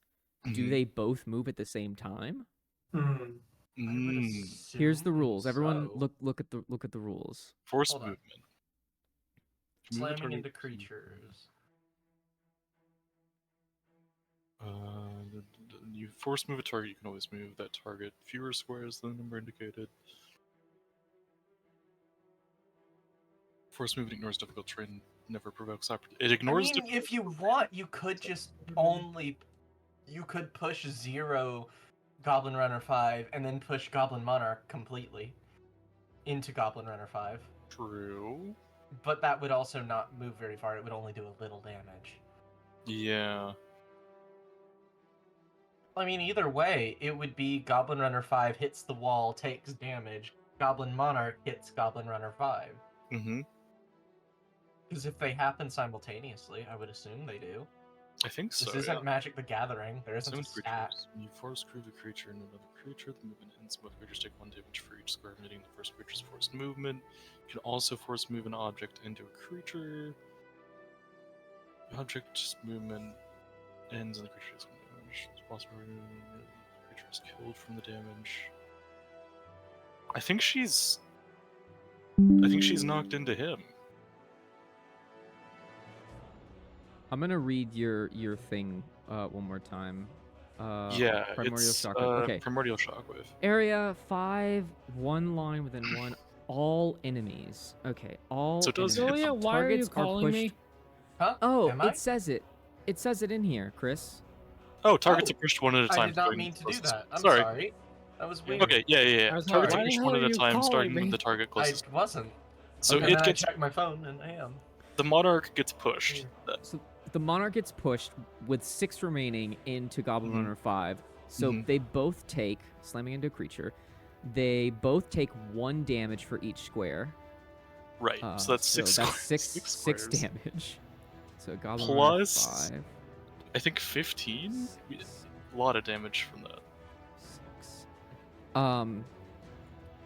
do Mhm. they both move at the same time? Hmm. Here's the rules. Everyone, so. look at the rules. Force Hold on. movement. Move a Slamming target- into creatures. You force move a target, you can always move that target fewer squares than the number indicated. Force movement ignores difficult terrain, never provokes it ignores. I mean, if you want, you could just only. You could push 0 Goblin Runner 5 and then push Goblin Monarch completely into Goblin Runner 5. True. But that would also not move very far. It would only do a little damage. Yeah. I mean, either way, it would be Goblin Runner 5 hits the wall, takes damage. Goblin Monarch hits Goblin Runner 5. Mm-hmm. Because if they happen simultaneously, I would assume they do. I think so. This isn't Magic the Gathering. There isn't Seven a stack. creatures. When you force crew the creature into another creature, the movement ends. Both creatures take 1 damage for each square emitting the first creature's forced movement. You can also force move an object into a creature. The object's movement ends and the creature takes 1 damage. It's possible the creature is killed from the damage. I think she's knocked into him. I'm gonna read your thing one more time. Yeah, Primordial it's Shockwave. Okay. Primordial Shockwave. Area 5, 1 line within 1. All enemies. Okay, all So it does enemies. hit Julia, why are you Targets calling me? pushed- Huh? Oh, Am I? it says it. It says it in here, Chris. Oh, targets Oh, are pushed 1 at a time. I did not during mean the to do process. that. I'm Sorry. sorry. That was weird. Okay, yeah. I was like, Targets why are the pushed hell 1 are at a you time, calling starting me? with the target I closest. wasn't. So And it then I gets checked my phone, and I am. the monarch gets pushed. So the monarch gets pushed with 6 remaining into Goblin Mhm. Runner 5. So Mhm. they both take, slamming into a creature, they both take 1 damage for each square. Right. So that's 6 that's squares. 6 squares. damage. So Goblin Plus- Runner 5. I think 15. A lot of damage from that. 6.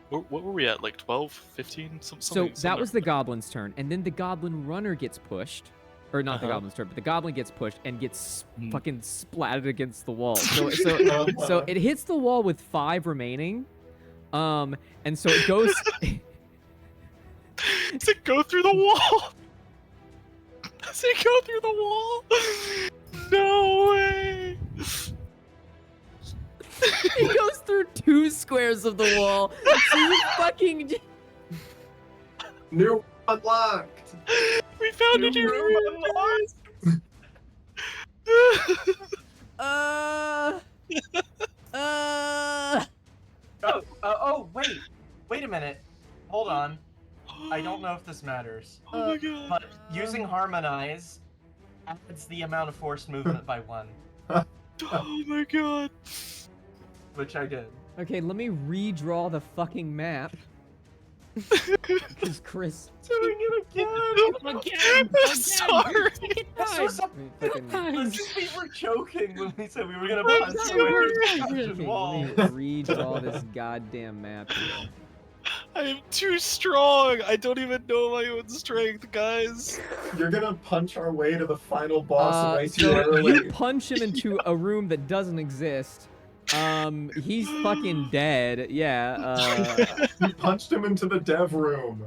What were we at? Like 12, 15? So Something that was the like goblin's turn, and then the goblin runner gets pushed, or not the Uh-huh. goblin's turn, but the goblin gets pushed and gets Mhm. fucking splatted against the wall. So it hits the wall with 5 remaining, and so it goes. Does it go through the wall? Does it go through the wall? No way! It goes through 2 squares of the wall. So you fucking. New unlocked. We found a new room, guys! Oh, wait a minute. Hold on. I don't know if this matters, Oh my god. but using Harmonize adds the amount of forced movement by 1, Oh my god. which I did. Okay, let me redraw the fucking map. Because Chris. Doing it again! Again! I'm sorry. This was a Fucking- we were joking when we said we were gonna I'm punch you sorry. into the Okay, wall. let me redraw this goddamn map here. I am too strong. I don't even know my own strength, guys. You're gonna punch our way to the final boss way too So early. you punch him into a room that doesn't exist. He's fucking dead. Yeah. You punched him into the dev room.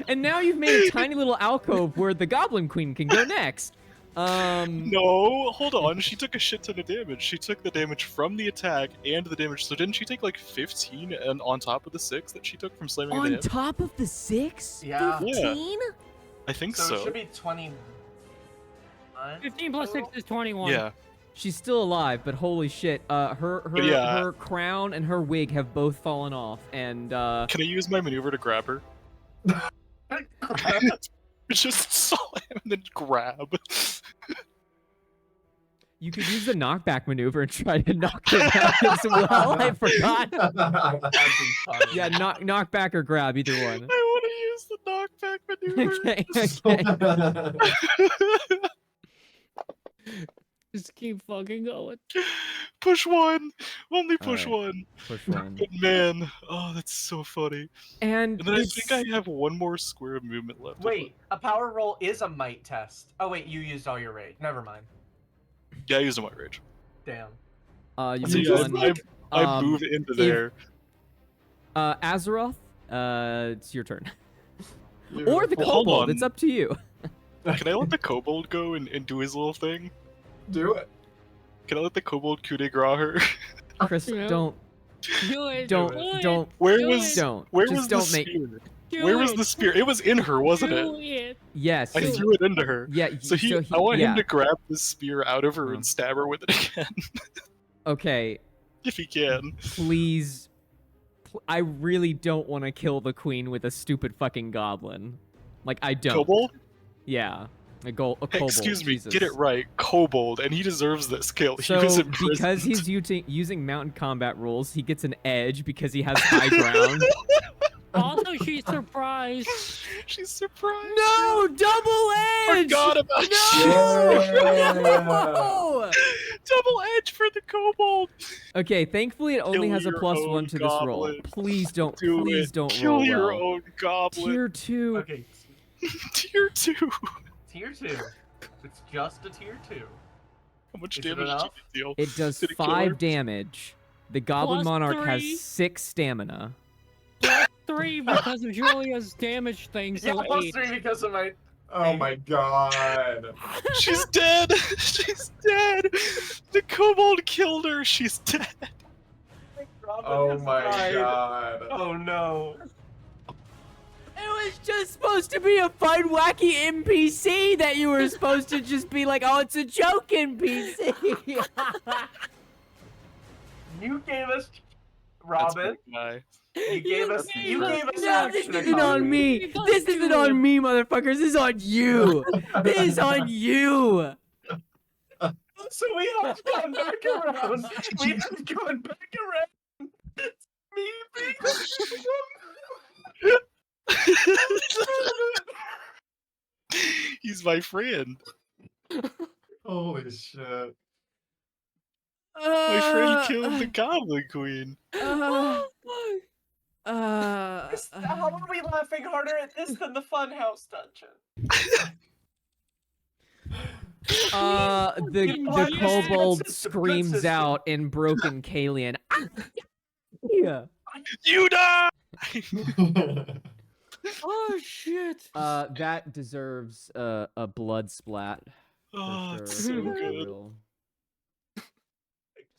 And now you've made a tiny little alcove where the Goblin Queen can go next. No, hold on. She took a shit ton of damage. She took the damage from the attack and the damage. So didn't she take like 15 and on top of the 6 that she took from slamming into On him? top of the 6? Yeah. 15? I think So it so. should be 20. 15 plus 6 is 21. Yeah. She's still alive, but holy shit, Yeah. her crown and her wig have both fallen off, and Can I use my maneuver to grab her? Just slam and then grab. you could use the knockback maneuver and try to knock her back as well. I forgot. That'd be fun. Yeah, knockback or grab, either one. I want to use the knockback maneuver. Okay. Just keep fucking going. Push one. Only push Alright. one. Push one. But man, oh, that's so funny. And And then I it's- think I have one more square of movement left. Wait, a power roll is a might test. Oh wait, you used all your rage. Never mind. Yeah, I used my rage. Damn. you So move yeah, on. I move into if- there. Azeroth, it's your turn. Or the Well, hold kobold, on. it's up to you. Can I let the kobold go and do his little thing? Do it. Can I let the kobold coup de grace her? Chris, Yeah. don't, Do it. don't, do it, don't, Where Do was it. don't. where Just was don't the make. spear? do Where was it, the spear? It was in her, wasn't do it? it. Yes. I Do threw it into her. Yeah. So I want yeah. him to grab the spear out of her Oh. and stab her with it again, Okay, if he can. please. I really don't want to kill the queen with a stupid fucking goblin. Like I don't. Kobold? Yeah. A kobold. Excuse me, Jesus. get it right. Kobold, and he deserves this kill. So, he was because he's using mountain combat rules, he gets an edge because he has high ground. Also, she's surprised. She's surprised. No, double edge. Forgot about No! double edge for the kobold. Okay, thankfully it only Kill has a your +1 own to this roll. goblin. Please don't. Do please it. don't Kill roll your well. own goblin. Tier 2. Okay, Tier 2. tier 2. It's just a tier 2. How much Is it damage enough? did you deal? It does Did it kill 5 her? damage. The Goblin Plus Monarch 3. has 6 stamina. 3 because of Julia's damage thing, so Yeah, plus 8. 3 because of my. Oh my god. She's dead. She's dead. The kobold killed her. She's dead. Robin Oh has my died. god. Oh no. It was just supposed to be a fun, wacky NPC that you were supposed to just be like, oh, it's a joke NPC. You gave us. That's Robin, my guy. you gave us. You gave us No, action this isn't on economy. me. This isn't on me, motherfuckers. This is on you. This is on you. So we have gone back around. We have gone back around. It's me being He's my friend. Holy shit. My friend killed the Goblin Queen. How are we laughing harder at this than the Funhouse dungeon? The Good kobold system, good screams system. out in broken Kalian. Yeah. You die! Oh shit! That deserves a blood splat. For Oh, sure. it's so for good. real. Just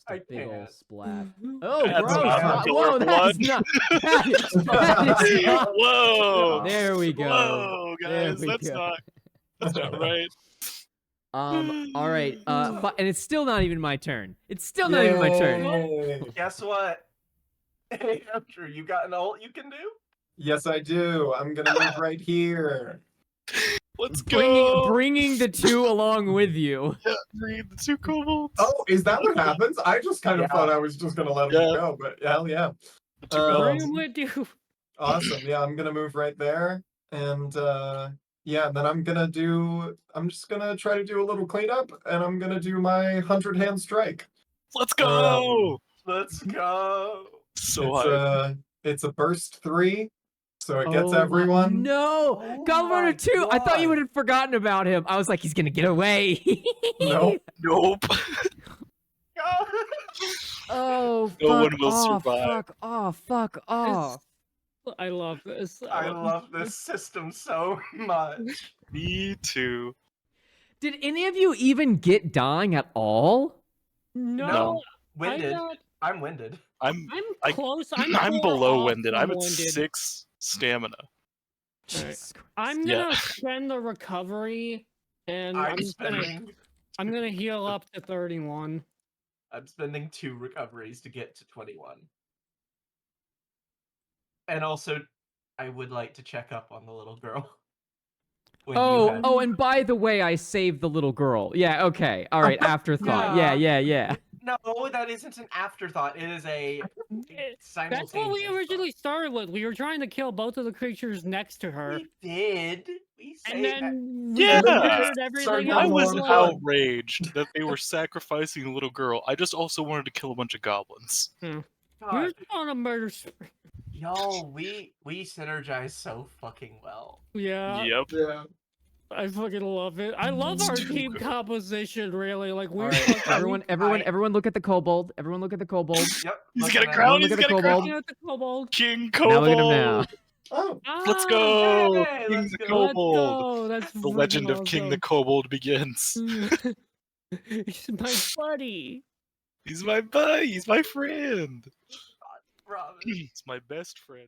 a I big ol' can't. splat. Oh, That's gross! not killer Whoa, that is blood. not. That is not. Whoa! There we go. Whoa, There guys, we that's go. not right. All right. And it's still not even my turn. It's still not even my turn. Yay. Guess what? Hey, Andrew, you got an ult you can do? Yes, I do. I'm gonna move right here. Let's go. Bringing the two along with you. Yeah, read the two kobolds. Oh, is that what happens? I just kind of Yeah. thought I was just gonna let him Yeah. go, but hell yeah. The two Um, Bring goblins. him with you. Awesome. Yeah, I'm gonna move right there, and yeah, then I'm just gonna try to do a little cleanup, and I'm gonna do my 100-hand strike. Let's go. Let's go. So it's high. it's a burst 3, so it gets Oh my- everyone. No, Oh Goblin my Runner 2. I thought you God. would have forgotten about him. I was like, he's gonna get away. Nope. Nope. Oh, No fuck one will off, survive. Fuck off. Fuck off. I love this. I love this system so much. Me too. Did any of you even get dying at all? No, No. Winded. I'm not. I'm winded. I'm I'm close. I'm I'm far below off winded. from I'm at winded. 6 stamina. Jesus Christ. I'm Yeah. gonna spend the recovery, and I'm spending. I'm gonna heal up to 31. I'm spending 2 recoveries to get to 21. And also, I would like to check up on the little girl. When you had... Oh, and by the way, I saved the little girl. Yeah, okay. All right, afterthought. Yeah. No, that isn't an afterthought. It is a That's what we originally started with. We were trying to kill both of the creatures next to her, We did. We and saved then Yeah! we considered everything I I else was Lord. outraged that they were sacrificing the little girl. I just also wanted to kill a bunch of goblins. You're God, on a murder spree. y'all, we synergize so fucking well. Yeah, Yep. Yeah. I fucking love it. I love It's our too team good. composition. Really, like All we're right, fucking- everyone, look at the kobold. Everyone, look at the kobold. Yep. He's looking got a at crown. it. Look He's at the got a kobold. crown. looking at the kobold. King Kobold. Now look at him now. Oh, Let's Ah, go. Hey, King let's the go. Let's Kobold. go. That's The legend of King the Kobold begins. He's my buddy. He's my buddy. He's my friend. Robin. He's my best friend.